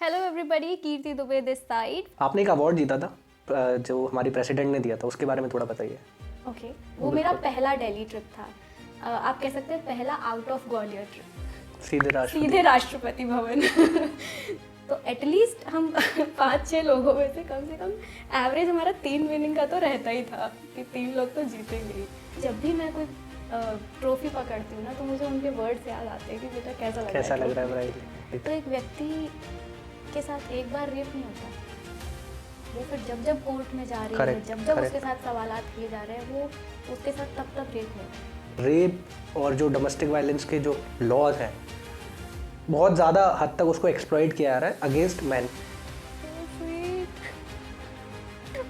Hello everybody, Kirti Dubey this side. आपने एक award जीता था जो हमारी प्रेसिडेंट ने दिया था, उसके बारे में थोड़ा बताइए। ओके, वो मेरा पहला दिल्ली ट्रिप था। आप कह सकते हैं पहला आउट ऑफ ग्वालियर ट्रिप, सीधे राष्ट्रपति भवन। तो एटलीस्ट हम 5-6 लोगों में से कम एवरेज हमारा 3 विनिंग का तो रहता ही था कि 3 लोग तो जीतेंगे। जब भी मैं कोई ट्रॉफी पकड़ती हूँ ना, तो मुझे उनके वर्ड्स याद आते हैं कि बेटा कैसा लग रहा है। तो एक व्यक्ति के साथ एक बार रेप नहीं होता, वो फिर जब कोर्ट में जा रही है, जब उसके साथ सवालात किए जा रहे हैं, वो उसके साथ तब रेप हो। रेप और जो डोमेस्टिक वायलेंस के जो लॉज हैं, बहुत ज़्यादा हद तक उसको एक्सप्लॉइट किया जा रहा है अगेंस्ट मैन।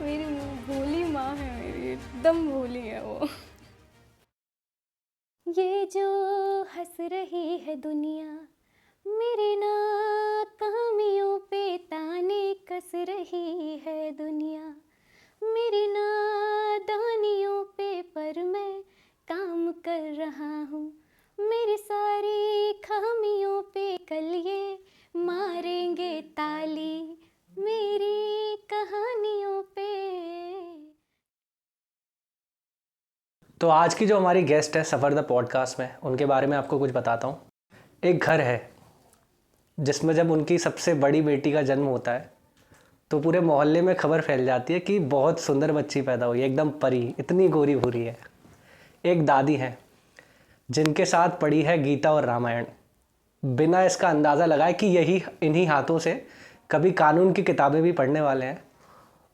मेरी भोली माँ है, मेरी एकदम भोली है वो। ये जो हंस रही है दुनिया, मेरी नाकामियों पे ताने कस रही है दुनिया, मेरी नादानियों पे, पर मैं काम कर रहा हूँ। मेरी सारी खामियों पे कल ये मारेंगे ताली, मेरी कहानियों पे। तो आज की जो हमारी गेस्ट है सफ़र द पॉडकास्ट में, उनके बारे में आपको कुछ बताता हूँ। एक घर है जिसमें जब उनकी सबसे बड़ी बेटी का जन्म होता है तो पूरे मोहल्ले में खबर फैल जाती है कि बहुत सुंदर बच्ची पैदा हुई है, एकदम परी, इतनी गोरी भूरी है। एक दादी हैं जिनके साथ पढ़ी है गीता और रामायण, बिना इसका अंदाज़ा लगाए कि इन्हीं हाथों से कभी कानून की किताबें भी पढ़ने वाले हैं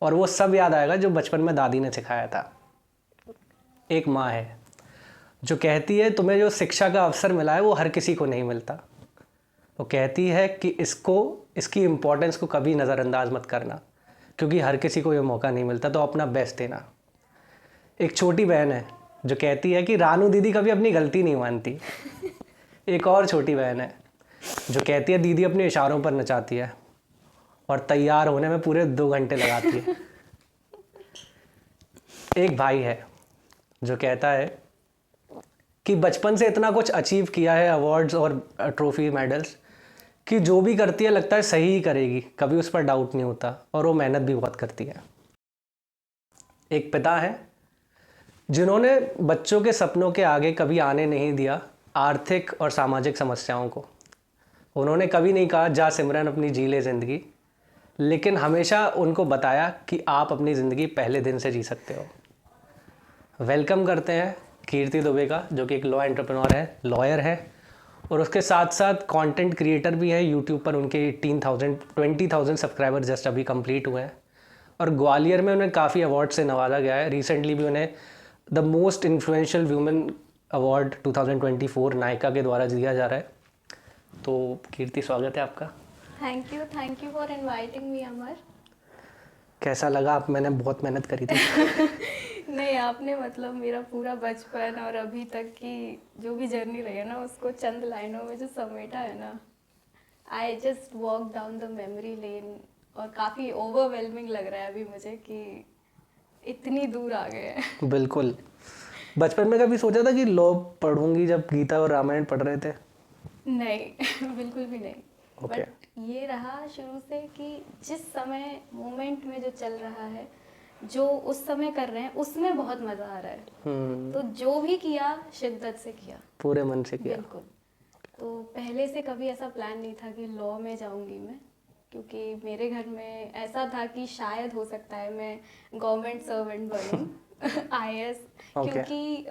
और वो सब याद आएगा जो बचपन में दादी ने सिखाया था। एक माँ है जो कहती है तुम्हें जो शिक्षा का अवसर मिला है वो हर किसी को नहीं मिलता। वो कहती है कि इसकी इम्पोर्टेंस को कभी नज़रअंदाज मत करना, क्योंकि हर किसी को ये मौका नहीं मिलता, तो अपना बेस्ट देना। एक छोटी बहन है जो कहती है कि रानू दीदी कभी अपनी गलती नहीं मानती। एक और छोटी बहन है जो कहती है दीदी अपने इशारों पर नचाती है और तैयार होने में पूरे 2 घंटे लगाती है। एक भाई है जो कहता है कि बचपन से इतना कुछ अचीव किया है, अवार्ड्स और ट्रॉफी मेडल्स, कि जो भी करती है लगता है सही ही करेगी, कभी उस पर डाउट नहीं होता, और वो मेहनत भी बहुत करती है। एक पिता है जिन्होंने बच्चों के सपनों के आगे कभी आने नहीं दिया आर्थिक और सामाजिक समस्याओं को। उन्होंने कभी नहीं कहा जा सिमरन अपनी जी ले ज़िंदगी, लेकिन हमेशा उनको बताया कि आप अपनी ज़िंदगी पहले दिन से जी सकते हो। वेलकम करते हैं कीर्ति दुबे का, जो कि एक लॉ एंटरप्रेन्योर है, लॉयर है, और उसके साथ साथ कंटेंट क्रिएटर भी है। यूट्यूब पर उनके 20,000 सब्सक्राइबर जस्ट अभी कंप्लीट हुए हैं, और ग्वालियर में उन्हें काफ़ी अवार्ड से नवाजा गया है। रिसेंटली भी उन्हें the most influential women award 2024 Nykaa के द्वारा दिया जा रहा है। तो कीर्ति, स्वागत है आपका। Thank you for inviting me Amar. कैसा लगा? आप मैंने बहुत मेहनत करी थी। नहीं, आपने मतलब मेरा पूरा बचपन और अभी तक की जो भी जर्नी रही है ना, उसको चंद लाइनों में जो समेटा है ना, I just walk down the memory lane. और काफ़ी ओवरवेलमिंग लग रहा है अभी मुझे कि इतनी दूर आ गए हैं। बिल्कुल। बचपन में कभी सोचा था कि लॉ पढ़ूंगी जब गीता और रामायण पढ़ रहे थे? नहीं, बिल्कुल भी नहीं। Okay. बट ये रहा शुरू से कि जिस समय मोमेंट में जो चल रहा है, जो उस समय कर रहे हैं, उसमें बहुत मज़ा आ रहा है। तो जो भी किया शिद्दत से किया, पूरे मन से किया। बिल्कुल। तो पहले से कभी ऐसा प्लान नहीं था कि लॉ में जाऊंगी मैं, क्योंकि मेरे घर में ऐसा था कि शायद हो सकता है मैं गवर्नमेंट सर्वेंट बनूं। IAS। क्योंकि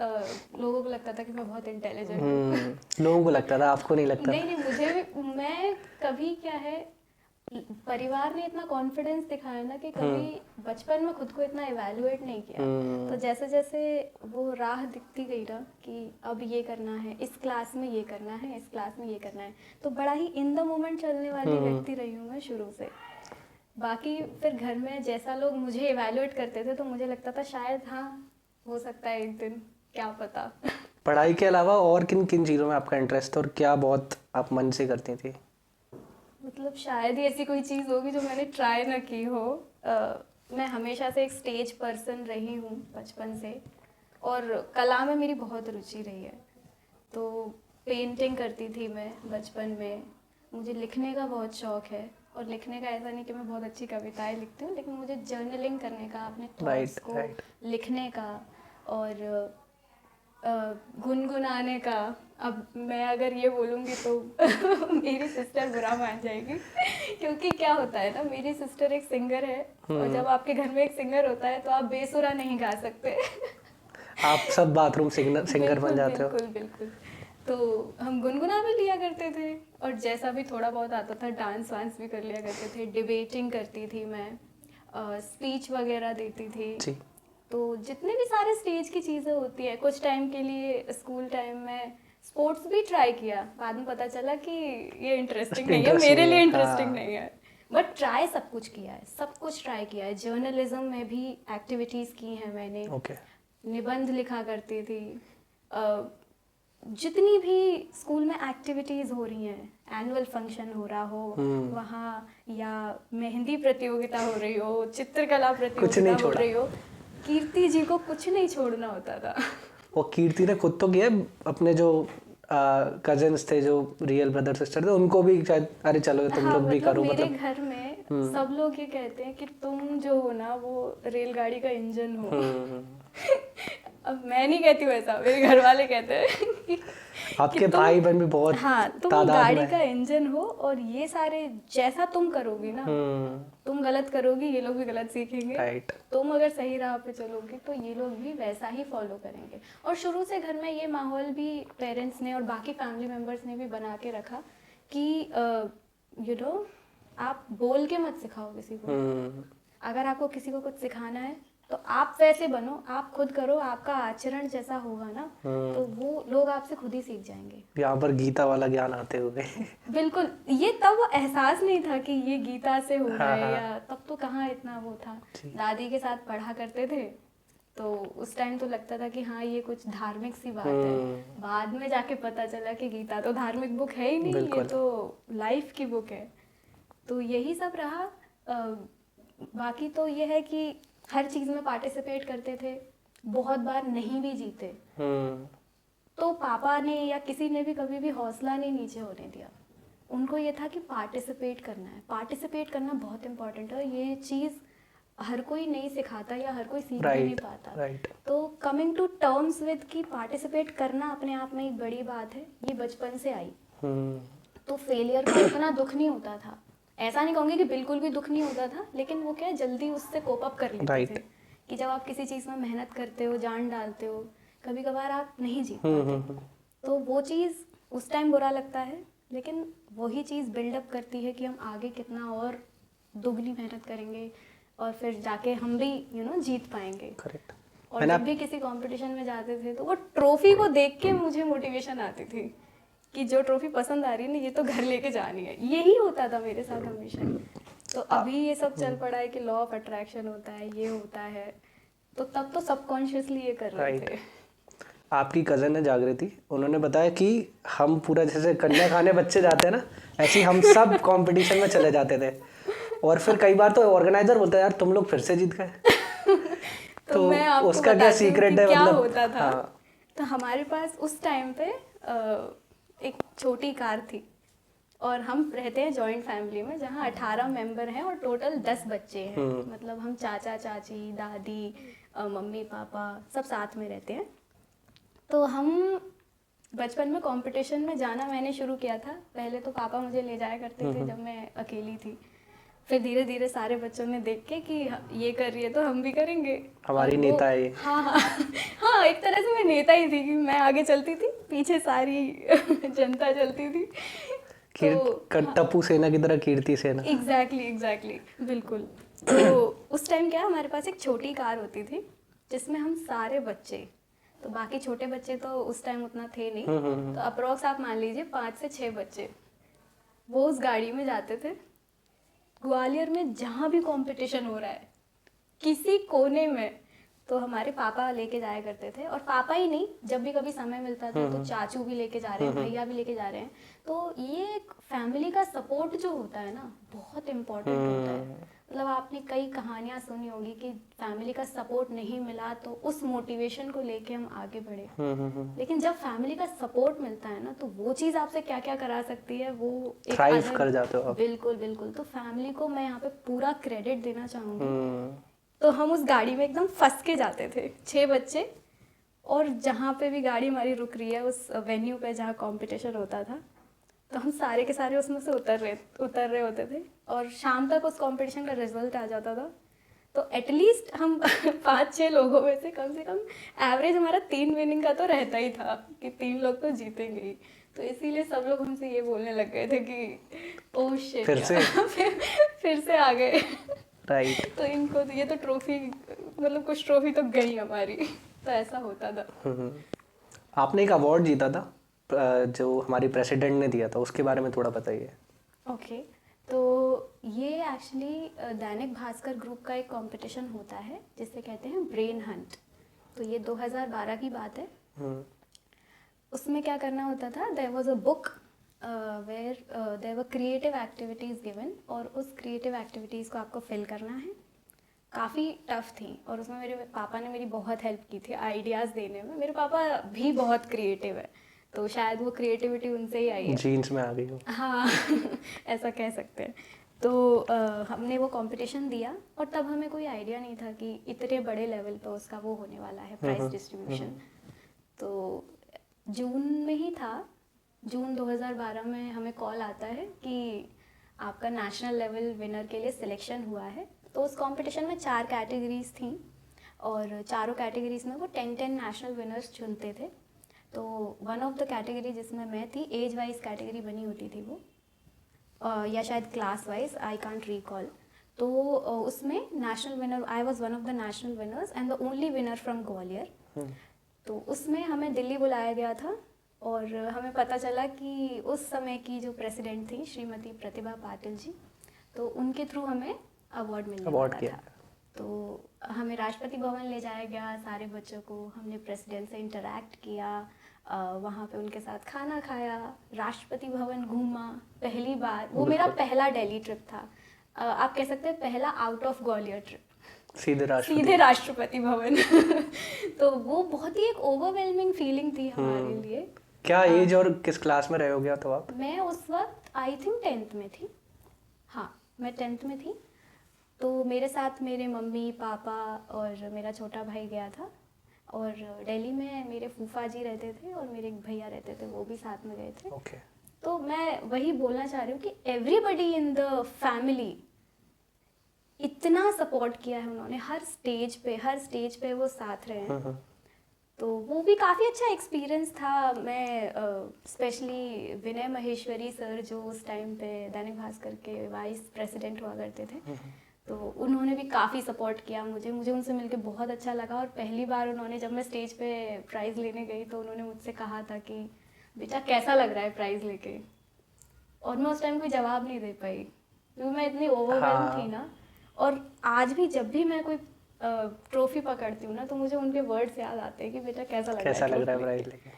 लोगों को लगता था कि मैं बहुत इंटेलिजेंट हूँ। लोगों को लगता था, आपको नहीं लगता? नहीं, मैं कभी क्या है, परिवार ने इतना कॉन्फिडेंस दिखाया ना कि कभी बचपन में खुद को इतना इवैल्यूएट नहीं किया। तो जैसे जैसे वो राह दिखती गई ना कि अब ये करना है, इस क्लास में ये करना है, इस क्लास में ये करना है, तो बड़ा ही इन द मोमेंट चलने वाली व्यक्ति रही हूँ मैं शुरू से। बाकी फिर घर में जैसा लोग मुझे इवैल्यूएट करते थे, तो मुझे लगता था शायद हाँ हो सकता है एक दिन, क्या पता। पढ़ाई के अलावा और किन किन चीज़ों में आपका इंटरेस्ट था और क्या बहुत आप मन से करती थी? मतलब शायद ही ऐसी कोई चीज़ होगी जो मैंने ट्राई ना की हो। मैं हमेशा से एक स्टेज पर्सन रही हूँ बचपन से, और कला में मेरी बहुत रुचि रही है। तो पेंटिंग करती थी मैं बचपन में, मुझे लिखने का बहुत शौक़ है, और लिखने का ऐसा नहीं कि मैं बहुत अच्छी कविताएं लिखती हूँ, लेकिन मुझे जर्नलिंग करने का, अपने Right, थॉट्स को right. लिखने का और गुनगुनाने का। अब मैं अगर ये बोलूँगी तो मेरी सिस्टर बुरा मान जाएगी क्योंकि क्या होता है ना, मेरी सिस्टर एक सिंगर है और जब आपके घर में एक सिंगर होता है तो आप बेसुरा नहीं गा सकते आप सब बाथरूम सिंगर बन जाते हो। बिल्कुल बिल्कुल। तो हम गुनगुना भी लिया करते थे और जैसा भी थोड़ा बहुत आता था डांस वांस भी कर लिया करते थे, डिबेटिंग करती थी मैं, स्पीच वगैरह देती थी जी। तो जितने भी सारे स्टेज की चीज़ें होती है, कुछ टाइम के लिए स्कूल टाइम में स्पोर्ट्स भी ट्राई किया, बाद में पता चला कि ये इंटरेस्टिंग नहीं है, मेरे लिए इंटरेस्टिंग नहीं है, बट ट्राई सब कुछ किया है, सब कुछ ट्राई किया है। जर्नलिज्म में भी एक्टिविटीज़ की हैं मैंने, निबंध लिखा करती थी, जितनी भी स्कूल में एक्टिविटीज़ हो रही हैं, एनुअल फंक्शन हो रहा हो वहाँ, या मेहंदी प्रतियोगिता हो रही हो, चित्रकला प्रतियोगिता हो रही हो, कीर्ति जी को कुछ नहीं छोड़ना होता था। वो कीर्ति ने खुद तो किया, अपने जो कजन्स थे, जो रियल ब्रदर सिस्टर थे, उनको भी शायद अरे चलो तुम लोग भी करो। मेरे घर में सब लोग ये कहते हैं कि तुम जो हो ना वो रेलगाड़ी का इंजन हो। अब मैं नहीं कहती हूँ ऐसा, मेरे घर वाले कहते हैं आपके भाई बहन भी बहुत तुम गाड़ी का इंजन हो और ये सारे जैसा तुम करोगी ना, तुम गलत करोगी ये लोग भी गलत सीखेंगे, तुम अगर सही राह पे चलोगी तो ये लोग भी वैसा ही फॉलो करेंगे। और शुरू से घर में ये माहौल भी पेरेंट्स ने और बाकी फैमिली मेम्बर्स ने भी बना के रखा कि यू नो आप बोल के मत सिखाओ किसी को, अगर आपको किसी को कुछ सिखाना है तो आप वैसे बनो, आप खुद करो, आपका आचरण जैसा होगा ना तो वो लोग आपसे खुद ही सीख जाएंगे। यहाँ पर गीता वाला ज्ञान आते हुए बिल्कुल, ये तब एहसास नहीं था कि ये गीता से हो रहा है, या तब तो कहाँ इतना वो था। दादी के साथ पढ़ा करते थे तो उस टाइम तो लगता था कि हाँ ये कुछ धार्मिक सी बात है, बाद में जाके पता चला कि गीता तो धार्मिक बुक है ही नहीं, ये तो लाइफ की बुक है। तो यही सब रहा। बाकी तो ये है कि हर चीज़ में पार्टिसिपेट करते थे, बहुत बार नहीं भी जीते तो पापा ने या किसी ने भी कभी भी हौसला नहीं नीचे होने दिया। उनको ये था कि पार्टिसिपेट करना है, पार्टिसिपेट करना बहुत इम्पोर्टेंट है, ये चीज़ हर कोई नहीं सिखाता या हर कोई सीख भी नहीं पाता। तो कमिंग टू टर्म्स विद कि पार्टिसिपेट करना अपने आप में एक बड़ी बात है, ये बचपन से आई। तो फेलियर का इतना दुख नहीं होता था, ऐसा नहीं कहूँगी कि बिल्कुल भी दुख नहीं होता था, लेकिन वो क्या है जल्दी उससे कोप अप कर लेते थे कि जब आप किसी चीज़ में मेहनत करते हो, जान डालते हो, कभी कभार आप नहीं जीत पाते तो वो चीज़ उस टाइम बुरा लगता है, लेकिन वही चीज़ बिल्डअप करती है कि हम आगे कितना और दुगनी मेहनत करेंगे और फिर जाके हम भी जीत पाएंगे। और जब भी किसी कंपटीशन में जाते थे तो वो ट्रॉफी को देख के मुझे मोटिवेशन आती थी कि जो ट्रॉफी पसंद आ रही है ना ये तो घर लेके जानी है, यही होता था मेरे साथ हमेशा। तो अभी ये सब चल पड़ा है कि लॉ ऑफ अट्रैक्शन होता है, ये होता है, तो तब तो सबकॉन्शियसली ये कर रहे थे। आपकी कज़न है जागृति, उन्होंने बताया कि हम पूरा जैसे कन्या खाने बच्चे जाते हैं ना, ऐसे हम सब कंपटीशन में चले जाते थे और फिर कई बार तो ऑर्गेनाइजर बोलता है यार तुम लोग फिर से जीत गए तो मैं आपको उसका क्या सीक्रेट है? क्या होता था? तो हमारे पास उस टाइम पे एक छोटी कार थी और हम रहते हैं जॉइंट फैमिली में जहाँ 18 मेंबर हैं और टोटल 10 बच्चे हैं। मतलब हम चाचा चाची, दादी, मम्मी पापा सब साथ में रहते हैं। तो हम बचपन में कंपटीशन में जाना मैंने शुरू किया था। पहले तो पापा मुझे ले जाया करते थे जब मैं अकेली थी, फिर धीरे धीरे सारे बच्चों ने देख के कि ये कर रही है तो हम भी करेंगे, हमारी नेता है। हाँ, एक तरह से मैं नेता ही थी कि मैं आगे चलती थी, पीछे सारी जनता चलती थी। टप्पू सेना की तरह कीर्ति सेना। एग्जैक्टली बिल्कुल। तो उस टाइम क्या हमारे पास एक छोटी कार होती थी जिसमें हम सारे बच्चे, तो बाकी छोटे बच्चे तो उस टाइम उतना थे नहीं, तो अप्रोक्स आप मान लीजिए 5 से 6 बच्चे वो उस गाड़ी में जाते थे। ग्वालियर में जहाँ भी कंपटीशन हो रहा है, किसी कोने में तो हमारे पापा लेके जाया करते थे, और पापा ही नहीं, जब भी कभी समय मिलता था तो चाचू भी लेके जा रहे हैं, भैया भी लेके जा रहे हैं। तो ये एक फैमिली का सपोर्ट जो होता है ना, बहुत इम्पोर्टेंट होता है। मतलब आपने कई कहानियां सुनी होगी कि फैमिली का सपोर्ट नहीं मिला तो उस मोटिवेशन को लेके हम आगे बढ़े। लेकिन जब फैमिली का सपोर्ट मिलता है ना, तो वो चीज़ आपसे क्या क्या करा सकती है, वो एक थ्राइव कर जाते हो आप। बिल्कुल बिल्कुल। तो फैमिली को मैं यहाँ पे पूरा क्रेडिट देना चाहूँगी। तो हम उस गाड़ी में एकदम फंस के जाते थे, 6 बच्चे, और जहाँ पे भी गाड़ी हमारी रुक रही है उस वेन्यू पे जहाँ कंपटीशन होता था, तो हम सारे के सारे उसमें से उतर रहे होते थे, और शाम तक उस कंपटीशन का रिजल्ट आ जाता था। तो एटलीस्ट हम 5-6 लोगों में से कम एवरेज हमारा 3 विनिंग का तो रहता ही था कि 3 लोग तो जीतेंगे ही। तो इसीलिए सब लोग हमसे ये बोलने लग गए थे कि ओह शिट, फिर से आ गए। राइट। तो इनको ये तो ट्रॉफी, मतलब कुछ ट्रॉफी तो गई हमारी। तो ऐसा होता था। आपने एक अवार्ड जीता था जो हमारी प्रेसिडेंट ने दिया था, उसके बारे में थोड़ा बताइए। ओके, तो ये एक्चुअली दैनिक भास्कर ग्रुप का एक कंपटीशन होता है जिसे कहते हैं ब्रेन हंट। तो ये 2012 की बात है। उसमें क्या करना होता था, there was a book where there were creative activities given, और उस क्रिएटिव एक्टिविटीज़ को आपको फिल करना है। काफ़ी टफ थी, और उसमें मेरे पापा ने मेरी बहुत हेल्प की थी आइडियाज़ देने में। मेरे पापा भी बहुत क्रिएटिव है, तो शायद वो क्रिएटिविटी उनसे ही आई है, जीन्स में आ गई हो। हाँ ऐसा कह सकते हैं। तो हमने वो कंपटीशन दिया, और तब हमें कोई आइडिया नहीं था कि इतने बड़े लेवल पे उसका वो होने वाला है, प्राइस डिस्ट्रीब्यूशन। तो जून में ही था, जून 2012 में हमें कॉल आता है कि आपका नेशनल लेवल विनर के लिए सिलेक्शन हुआ है। तो उस कंपटीशन में 4 कैटेगरीज थी, और चारों कैटेगरीज में वो 10-10 नेशनल विनर्स चुनते थे। तो वन ऑफ द कैटेगरी जिसमें मैं थी, एज वाइज कैटेगरी बनी होती थी वो, या शायद class wise, I can't recall. तो उसमें national winner, I was one of the national winners and the only winner from Gwalior. तो उसमें हमें दिल्ली बुलाया गया था, और हमें पता चला कि उस समय की जो प्रेसिडेंट थी श्रीमती प्रतिभा पाटिल जी, तो उनके थ्रू हमें अवार्ड मिलने वाला था। तो हमें राष्ट्रपति भवन ले जाया गया सारे बच्चों को, हमने प्रेसिडेंट से इंटरैक्ट किया, वहाँ पे उनके साथ खाना खाया, राष्ट्रपति भवन घूमा पहली बार। वो मेरा पहला दिल्ली ट्रिप था, आप कह सकते हैं पहला आउट ऑफ ग्वालियर ट्रिप, सीधे राष्ट्रपति भवन। तो वो बहुत ही एक ओवरवेलमिंग फीलिंग थी हमारे लिए। क्या एज और किस क्लास में रहे हो गया तो आप? मैं उस वक्त आई थिंक 10th में थी। हाँ, मैं 10th में थी। तो मेरे साथ मेरे मम्मी पापा और मेरा छोटा भाई गया था, और दिल्ली में मेरे फूफा जी रहते थे और मेरे एक भैया रहते थे, वो भी साथ में गए थे। Okay. तो मैं वही बोलना चाह रही हूँ कि एवरीबडी इन द फैमिली इतना सपोर्ट किया है उन्होंने, हर स्टेज पे वो साथ रहे हैं। तो वो भी काफ़ी अच्छा एक्सपीरियंस था। मैं स्पेशली विनय महेश्वरी सर, जो उस टाइम पे दैनिक भास्कर के वाइस प्रेसिडेंट हुआ करते थे, तो उन्होंने भी काफ़ी सपोर्ट किया मुझे उनसे मिलके बहुत अच्छा लगा। और पहली बार उन्होंने, जब मैं स्टेज पे प्राइज़ लेने गई, तो उन्होंने मुझसे कहा था कि बेटा कैसा लग रहा है प्राइज़ लेके, और मैं उस टाइम कोई जवाब नहीं दे पाई क्योंकि मैं इतनी ओवरवेल्म थी ना। और आज भी जब भी मैं कोई ट्रॉफी पकड़ती हूँ ना, तो मुझे उनके वर्ड्स याद आते हैं कि बेटा कैसा लग रहा है प्राइज़ लेके।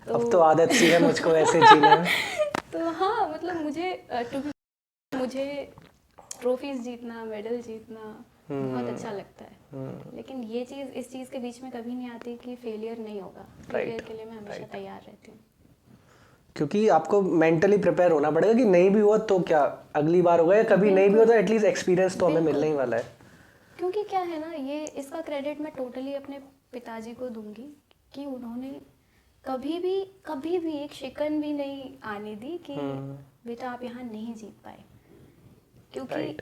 तो अब तो आदत सी है मुझको ऐसे जीने में। तो हाँ, मतलब मुझे ट्रॉफीज जीतना, मेडल जीतना बहुत अच्छा लगता है। लेकिन ये चीज़, इस चीज़ के बीच में कभी नहीं आती कि फेलियर नहीं होगा। फेलियर के लिए मैं हमेशा तैयार रहती हूँ, क्योंकि आपको मेंटली प्रिपेयर होना पड़ेगा कि नहीं भी हुआ तो क्या, अगली बार होगा, या कभी नहीं भी हुआ तो एटलीस्ट एक्सपीरियंस तो हमें मिलने ही वाला है। क्योंकि क्या है ना, ये इसका क्रेडिट मैं टोटली अपने पिताजी को दूंगी कि उन्होंने कभी भी एक शिकन भी नहीं आने दी कि बेटा आप यहाँ नहीं जीत पाए। क्योंकि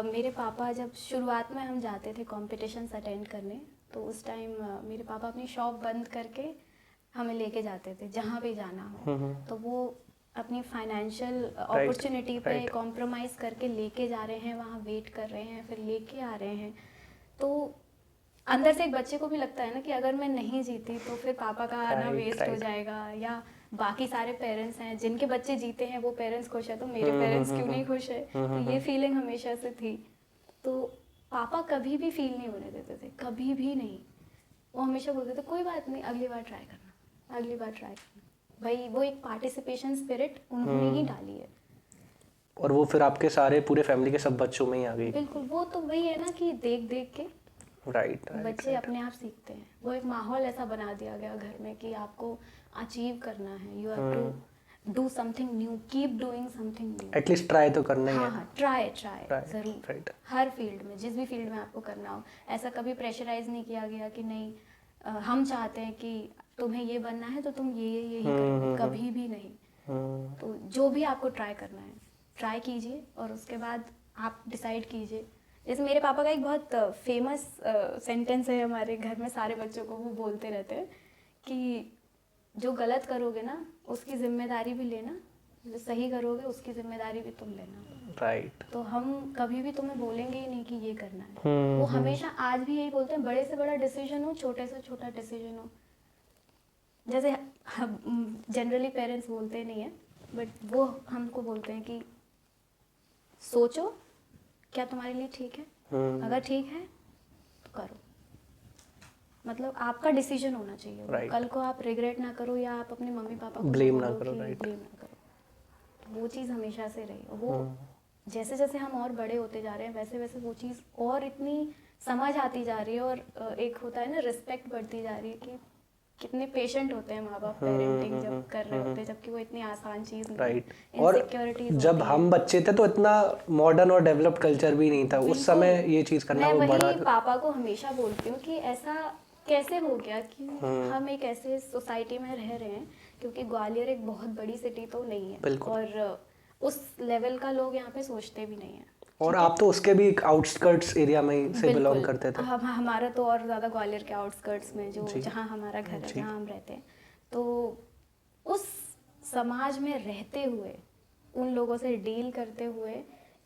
मेरे पापा, जब शुरुआत में हम जाते थे कॉम्पिटिशन्स अटेंड करने, तो उस टाइम मेरे पापा अपनी शॉप बंद करके हमें लेके जाते थे जहाँ भी जाना हो। तो वो अपनी फाइनेंशियल अपॉर्चुनिटी पे कॉम्प्रोमाइज़ करके लेके जा रहे हैं, वहाँ वेट कर रहे हैं, फिर लेके आ रहे हैं। तो अंदर से एक बच्चे को भी लगता है ना कि अगर मैं नहीं जीती तो फिर पापा का आना वेस्ट हो जाएगा, या बाकी सारे पेरेंट्स हैं जिनके बच्चे जीते हैं वो पेरेंट्स खुश है, तो मेरे पेरेंट्स क्यों नहीं खुश है। तो ये फीलिंग हमेशा से थी। तो पापा कभी भी फील नहीं होने देते थे, कभी भी नहीं। वो हमेशा बोलते थे कोई बात नहीं, अगली बार ट्राई करना, अगली बार ट्राई करना। भाई वो एक पार्टिसिपेशन स्पिरिट उन्होंने ही डाली है। और वो फिर आपके सारे पूरे फैमिली के सब बच्चों में ही आ गई। बिल्कुल, वो तो वही है ना कि देख देख के राइट बच्चे अपने आप सीखते हैं। वो एक माहौल ऐसा बना दिया गया घर में कि आपको अचीव करना है, you have to do something new, keep doing something new, at least try तो करना ही है। हाँ, ट्राई जरूर, राइट। हर फील्ड में, जिस भी फील्ड में आपको करना हो। ऐसा कभी प्रेशराइज नहीं किया गया कि नहीं हम चाहते हैं कि तुम्हें ये बनना है तो तुम यही करोगे, कभी भी नहीं। तो जो भी आपको ट्राई करना है ट्राई कीजिए, और उसके बाद आप डिसाइड कीजिए। जैसे मेरे पापा का एक बहुत फेमस सेंटेंस है हमारे घर में, सारे बच्चों को वो बोलते रहते हैं कि जो गलत करोगे ना उसकी जिम्मेदारी भी लेना, जो सही करोगे उसकी जिम्मेदारी भी तुम लेना। राइट। तो हम कभी भी तुम्हें बोलेंगे ही नहीं कि ये करना है। वो हमेशा आज भी यही बोलते हैं, बड़े से बड़ा डिसीजन हो, छोटे से छोटा डिसीजन हो, जैसे जनरली पेरेंट्स बोलते नहीं है, बट वो हमको बोलते हैं कि सोचो क्या तुम्हारे लिए ठीक है, अगर ठीक है तो करो। मतलब आपका डिसीजन होना चाहिए। Right. कल को आप रिग्रेट ना करो या आप अपने मम्मी पापा को ब्लेम ना करो। ब्लेम ना करो। तो वो चीज़ हमेशा से रही। वो जैसे जैसे हम और बड़े होते जा रहे हैं वैसे वैसे वो चीज़ और इतनी समझ आती जा रही है, और एक होता है ना रिस्पेक्ट बढ़ती जा रही है कि कितने पेशेंट होते हैं माँ बाप पेरेंटिंग जब कर रहे होते हैं, जबकि वो इतनी आसान चीज़ नहीं। राइट। और जब हम बच्चे थे तो इतना मॉडर्न और डेवलप्ड कल्चर भी नहीं था उस समय, ये चीज़ करना वो बड़ा। मैं पापा को हमेशा बोलती हूँ कि ऐसा कैसे हो गया कि हम एक ऐसे सोसाइटी में रह रहे हैं, क्योंकि ग्वालियर एक बहुत बड़ी सिटी तो नहीं है, और उस लेवल का लोग यहाँ पे सोचते भी नहीं है। और आप तो उसके भी आउटस्कर्ट्स एरिया में से बिलोंग करते थे। हमारा तो और ज़्यादा ग्वालियर के आउटस्कर्ट्स में, जो जहाँ हमारा घर है, जहाँ हम रहते हैं, तो उस समाज में रहते हुए, उन लोगों से डील करते हुए,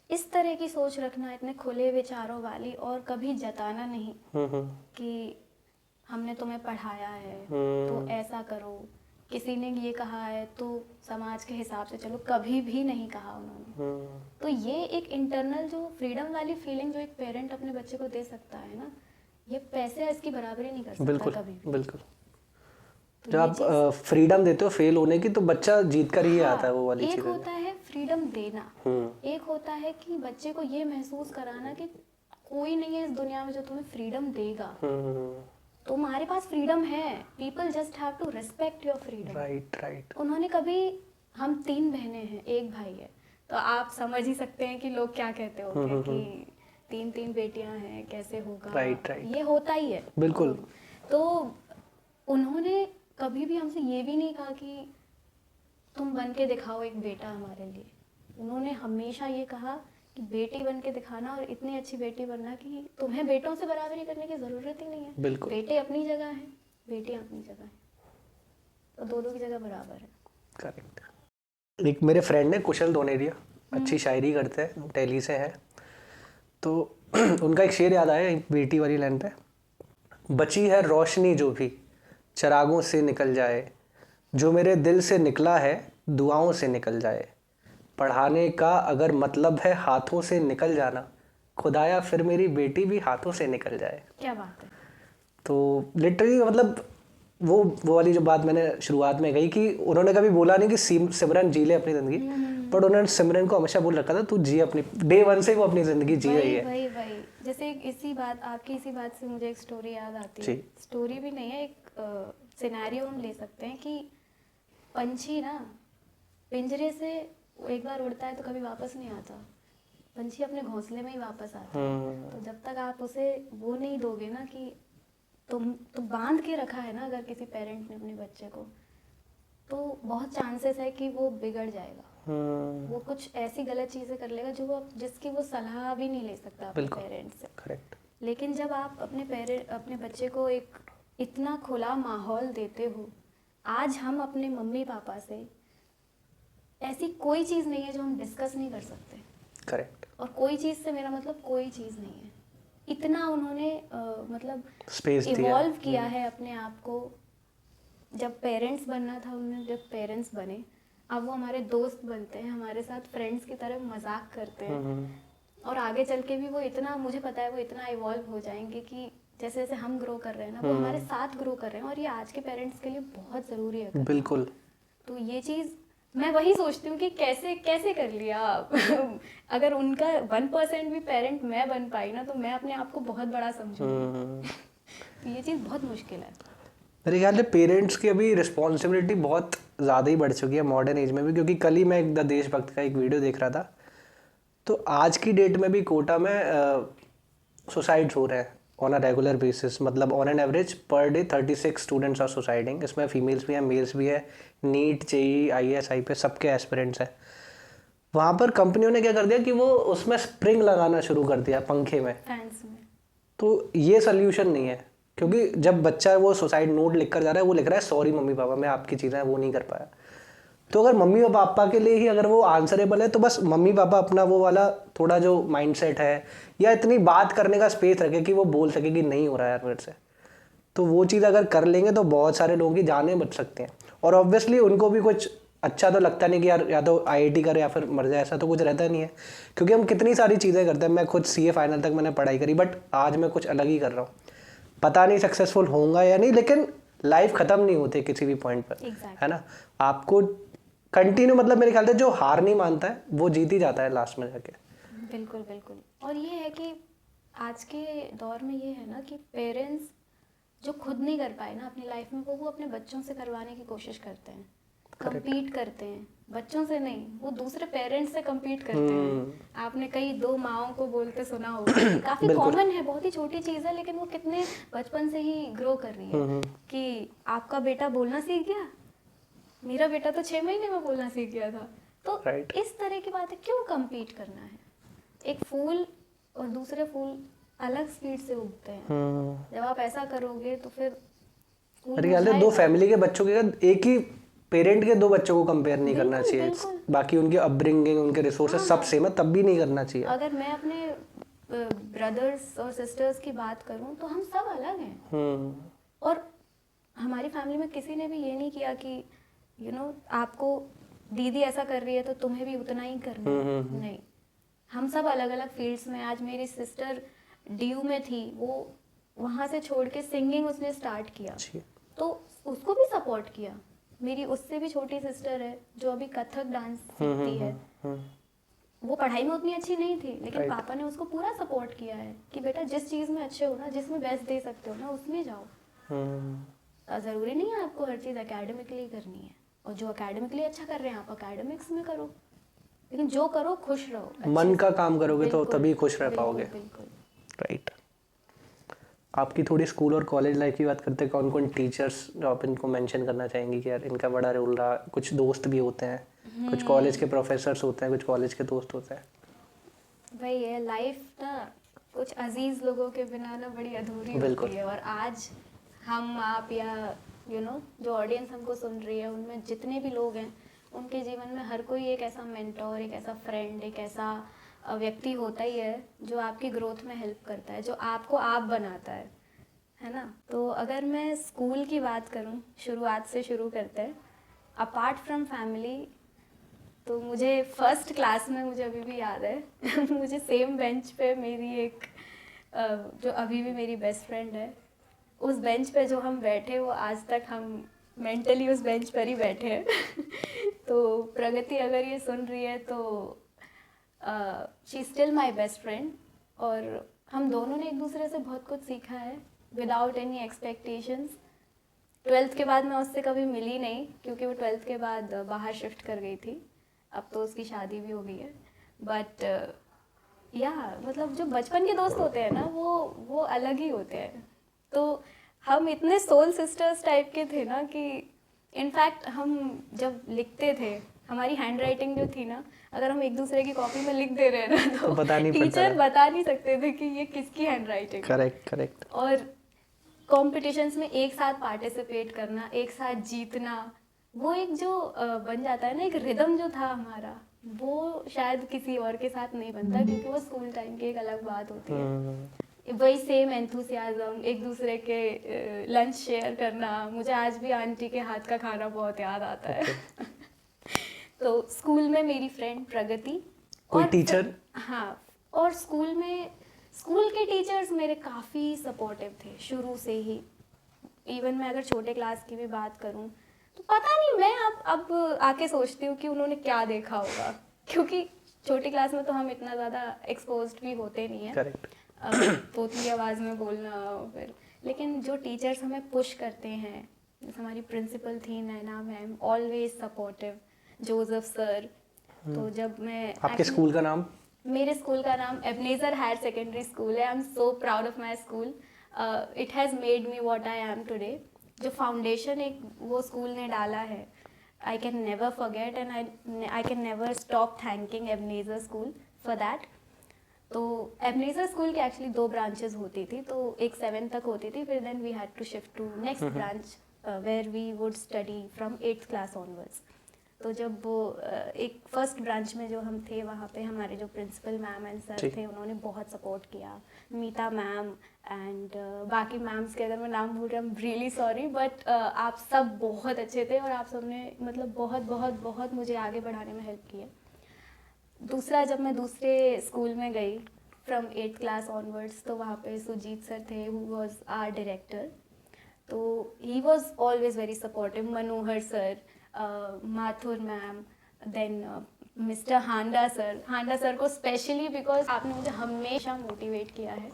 इस तरह की सोच रखना, इतने खुले विचारों वाली, और कभी जताना नहीं कि हमने तुम्हें पढ़ाया है तो ऐसा करो, किसी ने ये कहा है तो समाज के हिसाब से चलो, कभी भी नहीं कहा उन्होंने। तो ये एक इंटरनल जो फ्रीडम वाली फीलिंग जो एक पेरेंट अपने बच्चे को दे सकता है ना, ये पैसे इसकी बराबरी नहीं कर सकता कभी भी। बिल्कुल। तो जब आप फ्रीडम देते हो फेल होने की, तो बच्चा जीत कर ही आता है वो वाली चीज़। एक होता है फ्रीडम देना, एक होता है कि बच्चे को ये महसूस कराना कि कोई नहीं है इस दुनिया में जो तुम्हें फ्रीडम देगा। तुम्हारे पास फ्रीडम है, people just have to respect your freedom. Right. उन्होंने कभी, हम 3 बहनें हैं, 1 भाई है, तो आप समझ ही सकते हैं कि लोग क्या कहते होंगे कि 3 बेटियां हैं, कैसे होगा। राइट। ये होता ही है। बिल्कुल। तो उन्होंने कभी भी हमसे ये भी नहीं कहा कि तुम बन के दिखाओ एक बेटा हमारे लिए। उन्होंने हमेशा ये कहा कि बेटी बन के दिखाना, और इतनी अच्छी बेटी बनना कि तुम्हें बेटों से बराबरी करने की ज़रूरत ही नहीं है। बिल्कुल। बेटे अपनी जगह हैं, बेटियां अपनी जगह हैं, तो दोनों की जगह बराबर है। करेक्ट। एक मेरे फ्रेंड है कुशल दोनेरिया, अच्छी शायरी करते हैं, दिल्ली से है, तो उनका एक शेर याद आया बेटी वाली लाइन पे, बची है रोशनी जो भी चिरागों से निकल जाए, जो मेरे दिल से निकला है दुआओं से निकल जाए, पढ़ाने का अगर मतलब है हाथों से निकल जाना, खुदाया फिर मेरी बेटी भी हाथों से निकल जाए। क्या बात है। तो लिटरली मतलब वो वाली जो बात मैंने शुरुआत में कही कि उन्होंने कभी बोला नहीं कि सिमरन जी ले अपनी ज़िंदगी, बट उन्होंने सिमरन को हमेशा बोल रखा था तू जी अपनी, डे 1 से वो अपनी ज़िंदगी जी रही है। वही जैसे इसी बात से मुझे एक स्टोरी याद आती है। स्टोरी भी नहीं है, एक सिनेरियो हम ले सकते हैं कि पंछी ना पिंजरे से एक बार उड़ता है तो कभी वापस नहीं आता, पंछी अपने घोंसले में ही वापस आता है। तो जब तक आप उसे वो नहीं दोगे ना कि तुम तो बांध के रखा है ना अगर किसी पेरेंट ने अपने बच्चे को, तो बहुत चांसेस है कि वो बिगड़ जाएगा। वो कुछ ऐसी गलत चीज़ें कर लेगा जिसकी वो सलाह भी नहीं ले सकता अपने पेरेंट्स से। करेक्ट। लेकिन जब आप अपने बच्चे को एक इतना खुला माहौल देते हो, आज हम अपने मम्मी पापा से ऐसी कोई चीज़ नहीं है जो हम डिस्कस नहीं कर सकते। करेक्ट। और कोई चीज़ से मेरा मतलब कोई चीज़ नहीं है, इतना उन्होंने मतलब इवॉल्व किया है अपने आप को। जब पेरेंट्स बनना था उन्होंने, जब पेरेंट्स बने, अब वो हमारे दोस्त बनते हैं, हमारे साथ फ्रेंड्स की तरह मजाक करते हैं। और आगे चल के भी वो इतना, मुझे पता है वो इतना इवॉल्व हो जाएंगे कि जैसे जैसे हम ग्रो कर रहे हैं ना, वो हमारे साथ ग्रो कर रहे हैं, और ये आज के पेरेंट्स के लिए बहुत ज़रूरी है करना। बिल्कुल। तो ये चीज़ मैं वही सोचती हूँ कि कैसे कैसे कर लिया आप। अगर उनका 1% भी पेरेंट मैं बन पाई ना, तो मैं अपने आप को बहुत बड़ा समझूंगी। तो ये चीज़ बहुत मुश्किल है। मेरे ख्याल से पेरेंट्स की अभी रिस्पॉन्सिबिलिटी बहुत ज़्यादा ही बढ़ चुकी है मॉडर्न एज में भी, क्योंकि कल ही मैं एक द देशभक्त का एक वीडियो देख रहा था, तो आज की डेट में भी कोटा में सुसाइड्स हो रहे हैं ऑन अ रेगुलर बेसिस। मतलब on an average per day 36 students are suiciding. इसमें फीमेल्स भी हैं, मेल्स भी है, नीट, जेई, IAS, IPS सबके एस्पिरेंट्स हैं। वहाँ पर कंपनियों ने क्या कर दिया कि वो उसमें स्प्रिंग लगाना शुरू कर दिया पंखे में। फैंस में तो ये सोल्यूशन नहीं है, क्योंकि जब बच्चा वो सुसाइड नोट लिख कर जा रहा है, वो लिख रहा है सॉरी मम्मी पापा, मैं आपकी चीज़ें वो नहीं कर पाया। तो अगर मम्मी और पापा के लिए ही अगर वो आंसरेबल है, तो बस मम्मी पापा अपना वो वाला थोड़ा जो माइंडसेट है, या इतनी बात करने का स्पेस रखे कि वो बोल सके कि नहीं हो रहा है यार मेरे से, तो वो चीज़ अगर कर लेंगे तो बहुत सारे लोगों की जानें बच सकती हैं। और ऑब्वियसली उनको भी कुछ अच्छा तो लगता नहीं कि यार या तो IIT करे या फिर मर जाए, ऐसा तो कुछ रहता नहीं है, क्योंकि हम कितनी सारी चीज़ें करते हैं। मैं खुद CA फाइनल तक मैंने पढ़ाई करी, बट आज मैं कुछ अलग ही कर रहा हूँ। पता नहीं सक्सेसफुल होऊंगा या नहीं, लेकिन लाइफ ख़त्म नहीं होती किसी भी पॉइंट पर। exactly. है ना, आपको कंटिन्यू, मतलब मेरे ख्याल से जो हार नहीं मानता है वो जीत ही जाता है लास्ट में जाके। बिल्कुल बिल्कुल। और ये है कि आज के दौर में ये है ना कि पेरेंट्स जो खुद नहीं कर पाए ना अपनी लाइफ में, वो अपने बच्चों से करवाने की कोशिश करते हैं, compete करते हैं। बच्चों से नहीं, वो दूसरे पेरेंट्स से compete करते हैं। आपने कई 2 माओं को बोलते सुना होगा, काफ़ी कॉमन है, बहुत ही छोटी चीज़ है, लेकिन वो कितने बचपन से ही ग्रो कर रही है कि आपका बेटा बोलना सीख गया, मेरा बेटा तो 6 महीने में बोलना सीख गया था। तो इस तरह की बातें क्यों compete करना है? एक फूल और दूसरे फूल अलग स्पीड से उगते हैं। जब आप ऐसा करोगे तो फिर मेरे ख्याल से 2 फैमिली के बच्चों के साथ एक ही पेरेंट के 2 बच्चों को कंपेयर नहीं करना चाहिए। बाकी उनके अपब्रिंगिंग, उनके रिसोर्सेज सब सेम है, तब भी नहीं करना चाहिए। अगर मैं अपने ब्रदर्स और सिस्टर्स की बात करूं तो हम सब अलग हैं। और हमारी फैमिली में किसी ने भी ये नहीं किया कि आपको दीदी ऐसा कर रही है तो तुम्हें भी उतना ही करना है। नहीं, हम सब अलग अलग फील्ड्स में। आज मेरी सिस्टर DU में थी, वो वहाँ से छोड़ के सिंगिंग उसने स्टार्ट किया, तो उसको भी सपोर्ट किया। मेरी उससे भी छोटी सिस्टर है जो अभी कथक डांस सीखती है। वो पढ़ाई में उतनी अच्छी नहीं थी, लेकिन पापा ने उसको पूरा सपोर्ट किया है कि बेटा जिस चीज़ में अच्छे हो ना, जिसमें बेस्ट दे सकते हो ना, उसमें जाओ। ज़रूरी नहीं है आपको हर चीज़ एकेडमिकली करनी है, और जो एकेडमिकली अच्छा कर रहे हैं आप एकेडमिक्स में करो, लेकिन जो करो खुश रहो, मन का काम करोगे तो तभी खुश रह पाओगे। राइट। आपकी थोड़ी स्कूल और कॉलेज लाइफ की बात करते हैं। कौन कौन टीचर्स जो आप इनको मेंशन करना चाहेंगे कि यार इनका बड़ा रोल रहा? कुछ दोस्त भी होते हैं, कुछ कॉलेज के प्रोफेसर्स होते हैं, कुछ कॉलेज के दोस्त होते हैं। भाई ये लाइफ ना कुछ अजीज लोगों के बिना ना बड़ी अधूरी होती है। और आज हम, आप या जो ऑडियंस हमको सुन रही है, उनमें जितने भी लोग हैं, उनके जीवन में हर कोई एक ऐसा मेंटोर, एक ऐसा फ्रेंड, एक ऐसा व्यक्ति होता ही है जो आपकी ग्रोथ में हेल्प करता है, जो आपको आप बनाता है ना। तो अगर मैं स्कूल की बात करूं, शुरुआत से शुरू करते हैं, अपार्ट फ्रॉम फैमिली, तो मुझे फर्स्ट क्लास में, मुझे अभी भी याद है मुझे सेम बेंच पे मेरी एक जो अभी भी मेरी बेस्ट फ्रेंड है, उस बेंच पे जो हम बैठे, वो आज तक हम मेंटली उस बेंच पर ही बैठे हैं तो प्रगति अगर ये सुन रही है तो she still my best friend. और हम दोनों ने एक दूसरे से बहुत कुछ सीखा है विदाउट एनी एक्सपेक्टेशंस। 12th के बाद मैं उससे कभी मिली नहीं, क्योंकि वो 12th के बाद बाहर शिफ्ट कर गई थी। अब तो उसकी शादी भी हो गई है। बट मतलब जो बचपन के दोस्त होते हैं ना, वो अलग ही होते हैं। तो हम इतने सोल सिस्टर्स टाइप के थे ना कि इनफैक्ट हम जब लिखते थे, हमारी हैंड राइटिंग जो थी ना, अगर हम एक दूसरे की कॉपी में लिख दे रहे हैं ना, तो टीचर बता नहीं सकते थे कि ये किसकी हैंड राइटिंग। करेक्ट। और कॉम्पिटिशन्स में एक साथ पार्टिसिपेट करना, एक साथ जीतना, वो एक जो बन जाता है ना, एक रिदम जो था हमारा, वो शायद किसी और के साथ नहीं बनता, क्योंकि वो स्कूल टाइम की एक अलग बात होती है। वही सेम एंथुसियाज्म, एक दूसरे के लंच शेयर करना। मुझे आज भी आंटी के हाथ का खाना बहुत याद आता है तो स्कूल में मेरी फ्रेंड प्रगति। कोई टीचर? हाँ, और स्कूल के टीचर्स मेरे काफ़ी सपोर्टिव थे शुरू से ही। इवन मैं अगर छोटे क्लास की भी बात करूं तो पता नहीं, मैं अब आके सोचती हूँ कि उन्होंने क्या देखा होगा, क्योंकि छोटी क्लास में तो हम इतना ज़्यादा एक्सपोज्ड भी होते नहीं हैं। करेक्ट। तोतली आवाज़ में बोलना फिर, लेकिन जो टीचर्स हमें पुश करते हैं, जैसे हमारी प्रिंसिपल थी Naina ma'am, always supportive, Joseph sir. तो जब मैं आपके स्कूल का नाम? मेरे स्कूल का नाम एबनेजर हायर सेकेंडरी स्कूल है। I am so proud of my school. It has made me what I am today. जो फाउंडेशन एक वो स्कूल ने डाला है, I can never forget and I can never stop thanking Ebenezer school for that. तो Ebenezer school की actually 2 branches होती थी, तो एक 7 तक होती थी, फिर then we had to shift to next branch where we would study from 8th class onwards. तो जब वो एक फर्स्ट ब्रांच में जो हम थे, वहाँ पे हमारे जो प्रिंसिपल मैम एंड सर थे, उन्होंने बहुत सपोर्ट किया। मीता मैम एंड बाकी मैम्स के अगर मैं नाम भूल रही हूँ, I am really sorry, but आप सब बहुत अच्छे थे और आप सब ने मतलब बहुत बहुत बहुत मुझे आगे बढ़ाने में हेल्प की है। दूसरा, जब मैं दूसरे स्कूल में गई फ्रॉम 8th क्लास ऑनवर्ड्स, तो वहाँ पे सुजीत सर थे, हु वॉज आवर डायरेक्टर। तो he was always very supportive. Manohar sir, Mathur ma'am, then mister Handa sir को स्पेशली बिकॉज आपने मुझे हमेशा मोटिवेट किया है।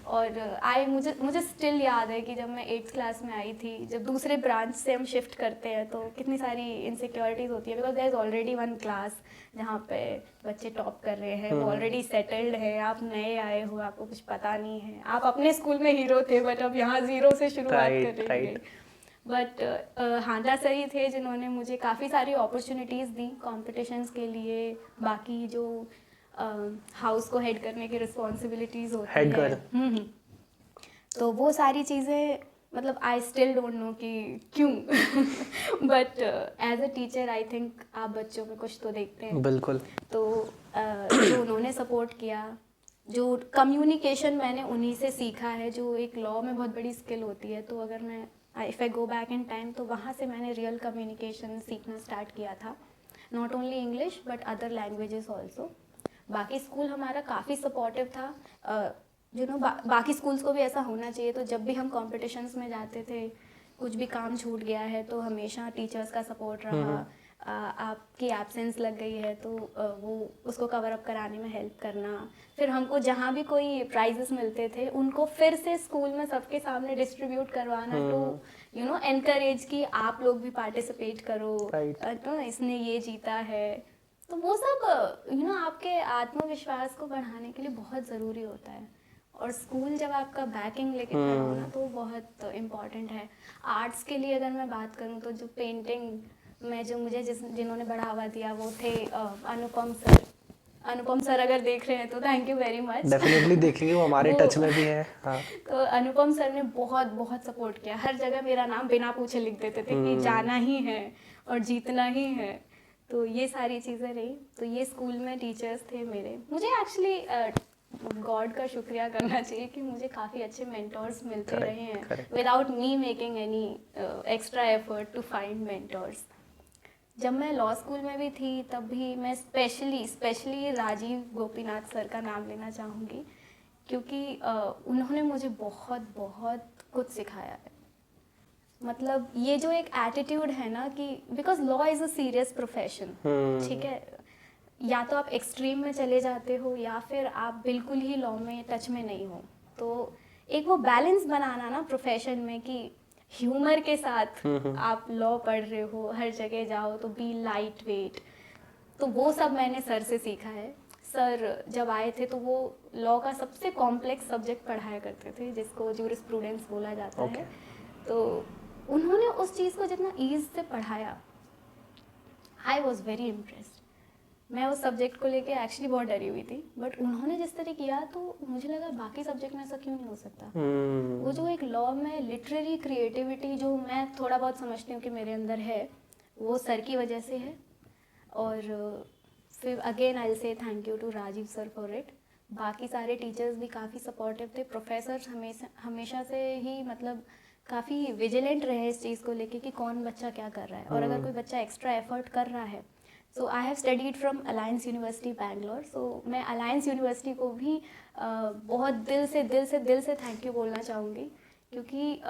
और मुझे स्टिल याद है कि जब मैं 8th क्लास में आई थी, जब दूसरे ब्रांच से हम शिफ्ट करते हैं तो कितनी सारी इनसिक्योरिटीज़ होती है, because there is already one class जहाँ पे बच्चे टॉप कर रहे हैं, वो ऑलरेडी सेटल्ड है, आप नए आए हो, आपको कुछ पता नहीं है, आप अपने स्कूल में हीरो थे बट अब यहाँ ज़ीरो से शुरुआत कर रहे हैं। बट हांडा सर ही थे जिन्होंने मुझे काफ़ी सारी अपॉर्चुनिटीज़ दी कॉम्पिटिशन्स के लिए। बाकी जो हाउस को हेड करने की रिस्पॉन्सिबिलिटीज़ होती है, तो वो सारी चीज़ें, मतलब आई स्टिल डोंट नो कि क्यों but as a teacher I think आप बच्चों में कुछ तो देखते हैं। बिल्कुल। तो जो उन्होंने सपोर्ट किया, जो कम्युनिकेशन मैंने उन्हीं से सीखा है, जो एक लॉ में बहुत बड़ी स्किल होती है। तो अगर मैं if I go back in time, तो वहाँ से मैंने रियल कम्युनिकेशन सीखना स्टार्ट किया था, not only English but other languages also. बाकी स्कूल हमारा काफ़ी सपोर्टिव था। बाकी स्कूल्स को भी ऐसा होना चाहिए। तो जब भी हम कॉम्पिटिशन्स में जाते थे, कुछ भी काम छूट गया है तो हमेशा टीचर्स का सपोर्ट रहा। आपकी एब्सेंस लग गई है तो वो उसको कवर अप कराने में हेल्प करना। फिर हमको जहाँ भी कोई प्राइजेस मिलते थे, उनको फिर से स्कूल में सबके सामने डिस्ट्रीब्यूट करवाना, टू एनकरेज कि आप लोग भी पार्टिसिपेट करो, तो इसने ये जीता है। तो वो सब आपके आत्मविश्वास को बढ़ाने के लिए बहुत ज़रूरी होता है। और स्कूल जब आपका बैकिंग लेके खड़ा हो ना, तो बहुत इम्पॉर्टेंट है। आर्ट्स के लिए अगर मैं बात करूँ, तो जो पेंटिंग में जो मुझे जिन्होंने बढ़ावा दिया वो थे अनुपम सर अगर देख रहे हैं तो thank you very much. Definitely देखेंगे, वो हमारे टच में भी है। हाँ। तो अनुपम सर ने बहुत बहुत सपोर्ट किया। हर जगह मेरा नाम बिना पूछे लिख देते थे कि जाना ही है और जीतना ही है। तो ये सारी चीज़ें रही। तो ये स्कूल में टीचर्स थे मेरे। मुझे एक्चुअली गॉड का शुक्रिया करना चाहिए कि मुझे काफ़ी अच्छे मेंटोर्स मिलते रहे हैं without me making any extra effort to find mentors. जब मैं लॉ स्कूल में भी थी, तब भी मैं स्पेशली राजीव गोपीनाथ सर का नाम लेना चाहूँगी, क्योंकि उन्होंने मुझे बहुत बहुत कुछ सिखाया है। मतलब ये जो एक एटीट्यूड है ना कि because law is a serious profession, ठीक है, या तो आप एक्सट्रीम में चले जाते हो या फिर आप बिल्कुल ही लॉ में टच में नहीं हो। तो एक वो बैलेंस बनाना ना प्रोफेशन में, कि ह्यूमर के साथ आप लॉ पढ़ रहे हो, हर जगह जाओ तो बी लाइट वेट। तो वो सब मैंने सर से सीखा है। सर जब आए थे तो वो लॉ का सबसे कॉम्प्लेक्स सब्जेक्ट पढ़ाया करते थे, जिसको ज्यूरिस्प्रूडेंस बोला जाता है। तो उन्होंने उस चीज़ को जितना ईज से पढ़ाया, आई वॉज वेरी इम्प्रेस्ड। मैं उस सब्जेक्ट को लेके एक्चुअली बहुत डरी हुई थी, बट उन्होंने जिस तरह किया तो मुझे लगा बाकी सब्जेक्ट में ऐसा क्यों नहीं हो सकता। वो जो एक लॉ में लिटरेरी क्रिएटिविटी जो मैं थोड़ा बहुत समझती हूँ कि मेरे अंदर है, वो सर की वजह से है। और फिर again I will say thank you to Rajeev sir for it. बाकी सारे टीचर्स भी काफ़ी सपोर्टिव थे। प्रोफेसर्स हमेशा से ही मतलब काफ़ी विजिलेंट रहे इस चीज़ को लेके कि कौन बच्चा क्या कर रहा है, और अगर कोई बच्चा एक्स्ट्रा एफर्ट कर रहा है so I have studied from Alliance University Bangalore. So मैं अलायंस यूनिवर्सिटी को भी बहुत दिल से थैंक यू बोलना चाहूँगी, क्योंकि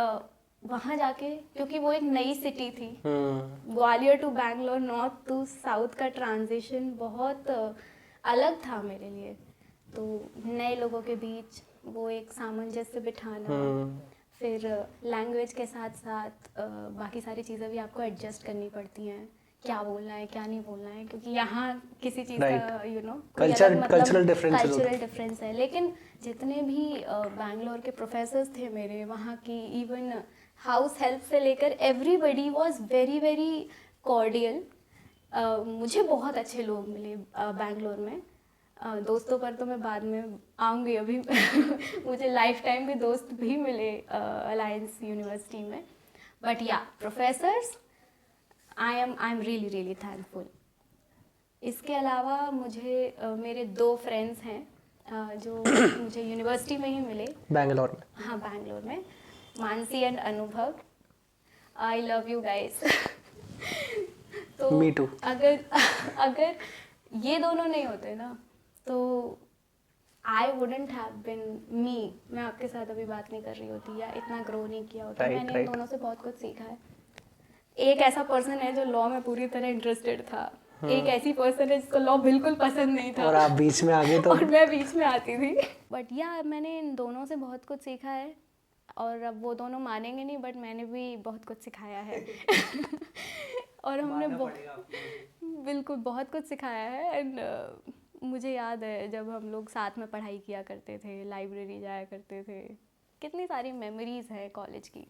वहाँ जाके, क्योंकि वो एक नई सिटी थी, Gwalior to Bangalore, north to south का ट्रांजिशन बहुत अलग था मेरे लिए. तो नए लोगों के बीच वो एक सामंजस्य बिठाना, फिर लैंग्वेज के साथ साथ बाकी सारी चीज़ें भी आपको एडजस्ट करनी पड़ती हैं, क्या बोलना है क्या नहीं बोलना है, क्योंकि यहाँ किसी चीज़ का यू नो कल्चरल डिफरेंस है. लेकिन जितने भी बैंगलोर के प्रोफेसर्स थे मेरे, वहाँ की इवन हाउस हेल्प से लेकर everybody was very very cordial. मुझे बहुत अच्छे लोग मिले बैंगलोर में. दोस्तों पर तो मैं बाद में आऊँगी अभी. मुझे लाइफ टाइम भी दोस्त भी मिले अलायंस यूनिवर्सिटी में. बट या professors, I am really thankful. इसके अलावा मुझे मेरे 2 फ्रेंड्स हैं जो मुझे यूनिवर्सिटी में ही मिले, बैंगलोर में. हाँ, बैंगलोर में. मानसी एंड अनुभव. I love you guys. तो Me too. अगर ये दोनों नहीं होते ना, तो आई वुडेंट हैव बिन मी. मैं आपके साथ अभी बात नहीं कर रही होती या इतना ग्रो नहीं किया होता. मैंने इन दोनों से बहुत कुछ सीखा है. एक ऐसा पर्सन है जो लॉ में पूरी तरह इंटरेस्टेड था, एक ऐसी पर्सन है जिसको लॉ बिल्कुल पसंद नहीं था, और आप बीच में आ गए तो और मैं बीच में आती थी. बट या मैंने इन दोनों से बहुत कुछ सीखा है, और अब वो दोनों मानेंगे नहीं, बट मैंने भी बहुत कुछ सिखाया है. और हमने बिल्कुल बहुत कुछ सिखाया है. एंड मुझे याद है जब हम लोग साथ में पढ़ाई किया करते थे, लाइब्रेरी जाया करते थे, कितनी सारी मेमोरीज है कॉलेज की.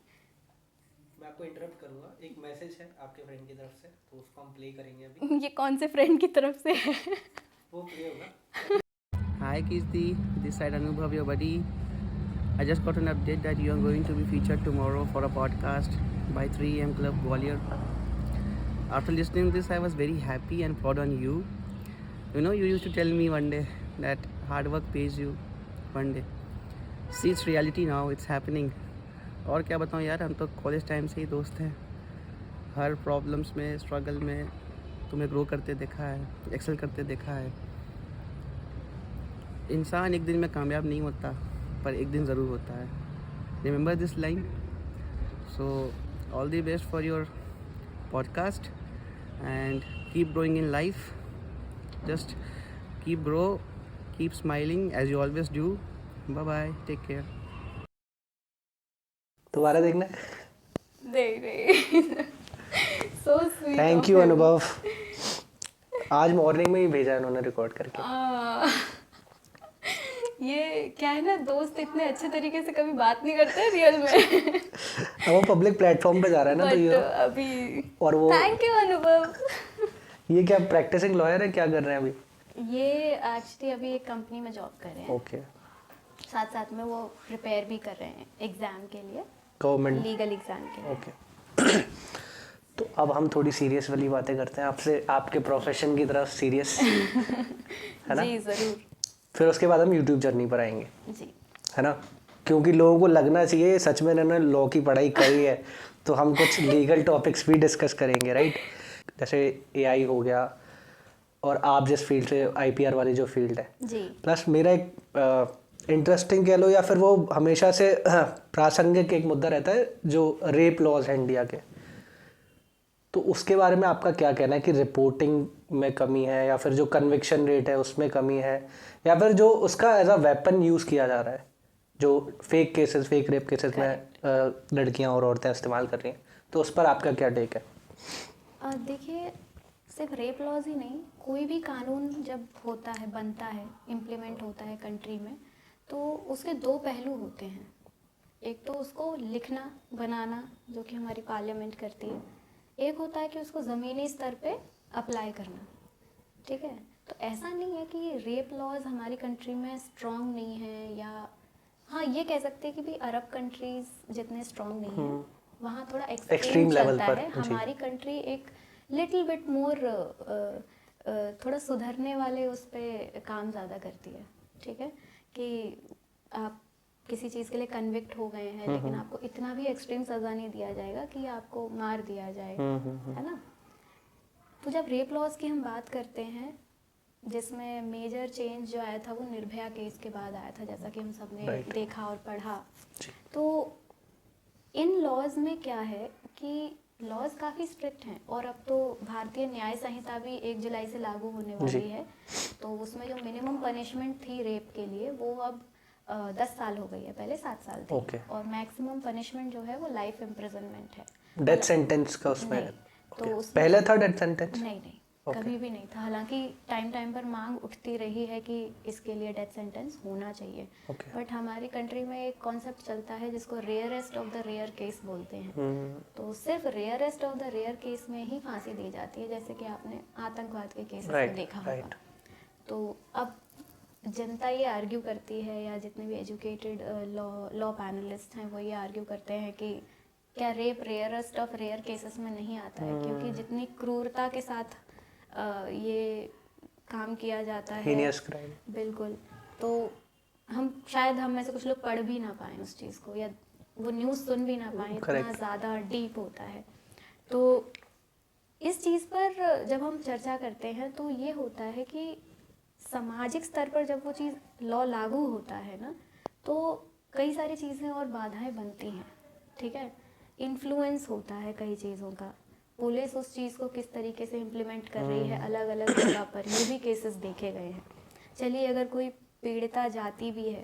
मैं आपको इंटरप्ट करूंगा, एक मैसेज है आपके फ्रेंड की तरफ से, तो उसको हम प्ले करेंगे अभी. ये कौन से फ्रेंड की तरफ से है? वो प्ले होगा. Hi Kirti, this side Anubhav, your buddy. I just got an update that you are going to be featured tomorrow for a podcast by 3am Club Gwalior. After listening to this, I was very happy and proud on you. You know, you used to tell me one day that hard work pays you one day. See, it's reality now, it's happening. और क्या बताऊँ यार, हम तो college time से ही दोस्त हैं. हर problems में, स्ट्रगल में तुम्हें ग्रो करते देखा है, एक्सेल करते देखा है. इंसान एक दिन में कामयाब नहीं होता, पर एक दिन ज़रूर होता है. Remember this line. So all the best for your podcast and keep growing in life. Just keep grow, keep smiling as you always do. Bye bye, take care. दोबारा देखना है. नहीं. So sweet. थैंक यू अनुभव. आज morning में ही भेजा उन्होंने record करके. ये क्या है ना, दोस्त इतने अच्छे तरीके से कभी बात नहीं करते रियल में. अब वो पब्लिक प्लेटफॉर्म पे जा रहा है ना, तो ये अभी. और वो थैंक यू अनुभव. ये क्या प्रैक्टिसिंग लॉयर है, क्या कर रहे हैं अभी? ये एक्चुअली अभी एक कंपनी में जॉब कर रहे हैं. ओके. साथ साथ में वो प्रिपेयर भी कर रहे हैं एग्जाम के लिए, गवर्नमेंट लीगल एग्जाम के लिए. ओके. तो अब हम थोड़ी सीरियस वाली बातें करते हैं आपसे, आपके प्रोफेशन की तरफ सीरियस है ना? जी ज़रूर. फिर उसके बाद हम यूट्यूब जर्नी पर आएंगे. जी. है ना, क्योंकि लोगों को लगना चाहिए सच में इन्होंने लॉ की पढ़ाई करी है. तो हम कुछ लीगल टॉपिक्स भी डिस्कस करेंगे, राइट? जैसे एआई हो गया, और आप जिस फील्ड से, आईपीआर वाली जो फील्ड है, जी. प्लस मेरा एक इंटरेस्टिंग कह लो या फिर वो हमेशा से प्रासंगिक एक मुद्दा रहता है जो रेप लॉज है इंडिया के. तो उसके बारे में आपका क्या कहना है कि रिपोर्टिंग में कमी है, या फिर जो कन्विक्शन रेट है उसमें कमी है, या फिर जो उसका एज अ वेपन यूज़ किया जा रहा है, जो fake cases, fake rape cases में लड़कियां और औरतें इस्तेमाल कर रही हैं, तो उस पर आपका क्या टेक है? देखिए, सिर्फ रेप लॉज ही नहीं, कोई भी कानून जब होता है, बनता है, इम्प्लीमेंट होता है कंट्री में, तो उसके 2 पहलू होते हैं. एक तो उसको लिखना, बनाना, जो कि हमारी पार्लियामेंट करती है. एक होता है कि उसको ज़मीनी स्तर पे अप्लाई करना. ठीक है. तो ऐसा नहीं है कि रेप लॉज हमारी कंट्री में स्ट्रॉन्ग नहीं है, या हाँ ये कह सकते हैं कि भी अरब कंट्रीज जितने स्ट्रॉन्ग नहीं हैं, वहाँ थोड़ा एक्सट्रीम लेवल पर है. हमारी कंट्री एक लिटिल बिट मोर थोड़ा सुधरने वाले उस पर काम ज़्यादा करती है. ठीक है, कि आप किसी चीज़ के लिए कन्विक्ट हो गए हैं, लेकिन आपको इतना भी एक्सट्रीम सज़ा नहीं दिया जाएगा कि आपको मार दिया जाए, है ना. तो जब रेप लॉज की हम बात करते हैं, जिसमें मेजर चेंज जो आया था वो निर्भया केस के बाद आया था, जैसा कि हम सब ने देखा और पढ़ा। तो इन लॉज में क्या है कि लॉज काफ़ी स्ट्रिक्ट हैं, और अब तो भारतीय न्याय संहिता भी 1 जुलाई से लागू होने वाली है। तो उसमें जो मिनिमम पनिशमेंट थी रेप के लिए वो अब 10 साल हो गई है, पहले 7 साल थी। और मैक्सिमम पनिशमेंट जो है वो लाइफ इम्प्रिजनमेंट है। डेथ सेंटेंस का उसमें तो पहले था डेथ सेंटेंस? नहीं, कभी भी नहीं था। हालांकि टाइम पर मांग उठती रही है कि इसके लिए डेथ सेंटेंस होना चाहिए, बट हमारी कंट्री में एक कॉन्सेप्ट चलता है जिसको rarest of the rare case बोलते हैं। तो सिर्फ rarest of the rare case में ही फांसी दी जाती है, जैसे कि आपने आतंकवाद के केसेस में देखा होगा। तो अब जनता ये आर्ग्यू करती है, या जितने भी एजुकेटेड लॉ पैनलिस्ट हैं वो ये आर्ग्यू करते हैं कि क्या rape rarest of rare cases में नहीं आता है, क्योंकि जितनी क्रूरता के साथ ये काम किया जाता है, बिल्कुल, तो शायद हम में से कुछ लोग पढ़ भी ना पाएं उस चीज़ को, या वो न्यूज़ सुन भी ना पाएं, इतना ज़्यादा डीप होता है। तो इस चीज़ पर जब हम चर्चा करते हैं तो ये होता है कि सामाजिक स्तर पर जब वो चीज़ लॉ लागू होता है ना, तो कई सारी चीज़ें और बाधाएं बनती हैं, ठीक है। इन्फ्लुएंस होता है कई चीज़ों का, पुलिस उस चीज़ को किस तरीके से इम्प्लीमेंट कर रही है अलग अलग जगह पर, ये भी केसेस देखे गए हैं। चलिए, अगर कोई पीड़िता जाती भी है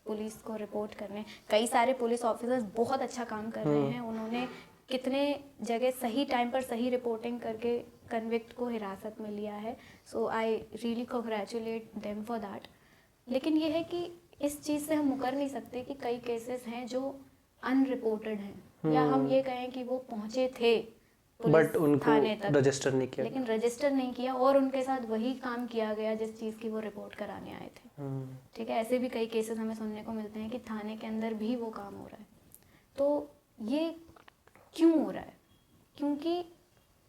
पुलिस को रिपोर्ट करने, कई सारे पुलिस ऑफिसर्स बहुत अच्छा काम कर रहे हैं, उन्होंने कितने जगह सही टाइम पर सही रिपोर्टिंग करके कन्विक्ट को हिरासत में लिया है। So I really congratulate them for that. लेकिन ये है कि इस चीज़ से हम मुकर नहीं सकते कि कई केसेस हैं जो अनरिपोर्टेड हैं, या हम ये कहें कि वो पहुंचे थे बट उनको रजिस्टर नहीं किया, लेकिन रजिस्टर नहीं किया, और उनके साथ वही काम किया गया जिस चीज़ की वो रिपोर्ट कराने आए थे। ठीक है, ऐसे भी कई केसेस हमें सुनने को मिलते हैं कि थाने के अंदर भी वो काम हो रहा है। तो ये क्यों हो रहा है? क्योंकि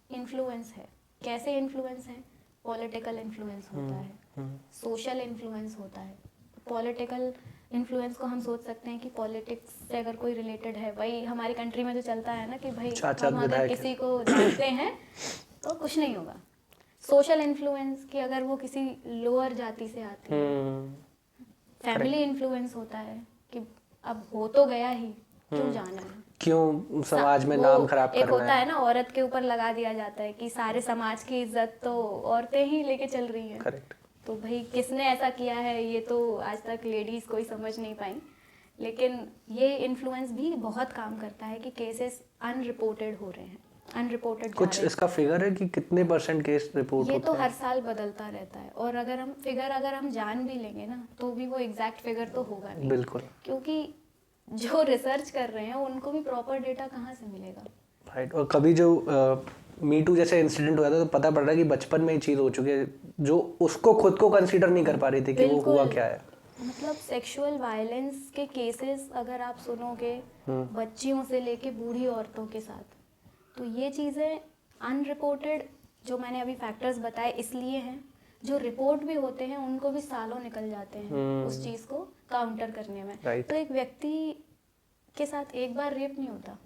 इन्फ्लुएंस है। कैसे इन्फ्लुएंस है? पॉलिटिकल इन्फ्लुएंस होता है, सोशल इन्फ्लुएंस होता है। पॉलिटिकल इन्फ्लुएंस को हम सोच सकते हैं कि पॉलिटिक्स से अगर कोई रिलेटेड है, वही हमारी कंट्री में जो चलता है ना कि भाई हम अगर किसी को जानते हैं तो कुछ नहीं होगा। सोशल इन्फ्लुएंस कि अगर वो किसी लोअर जाति से आती है। फैमिली इन्फ्लुएंस होता है कि अब हो तो गया ही, क्यों जाना है, क्यों समाज में नाम खराब करना है। एक होता है ना, औरत के ऊपर लगा दिया जाता है कि सारे समाज की इज्जत तो औरतें ही लेके चल रही हैं। करेक्ट। तो भाई किसने ऐसा किया है ये तो आज तक लेडीज कोई समझ नहीं पाई। लेकिन ये इन्फ्लुएंस भी बहुत काम करता है कि केसेस अनरिपोर्टेड हो रहे हैं, अनरिपोर्टेड कुछ इसका फिगर है कि कितने % केस रिपोर्ट होते हैं? ये तो हर साल बदलता रहता है, और अगर हम जान भी लेंगे ना तो भी वो एग्जैक्ट फिगर तो होगा नहीं। बिल्कुल, क्योंकि जो रिसर्च कर रहे हैं उनको भी प्रॉपर डेटा कहाँ से मिलेगा। राइट। और कभी जो मी टू जैसे इंसिडेंट हुआ था तो पता पड़ रहा है कि बचपन में ये चीज़ हो चुकी है जो उसको खुद को कंसीडर नहीं कर पा रही थी कि वो हुआ क्या है। मतलब सेक्सुअल वायलेंस के केसेस अगर आप सुनोगे बच्चियों से लेके बूढ़ी औरतों के साथ, तो ये चीज़ें अनरिपोर्टेड जो मैंने अभी फैक्टर्स बताए इसलिए हैं, जो रिपोर्ट भी होते हैं उनको भी सालों निकल जाते हैं उस चीज़ को काउंटर करने में। तो एक व्यक्ति के साथ एक बार रेप नहीं होता,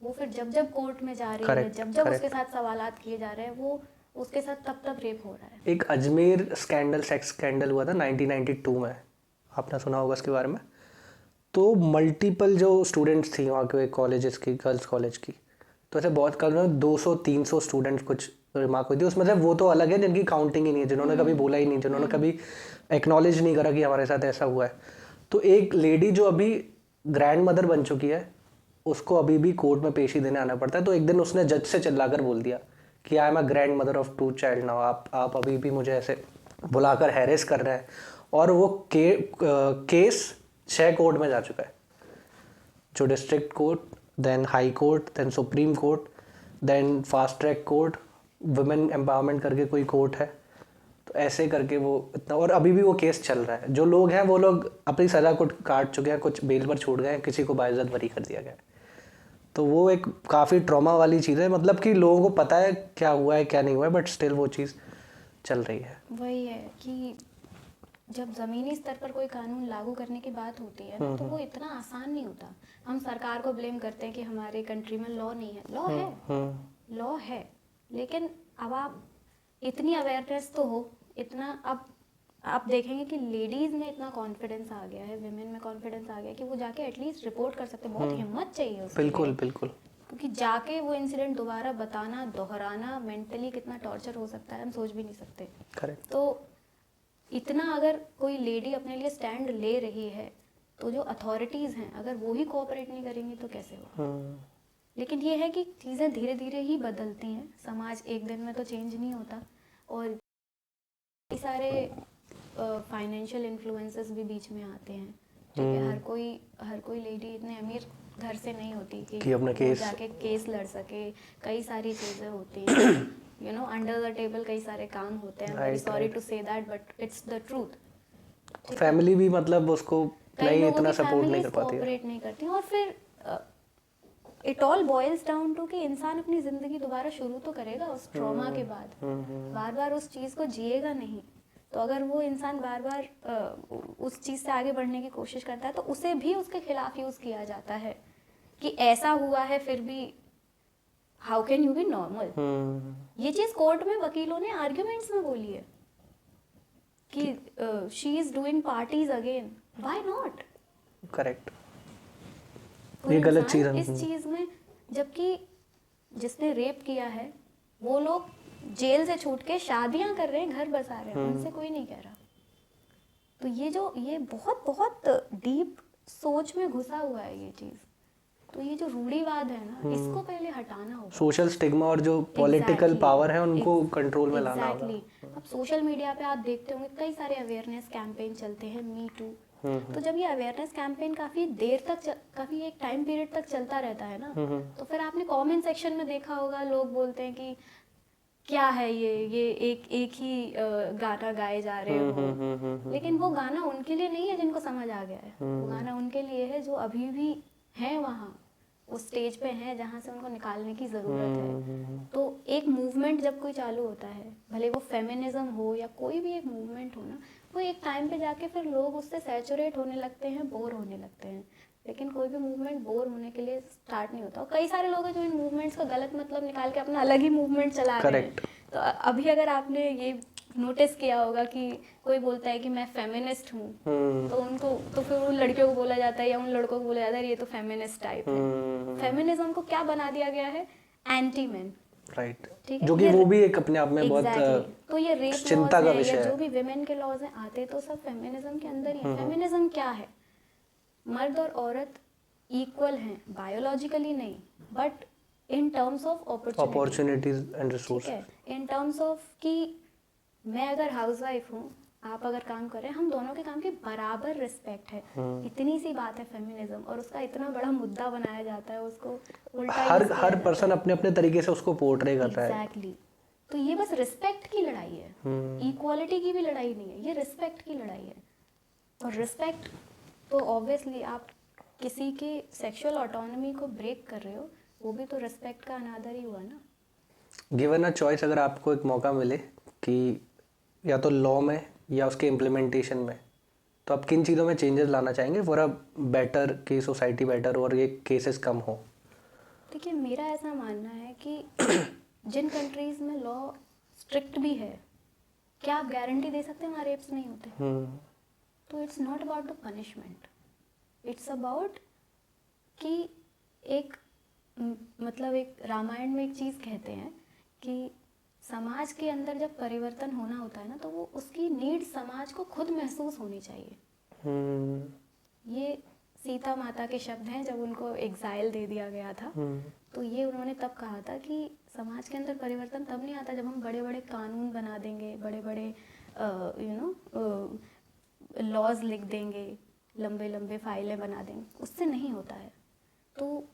वो फिर जब कोर्ट में जा रही है, जब उसके साथ सवालात किए जा रहे हैं, वो उसके साथ तब रेप हो रहा है। एक अजमेर स्कैंडल, सेक्स स्कैंडल हुआ था 1992 में, आपने सुना होगा उसके बारे में। तो मल्टीपल जो स्टूडेंट्स थी वहाँ के कॉलेजेस की, गर्ल्स कॉलेज की, तो ऐसे बहुत कम 200-300 स्टूडेंट्स कुछ रिमार्क हुई थी उसमें से। वो तो अलग है जिनकी काउंटिंग ही नहीं है, जिन्होंने कभी बोला ही नहीं, जिन्होंने कभी एक्नॉलेज नहीं करा कि हमारे साथ ऐसा हुआ है। तो एक लेडी जो अभी ग्रैंड मदर बन चुकी है, उसको अभी भी कोर्ट में पेशी देने आना पड़ता है। तो एक दिन उसने जज से चिल्लाकर बोल दिया कि आई am a grand mother of 2 child now, आप अभी भी मुझे ऐसे बुलाकर हैरेस कर रहे हैं। और वो केस 6 कोर्ट में जा चुका है, जो district court, then high court, then supreme court, then fast track court, women empowerment करके कोई कोर्ट है। तो ऐसे करके वो इतना, और अभी भी वो केस चल रहा है। जो लोग हैं वो लोग अपनी सज़ा को काट चुके हैं, कुछ बेल पर छूट गए हैं, किसी को बाइज्जत बरी कर दिया गया है। तो वो एक काफ़ी ट्रॉमा वाली चीज़ है, मतलब कि लोगों को पता है क्या हुआ है क्या नहीं हुआ है, बट स्टिल वो चीज़ चल रही है। वही है कि जब ज़मीनी स्तर पर कोई कानून लागू करने की बात होती है ना, तो वो इतना आसान नहीं होता। हम सरकार को ब्लेम करते हैं कि हमारे कंट्री में लॉ नहीं है। लॉ है, लॉ है, लेकिन अब आप इतनी अवेयरनेस तो हो, इतना अब आप देखेंगे कि लेडीज़ में इतना कॉन्फिडेंस आ गया है, विमेन में कॉन्फिडेंस आ गया है कि वो जाके एटलीस्ट रिपोर्ट कर सकते हैं। बहुत हिम्मत चाहिए उसके बिल्कुल लिए। बिल्कुल। क्योंकि जाके वो इंसिडेंट दोबारा बताना, दोहराना, मेंटली कितना टॉर्चर हो सकता है हम सोच भी नहीं सकते। करेक्ट। तो इतना अगर कोई लेडी अपने लिए स्टैंड ले रही है तो जो अथॉरिटीज़ हैं अगर वो ही कोऑपरेट नहीं करेंगी तो कैसे होगा। लेकिन ये है कि चीज़ें धीरे धीरे ही बदलती हैं, समाज एक दिन में तो चेंज नहीं होता। और कई सारे फाइनेंशियल इन्फ्लुएंसेस भी बीच में आते हैं, ठीक है। हर कोई लेडी इतने अमीर घर से नहीं होती कि अपना वो केस जाके केस लड़ सके। कई सारी चीज़ें होती हैं, you know, under the table कई सारे काम होते हैं। Very sorry to say that but it's the truth. Family भी मतलब उसको नहीं इतना सपोर्ट नहीं कर पाती है, कोऑपरेट नहीं करती। और फिर it all boils down to कि इंसान अपनी ज़िंदगी दोबारा शुरू तो करेगा उस ट्रॉमा के बाद, बार बार उस चीज़ को जिएगा नहीं। तो अगर वो इंसान बार बार उस चीज़ से आगे बढ़ने की कोशिश करता है तो उसे भी उसके खिलाफ यूज़ किया जाता है कि ऐसा हुआ है फिर भी how can you B normal. ये चीज़ कोर्ट में वकीलों ने आर्ग्यूमेंट्स में बोली है कि she is doing parties again, why not. Correct. ये गलत चीज़ है इस चीज़ में, जबकि जिसने रेप किया है वो लोग जेल से छूट के शादियां कर रहे हैं, घर बसा रहे हैं, उनसे कोई नहीं कह रहा। तो ये बहुत बहुत डीप सोच में घुसा हुआ है ये चीज़। तो ये जो रूढ़िवाद है ना, इसको पहले हटाना होगा। सोशल स्टिग्मा और जो पॉलिटिकल पावर है उनको कंट्रोल में लाना होगा। अब सोशल मीडिया पे आप देखते होंगे कई सारे अवेयरनेस कैंपेन चलते हैं, मी टू। तो जब ये अवेयरनेस कैंपेन काफी देर तक काफी एक टाइम पीरियड तक चलता रहता है ना, तो फिर आपने कमेंट सेक्शन में देखा होगा लोग बोलते हैं कि क्या है ये एक ही गाना गाए जा रहे हो। लेकिन वो गाना उनके लिए नहीं है जिनको समझ आ गया है, वो गाना उनके लिए है जो अभी भी हैं वहाँ, उस स्टेज पे हैं जहाँ से उनको निकालने की ज़रूरत है। तो एक मूवमेंट जब कोई चालू होता है, भले वो फेमिनिज्म हो या कोई भी एक मूवमेंट हो ना, वो एक टाइम पे जाके फिर लोग उससे सैचुरेट होने लगते हैं, बोर होने लगते हैं। लेकिन कोई भी मूवमेंट बोर होने के लिए स्टार्ट नहीं होता। और कई सारे लोग हैं जो इन मूवमेंट्स का गलत मतलब निकाल के अपना अलग ही मूवमेंट चला रहे हैं। तो अभी अगर आपने ये नोटिस किया होगा कि कोई बोलता है कि मैं फेमिनिस्ट हूँ, तो उनको तो फिर उन लड़कियों को बोला जाता है या उन लड़कों को बोला जाता है ये तो फेमिनिस्ट टाइप है। फेमिनिज्म को क्या बना दिया गया है, एंटी मैन, राइट, ठीक है। जो कि वो भी एक अपने आप में बहुत तो ये रेप चिंता का लॉज विषय है या है। जो भी विमेन के लॉज हैं आते तो सब फेमिनिज्म के अंदर ही। फेमिनिज्म क्या है, मर्द और औरत इक्वल हैं बायोलॉजिकली नहीं, but in terms of opportunities and resource, in terms of कि मैं अगर हाउसवाइफ हूँ, आप अगर काम कर रहे हैं, हम दोनों के काम की बराबर रिस्पेक्ट है। इतनी सी बात है फेमिनिज्म, और उसका इतना बड़ा मुद्दा बनाया जाता है, उसको उल्टा हर पर्सन अपने अपने तरिके से उसको पोर्ट्रे कर रहा है। एग्जैक्टली। तो ये बस रिस्पेक्ट की लड़ाई है, इक्वालिटी की भी लड़ाई नहीं है, ये रिस्पेक्ट की लड़ाई है। और रिस्पेक्ट तो ऑब्वियसली आप किसी के सेक्सुअल ऑटोनॉमी को ब्रेक कर रहे हो, वो भी तो रिस्पेक्ट का अनादर ही हुआ ना। गिवन अ चॉइस, अगर आपको एक मौका मिले कि या तो लॉ में या उसके इम्प्लीमेंटेशन में, तो आप किन चीज़ों में चेंजेस लाना चाहेंगे फॉर अ बेटर कि सोसाइटी बेटर और ये केसेस कम हो? देखिए, मेरा ऐसा मानना है कि जिन कंट्रीज़ में लॉ स्ट्रिक्ट भी है, क्या आप गारंटी दे सकते हैं वहाँ रेप्स नहीं होते? तो it's not about the punishment, it's about कि एक मतलब एक रामायण में एक चीज़ कहते हैं कि समाज के अंदर जब परिवर्तन होना होता है ना, तो वो उसकी नीड समाज को खुद महसूस होनी चाहिए। ये सीता माता के शब्द हैं जब उनको एग्जाइल दे दिया गया था। तो ये उन्होंने तब कहा था कि समाज के अंदर परिवर्तन तब नहीं आता जब हम बड़े बड़े कानून बना देंगे, बड़े बड़े लॉज लिख देंगे, लंबे लंबे फाइलें बना देंगे, उससे नहीं होता है। तो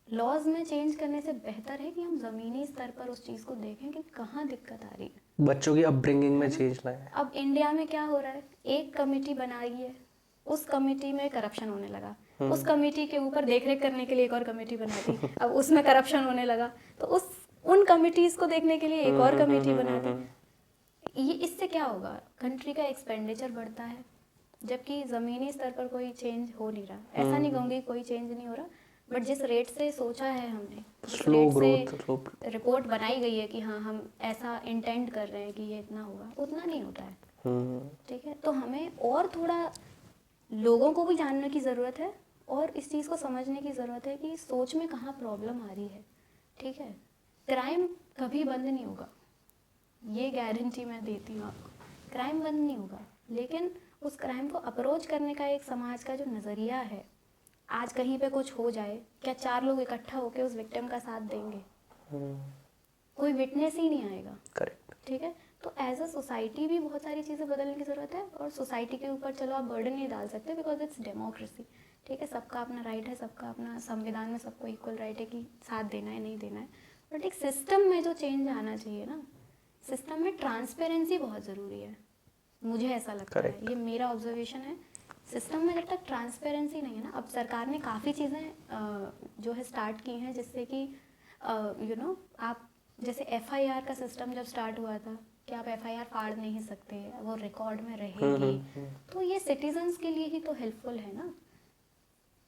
लॉज में चेंज करने से बेहतर है कि हम ज़मीनी स्तर पर उस चीज़ को देखें कि कहाँ दिक्कत आ रही है, बच्चों की अपब्रिंगिंग में चेंज लाएं। अब इंडिया में क्या हो रहा है, एक कमेटी बनाई है, उस कमेटी में करप्शन होने लगा, उस कमेटी के ऊपर देखरेख करने के लिए एक और कमेटी बना दी, अब उसमें करप्शन होने लगा, तो उन कमिटीज़ को देखने के लिए एक और कमेटी बना दी। ये इससे क्या होगा, कंट्री का एक्सपेंडिचर बढ़ता है, जबकि ज़मीनी स्तर पर कोई चेंज हो नहीं रहा। ऐसा नहीं कहूँगी कोई चेंज नहीं हो रहा, बट जिस रेट से सोचा है हमने, स्लो ग्रोथ, रिपोर्ट बनाई गई है कि हाँ हम ऐसा इंटेंड कर रहे हैं कि ये इतना होगा, उतना नहीं होता है। ठीक है, तो हमें और थोड़ा लोगों को भी जानने की ज़रूरत है और इस चीज़ को समझने की ज़रूरत है कि सोच में कहाँ प्रॉब्लम आ रही है। ठीक है, क्राइम कभी बंद नहीं होगा, ये गारंटी मैं देती हूँ आपको, क्राइम बंद नहीं होगा, लेकिन उस क्राइम को अप्रोच करने का एक समाज का जो नज़रिया है, आज कहीं पे कुछ हो जाए, क्या 4 लोग इकट्ठा होकर उस विक्टिम का साथ देंगे? कोई विटनेस ही नहीं आएगा। करेक्ट। ठीक है, तो एज अ सोसाइटी भी बहुत सारी चीज़ें बदलने की ज़रूरत है और सोसाइटी के ऊपर चलो आप बर्डन नहीं डाल सकते बिकॉज इट्स डेमोक्रेसी। ठीक है, सबका अपना राइट है, सबका अपना, संविधान में सबको इक्वल राइट है कि साथ देना है नहीं देना है, बट एक सिस्टम में जो चेंज आना चाहिए ना, सिस्टम में ट्रांसपेरेंसी बहुत ज़रूरी है, मुझे ऐसा लगता है, ये मेरा ऑब्जर्वेशन है। सिस्टम में जब तक ट्रांसपेरेंसी नहीं है ना, अब सरकार ने काफ़ी चीज़ें जो है स्टार्ट की हैं, जिससे कि आप जैसे FIR का सिस्टम जब स्टार्ट हुआ था कि आप FIR फाड़ नहीं सकते, वो रिकॉर्ड में रहेगी, तो ये सिटीजन्स के लिए ही तो हेल्पफुल है ना।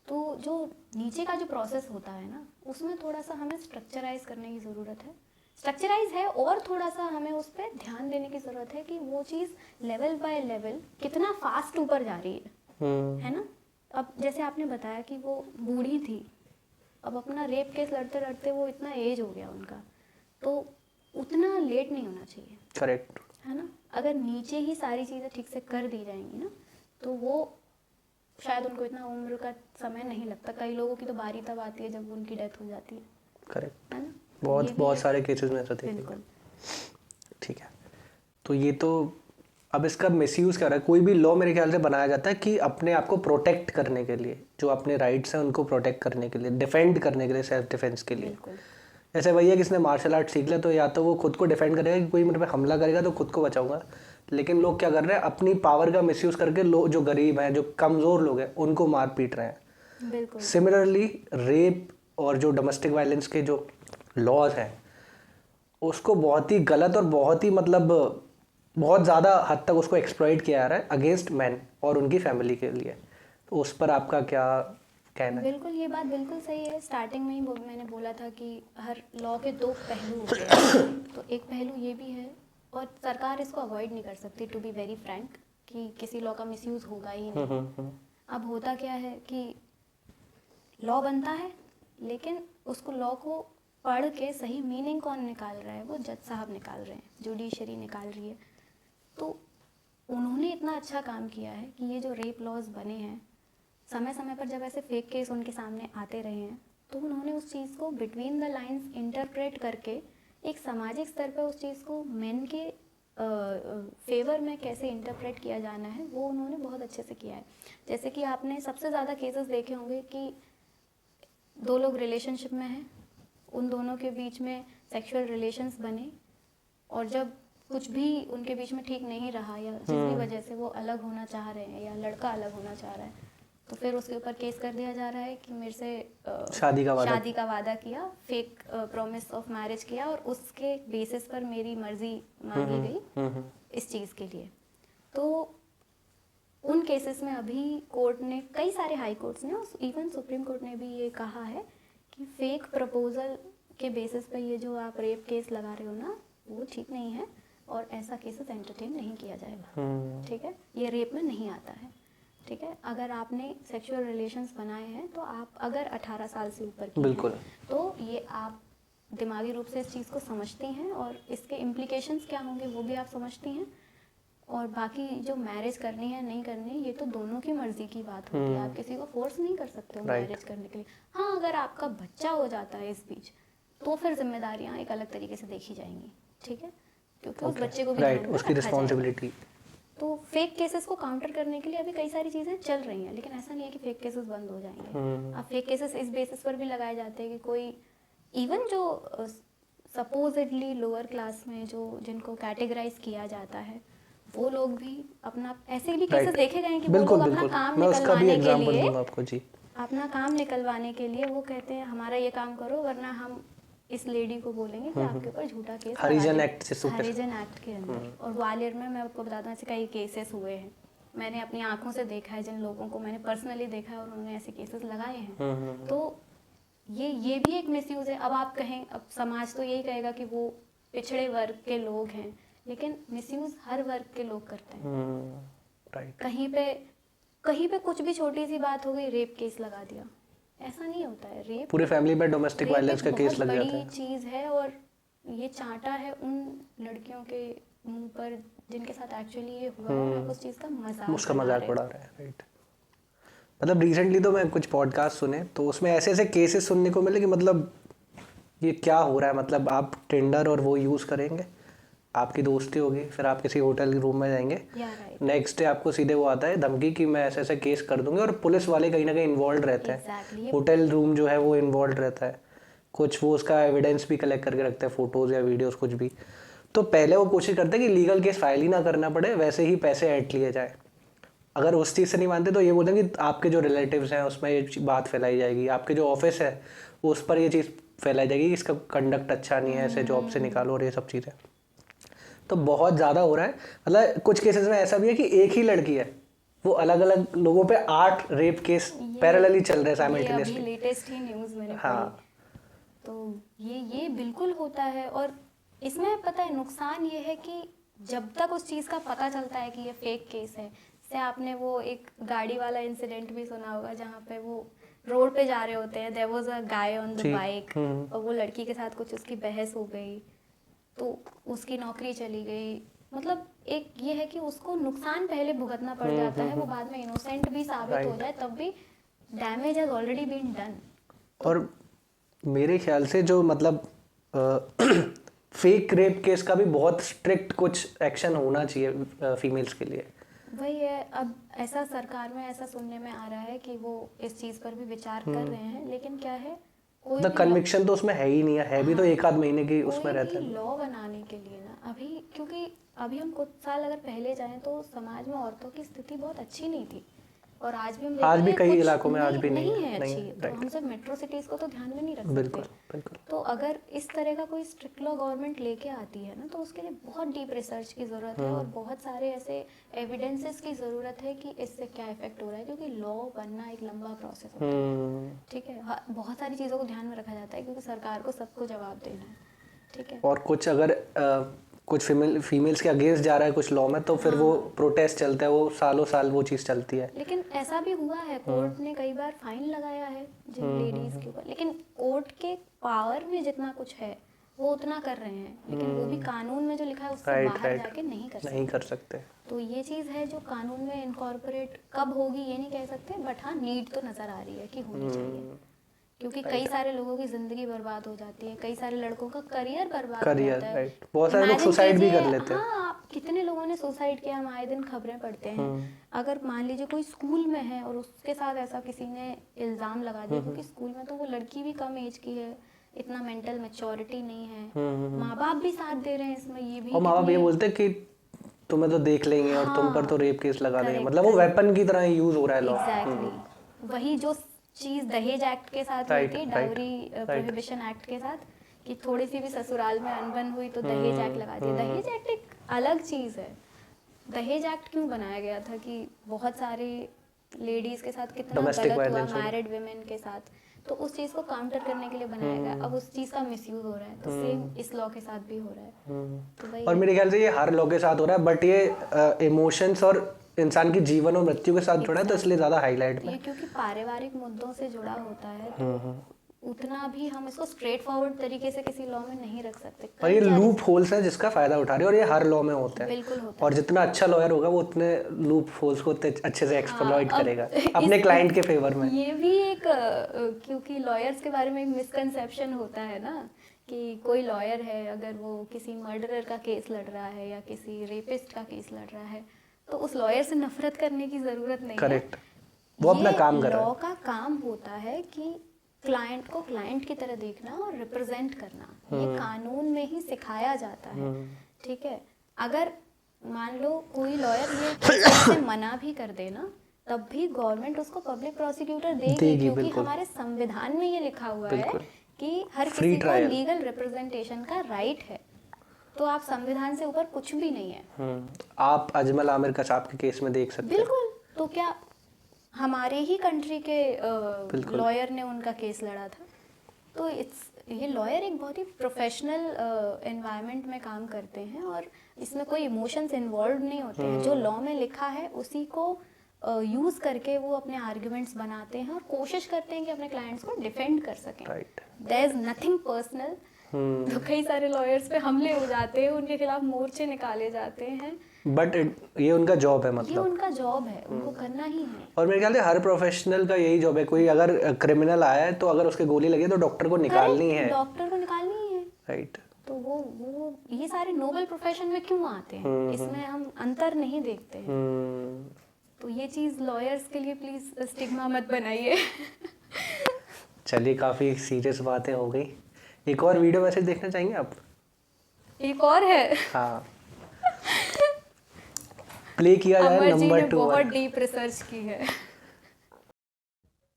तो जो नीचे का जो प्रोसेस होता है ना, उसमें थोड़ा सा हमें स्ट्रक्चराइज करने की ज़रूरत है, स्ट्रक्चराइज है और थोड़ा सा हमें उस पर ध्यान देने की ज़रूरत है कि वो चीज़ लेवल बाय लेवल कितना फास्ट ऊपर जा रही है ना। अब जैसे आपने बताया कि वो बूढ़ी थी, अब अपना रेप केस लड़ते लड़ते वो इतना एज हो गया उनका, तो उतना लेट नहीं होना चाहिए। करेक्ट है ना, अगर नीचे ही सारी चीज़ें ठीक से कर दी जाएंगी ना, तो वो शायद उनको इतना उम्र का समय नहीं लगता। कई लोगों की तो बारी तब आती है जब उनकी डेथ हो जाती है। करेक्ट, है ना, बहुत सारे केसेस में ऐसा देखा। बिल्कुल। ठीक है, तो ये तो अब इसका मिसयूज़ कर रहा है। कोई भी लॉ मेरे ख्याल से बनाया जाता है कि अपने आप को प्रोटेक्ट करने के लिए, जो अपने राइट्स हैं उनको प्रोटेक्ट करने के लिए, डिफेंड करने के लिए, सेल्फ डिफेंस के लिए। जैसे भैया किसने मार्शल आर्ट सीख लिया तो या तो वो खुद को डिफेंड करेगा कि कोई मेरे पे हमला करेगा तो खुद को बचाऊंगा, लेकिन लोग क्या कर रहे हैं, अपनी पावर का मिसयूज़ करके लोग जो गरीब हैं, जो कमज़ोर लोग हैं, उनको मार पीट रहे हैं। बिल्कुल। सिमिलरली रेप और जो डोमेस्टिक वायलेंस के जो लॉज हैं, उसको बहुत ही गलत और बहुत ही बहुत ज़्यादा हद तक उसको एक्सप्लॉइट किया जा रहा है अगेंस्ट मैन और उनकी फैमिली के लिए। तो उस पर आपका क्या कहना है? बिल्कुल, ये बात बिल्कुल सही है। स्टार्टिंग में ही मैंने बोला था कि हर लॉ के 2 पहलू होते हैं, तो एक पहलू ये भी है और सरकार इसको अवॉइड नहीं कर सकती, टू बी वेरी फ्रैंक, कि किसी लॉ का मिसयूज़ होगा ही नहीं। अब होता क्या है कि लॉ बनता है, लेकिन उसको लॉ को पढ़ के सही मीनिंग कौन निकाल रहा है? वो जज साहब निकाल रहे हैं, जुडिशरी निकाल रही है। तो उन्होंने इतना अच्छा काम किया है कि ये जो रेप लॉज बने हैं, समय समय पर जब ऐसे फेक केस उनके सामने आते रहे हैं, तो उन्होंने उस चीज़ को बिटवीन द लाइंस इंटरप्रेट करके एक सामाजिक स्तर पर उस चीज़ को मेन के फेवर में कैसे इंटरप्रेट किया जाना है, वो उन्होंने बहुत अच्छे से किया है। जैसे कि आपने सबसे ज़्यादा केसेस देखे होंगे कि 2 लोग रिलेशनशिप में हैं, उन दोनों के बीच में सेक्सुअल रिलेशंस बने और जब कुछ भी उनके बीच में ठीक नहीं रहा या जिस भी वजह से वो अलग होना चाह रहे हैं या लड़का अलग होना चाह रहा है, तो फिर उसके ऊपर केस कर दिया जा रहा है कि मेरे से शादी का वादा किया, फेक प्रॉमिस ऑफ मैरिज किया और उसके बेसिस पर मेरी मर्जी मांगी गई इस चीज़ के लिए। तो उन केसेस में अभी कोर्ट ने, कई सारे हाई कोर्ट्स ने, इवन सुप्रीम कोर्ट ने भी ये कहा है कि फेक प्रपोजल के बेसिस पर ये जो आप रेप केस लगा रहे हो ना, वो ठीक नहीं है और ऐसा केसेस एंटरटेन नहीं किया जाएगा। ठीक है, ये रेप में नहीं आता है। ठीक है, अगर आपने सेक्सुअल रिलेशंस बनाए हैं तो आप अगर 18 साल से ऊपर की हैं, तो ये आप दिमागी रूप से इस चीज़ को समझती हैं और इसके इम्प्लीकेशंस क्या होंगे वो भी आप समझती हैं। और बाकी जो मैरिज करनी है नहीं करनी है, ये तो दोनों की मर्जी की बात होती है, आप किसी को फोर्स नहीं कर सकते हो मैरिज करने के लिए। हाँ, अगर आपका बच्चा हो जाता है इस बीच, तो फिर जिम्मेदारियाँ एक अलग तरीके से देखी जाएंगी। ठीक है, क्योंकि उस बच्चे को भी उसकी रिस्पॉन्सिबिलिटी। तो फेक केसेस को काउंटर करने के लिए अभी कई सारी चीज़ें चल रही हैं, लेकिन ऐसा नहीं है कि फेक केसेस बंद हो जाएंगे। अब फेक केसेस इस बेसिस पर भी लगाए जाते हैं कि कोई इवन जो सपोजिटली लोअर क्लास में जिनको कैटेगराइज किया जाता है, वो लोग भी अपना, ऐसे भी केसेस देखे गए हैं कि वो लोग अपना काम निकलवाने के लिए, अपना काम निकलवाने के लिए वो कहते हैं हमारा ये काम करो वरना हम इस लेडी को बोलेंगे कि आपके ऊपर झूठा केस, हरिजन एक्ट के अंदर। और ग्वालियर में मैं आपको बता दूं ऐसे कई केसेस हुए हैं, मैंने अपनी आंखों से देखा है, जिन लोगों को मैंने पर्सनली देखा है और उन्होंने ऐसे केसेस लगाए हैं। तो ये भी एक मिसयूज है। अब आप कहें, अब समाज तो यही कहेगा कि वो पिछड़े वर्ग के लोग हैं, लेकिन मिसयूज हर वर्ग के लोग करते हैं। राइट। कहीं पे कुछ भी छोटी सी बात हो गई, रेप केस लगा दिया। ऐसा नहीं होता है। रेप पूरी फैमिली पे डोमेस्टिक वायलेंस का केस लग जाता है। बड़ी चीज है, और ये चांटा है उन लड़कियों के मुंह पर जिनके साथ एक्चुअली ये हुआ है। आप उस चीज का उसका मजाक उड़ा रहे हैं। राइट। मतलब रिसेंटली तो मैं कुछ पॉडकास्ट सुने, तो उसमें ऐसे ऐसे केसेस सुनने को मिले कि मतलब ये क्या हो रहा है। मतलब आप टिंडर और वो यूज़ करेंगे, आपकी दोस्ती होगी, फिर आप किसी होटल रूम में जाएंगे, नेक्स्ट डे आपको सीधे वो आता है धमकी कि मैं ऐसे ऐसे केस कर दूंगी, और पुलिस वाले कहीं ना कहीं इन्वॉल्व रहते हैं। होटल रूम जो है वो इन्वॉल्व रहता है, कुछ वो उसका एविडेंस भी कलेक्ट करके रखते हैं, फोटोज़ या वीडियोज़ कुछ भी। तो पहले वो कोशिश करते हैं कि लीगल केस फाइल ही ना करना पड़े, वैसे ही पैसे ऐड लिए जाए। अगर उस चीज़ से नहीं मानते तो ये बोलते हैं कि आपके जो रिलेटिव्स हैं उसमें ये बात फैलाई जाएगी, आपके जो ऑफिस है उस पर ये चीज़ फैलाई जाएगी, इसका कंडक्ट अच्छा नहीं है, ऐसे जॉब से निकालो, और ये सब चीज़ें तो बहुत ज़्यादा हो रहा है। मतलब कुछ केसेस में ऐसा भी है कि एक ही लड़की है, वो अलग अलग लोगों पे 8 रेप केस पैरेलली चल रहे हैं साइमल्टेनियसली। लेटेस्ट ही न्यूज़ मैंने हाँ, तो ये बिल्कुल होता है। और इसमें पता है नुकसान ये है कि जब तक उस चीज़ का पता चलता है कि ये फेक केस है, से आपने वो एक गाड़ी वाला इंसिडेंट भी सुना होगा जहाँ पे वो रोड पे जा रहे होते हैं, there was a guy on the bike, और वो लड़की के साथ कुछ उसकी बहस हो गई तो उसकी नौकरी चली गई। मतलब एक ये है कि उसको नुकसान पहले भुगतना पड़ जाता है, वो बाद में इनोसेंट भी साबित हो जाए तब भी damage has already been done. और मेरे ख्याल से जो मतलब फेक रेप केस का भी बहुत स्ट्रिक्ट कुछ एक्शन होना चाहिए फीमेल्स के लिए। वही है, अब ऐसा सरकार में ऐसा सुनने में आ रहा है कि वो इस चीज़ पर भी विचार कर रहे हैं, लेकिन क्या है कोई कन्विक्शन तो उसमें है ही नहीं है, भी तो एक आध महीने की उसमें रहता है। लॉ बनाने के लिए ना अभी, क्योंकि अभी हम कुछ साल अगर पहले जाएं तो समाज में औरतों की स्थिति बहुत अच्छी नहीं थी, और आज भी हम आज भी कई इलाकों में आज भी नहीं है अच्छी। तो हम सब मेट्रो सिटीज को तो ध्यान में नहीं रख सकते। बिल्कुल। तो अगर इस तरह का कोई स्ट्रिक्ट लॉ गवर्नमेंट लेके आती है ना, तो उसके लिए बहुत डीप रिसर्च की ज़रूरत है, और बहुत सारे ऐसे एविडेंसेस की ज़रूरत है कि इससे क्या इफेक्ट हो रहा है, क्योंकि लॉ बनना एक लंबा प्रोसेस होता है। ठीक है, बहुत सारी चीज़ों को ध्यान में रखा जाता है क्योंकि सरकार को सबको जवाब देना है। ठीक है, और कुछ अगर कुछ फीमेल्स के अगेंस्ट जा रहा है कुछ लॉ में, तो फिर वो प्रोटेस्ट चलता है, वो सालों साल वो चीज़ चलती है। लेकिन ऐसा भी हुआ है, कोर्ट ने कई बार फाइन लगाया है जिन लेडीज के ऊपर, लेकिन कोर्ट के पावर में जितना कुछ है वो उतना कर रहे हैं, लेकिन वो भी कानून में जो लिखा है उससे बाहर जाके नहीं कर सकते। तो ये चीज़ है जो कानून में इनकॉर्पोरेट कब होगी ये नहीं कह सकते, बट हाँ नीड तो नज़र आ रही है कि होनी चाहिए, क्योंकि कई सारे लोगों की जिंदगी बर्बाद हो जाती है, कई सारे लड़कों का करियर बर्बाद हो जाता है। बहुत सारे लोग सुसाइड भी कर लेते हैं। हाँ, कितने लोगों ने सुसाइड किया, हम आए दिन खबरें पढ़ते हैं। अगर मान लीजिए कोई स्कूल में है और उसके साथ ऐसा किसी ने इल्जाम लगा दिया, क्योंकि स्कूल में तो वो लड़की भी कम एज की है, इतना मेंटल मैच्योरिटी नहीं है, माँ बाप भी साथ दे रहे हैं इसमें, ये भी, और माँ बाप ये बोलते हैं कि तुम्हें तो देख लेंगे और तुम पर तो रेप केस लगा देंगे। मतलब वो वेपन की तरह यूज हो रहा है लॉ। एग्जैक्टली वही जो चीज दहेज एक्ट के साथ हुई थी, डाउरी प्रोहिबिशन एक्ट के साथ, कि थोड़ी सी भी ससुराल में अनबन हुई तो दहेज एक्ट लगा दिया। दहेज एक्ट एक अलग चीज है। दहेज एक्ट क्यों बनाया गया था कि बहुत सारे लेडीज के साथ कितना गलत हुआ, मैरिड वुमेन के साथ, तो उस चीज को काउंटर करने के लिए बनाया गया। अब उस चीज का मिसयूज हो रहा है, तो सेम इस लॉ के साथ भी हो रहा है। तो वही, और मेरे ख्याल से ये हर लॉ के साथ हो रहा है, बट ये इमोशंस और इंसान की जीवन और मृत्यु के साथ जुड़ा है, तो इसलिए ज्यादा हाईलाइट में। ये क्योंकि पारिवारिक मुद्दों से जुड़ा होता है, तो उतना भी हम इसको स्ट्रेट फॉरवर्ड तरीके से किसी लॉ में नहीं रख सकते। और ये लूप होल्स हैं जिसका फायदा उठा रहे हैं, और ये हर लॉ में होता है। बिल्कुल होता है। और जितना अच्छा लॉयर होगा वो उतने लूप होल्स को अच्छे से एक्सप्लॉइट करेगा अपने क्लाइंट के फेवर में। ये भी एक क्योंकि लॉयर्स के बारे में एक मिसकंसेप्शन होता है ना, कि कोई लॉयर है अगर वो किसी मर्डरर का केस लड़ रहा है या किसी रेपिस्ट का केस लड़ रहा है, तो उस लॉयर से नफरत करने की जरूरत नहीं है। करेक्ट, वो अपना काम कर रहा है। लॉ का काम होता है कि क्लाइंट को क्लाइंट की तरह देखना और रिप्रेजेंट करना, ये कानून में ही सिखाया जाता है। ठीक है, अगर मान लो कोई लॉयर ये से मना भी कर देना, तब भी गवर्नमेंट उसको पब्लिक प्रोसिक्यूटर देगी, क्योंकि हमारे संविधान में ये लिखा हुआ है कि हर किसी को लीगल रिप्रेजेंटेशन का राइट है। तो आप संविधान से ऊपर कुछ भी नहीं है। आप अजमल आमिर कसाब के केस में देख सकते हैं। बिल्कुल, तो क्या हमारे ही कंट्री के लॉयर ने उनका केस लड़ा था, तो ये लॉयर एक बहुत ही प्रोफेशनल एनवायरनमेंट में काम करते हैं और इसमें कोई इमोशंस इन्वॉल्व नहीं होते हैं। जो लॉ में लिखा है उसी को यूज़ करके वो अपने आर्ग्यूमेंट्स बनाते हैं और कोशिश करते हैं कि अपने क्लाइंट्स को डिफेंड कर सकें। There is nothing personal. तो कई सारे लॉयर्स पे हमले हो जाते हैं, उनके खिलाफ मोर्चे निकाले जाते हैं, बट ये उनका जॉब है, ये मतलब उनका जॉब है, उनको करना ही है। और मेरे ख्याल से हर प्रोफेशनल का यही जॉब है। कोई अगर क्रिमिनल आया है तो अगर उसके गोली लगी तो डॉक्टर को निकालनी है, डॉक्टर को निकालनी ही है, राइट। तो वो ये सारे नोबल प्रोफेशन में क्यों आते हैं, इसमें हम अंतर नहीं देखते हैं। तो ये चीज़ लॉयर्स के लिए प्लीज स्टिग्मा मत बनाइए। चलिए, काफ़ी सीरियस बातें हो गई। एक और वीडियो मैसेज देखना चाहेंगे आप? एक और है, हाँ, प्ले किया जाए। अमर जी ने नंबर 2 बहुत डीप रिसर्च की है।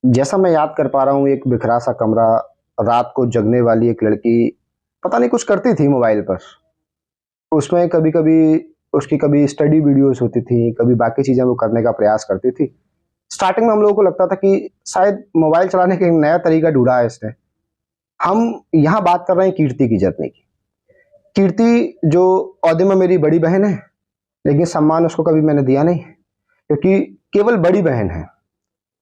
जैसा मैं याद कर पा रहा हूँ, एक बिखरा सा कमरा, रात को जगने वाली एक लड़की, पता नहीं कुछ करती थी मोबाइल पर। उसमें कभी कभी उसकी कभी स्टडी वीडियोस होती थी, कभी बाकी चीज़ें वो करने का प्रयास करती थी। स्टार्टिंग में हम लोगों को लगता था कि शायद मोबाइल चलाने का एक नया तरीका ढूंढा है इसने। हम यहाँ बात कर रहे हैं कीर्ति की जर्नी की। कीर्ति जो औहदे में मेरी बड़ी बहन है, लेकिन सम्मान उसको कभी मैंने दिया नहीं, क्योंकि केवल बड़ी बहन है।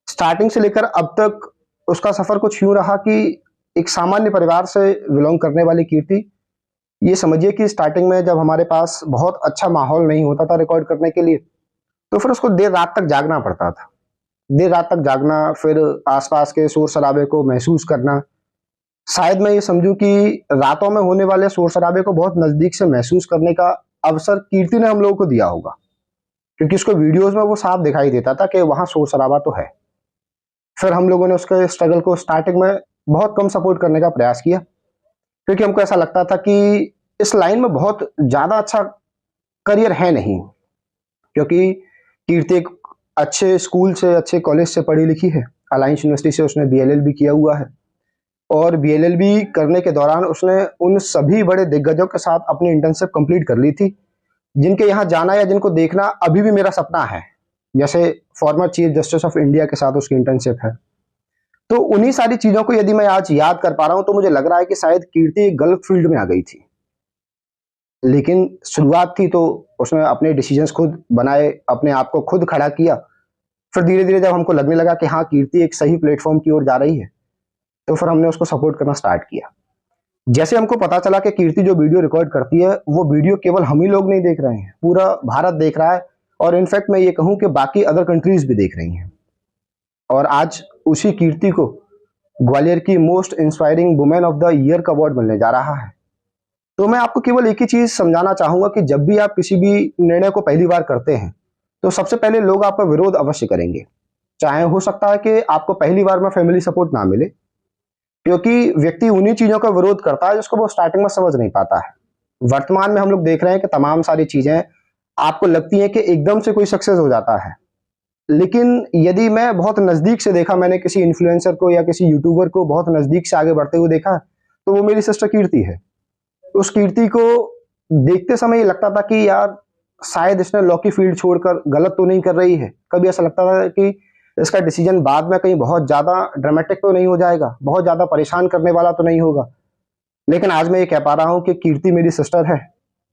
स्टार्टिंग से लेकर अब तक उसका सफर कुछ यूं रहा कि एक सामान्य परिवार से बिलोंग करने वाली कीर्ति, ये समझिए कि स्टार्टिंग में जब हमारे पास बहुत अच्छा माहौल नहीं होता था रिकॉर्ड करने के लिए, तो फिर उसको देर रात तक जागना पड़ता था। देर रात तक जागना, फिर आसपास के शोर शराबे को महसूस करना। शायद मैं ये समझूं कि रातों में होने वाले शोर शराबे को बहुत नजदीक से महसूस करने का अवसर कीर्ति ने हम लोगों को दिया होगा, क्योंकि उसको वीडियोज में वो साफ दिखाई देता था कि वहां शोर शराबा तो है। फिर हम लोगों ने उसके स्ट्रगल को स्टार्टिंग में बहुत कम सपोर्ट करने का प्रयास किया, क्योंकि हमको ऐसा लगता था कि इस लाइन में बहुत ज़्यादा अच्छा करियर है नहीं, क्योंकि कीर्ति एक अच्छे स्कूल से, अच्छे कॉलेज से पढ़ी लिखी है। अलायंस यूनिवर्सिटी से उसने बीएलएलबी किया हुआ है, और बीएलएलबी करने के दौरान उसने उन सभी बड़े दिग्गजों के साथ अपनी इंटर्नशिप कंप्लीट कर ली थी, जिनके यहाँ जाना या जिनको देखना अभी भी मेरा सपना है। जैसे former chief justice of India के साथ उसकी इंटर्नशिप है। तो उन्हीं सारी चीज़ों को यदि मैं आज याद कर पा रहा हूँ, तो मुझे लग रहा है कि शायद कीर्ति गलत फील्ड में आ गई थी। लेकिन शुरुआत थी तो उसने अपने डिसीजंस खुद बनाए, अपने आप को खुद खड़ा किया। फिर धीरे धीरे जब हमको लगने लगा कि हाँ, कीर्ति एक सही प्लेटफॉर्म की ओर जा रही है, तो फिर हमने उसको सपोर्ट करना स्टार्ट किया। जैसे हमको पता चला कि कीर्ति जो वीडियो रिकॉर्ड करती है, वो वीडियो केवल हम ही लोग नहीं देख रहे हैं, पूरा भारत देख रहा है, और इनफैक्ट मैं ये कहूँ कि बाकी अदर कंट्रीज भी देख रही हैं। और आज उसी कीर्ति को ग्वालियर की most inspiring women of the year का अवार्ड मिलने जा रहा है। तो मैं आपको केवल एक ही चीज समझाना चाहूंगा कि जब भी आप किसी भी निर्णय को पहली बार करते हैं, तो सबसे पहले लोग आपका विरोध अवश्य करेंगे। चाहे हो सकता है कि आपको पहली बार में फैमिली सपोर्ट ना मिले, क्योंकि व्यक्ति उन्हीं चीजों का विरोध करता है जिसको वो स्टार्टिंग में समझ नहीं पाता है। वर्तमान में हम लोग देख रहे हैं कि तमाम सारी चीजें आपको लगती हैं कि एकदम से कोई सक्सेस हो जाता है, लेकिन यदि मैं बहुत नजदीक से देखा, मैंने किसी इन्फ्लुएंसर को या किसी यूट्यूबर को बहुत नजदीक से आगे बढ़ते हुए देखा, तो वो मेरी सिस्टर कीर्ति है। उस कीर्ति को देखते समय ये लगता था कि यार, शायद इसने लॉ की फील्ड छोड़कर गलत तो नहीं कर रही है। कभी ऐसा लगता था कि इसका डिसीजन बाद में कहीं बहुत ज्यादा ड्रामेटिक तो नहीं हो जाएगा, बहुत ज्यादा परेशान करने वाला तो नहीं होगा। लेकिन आज मैं ये कह पा रहा हूँ कि कीर्ति मेरी सिस्टर है,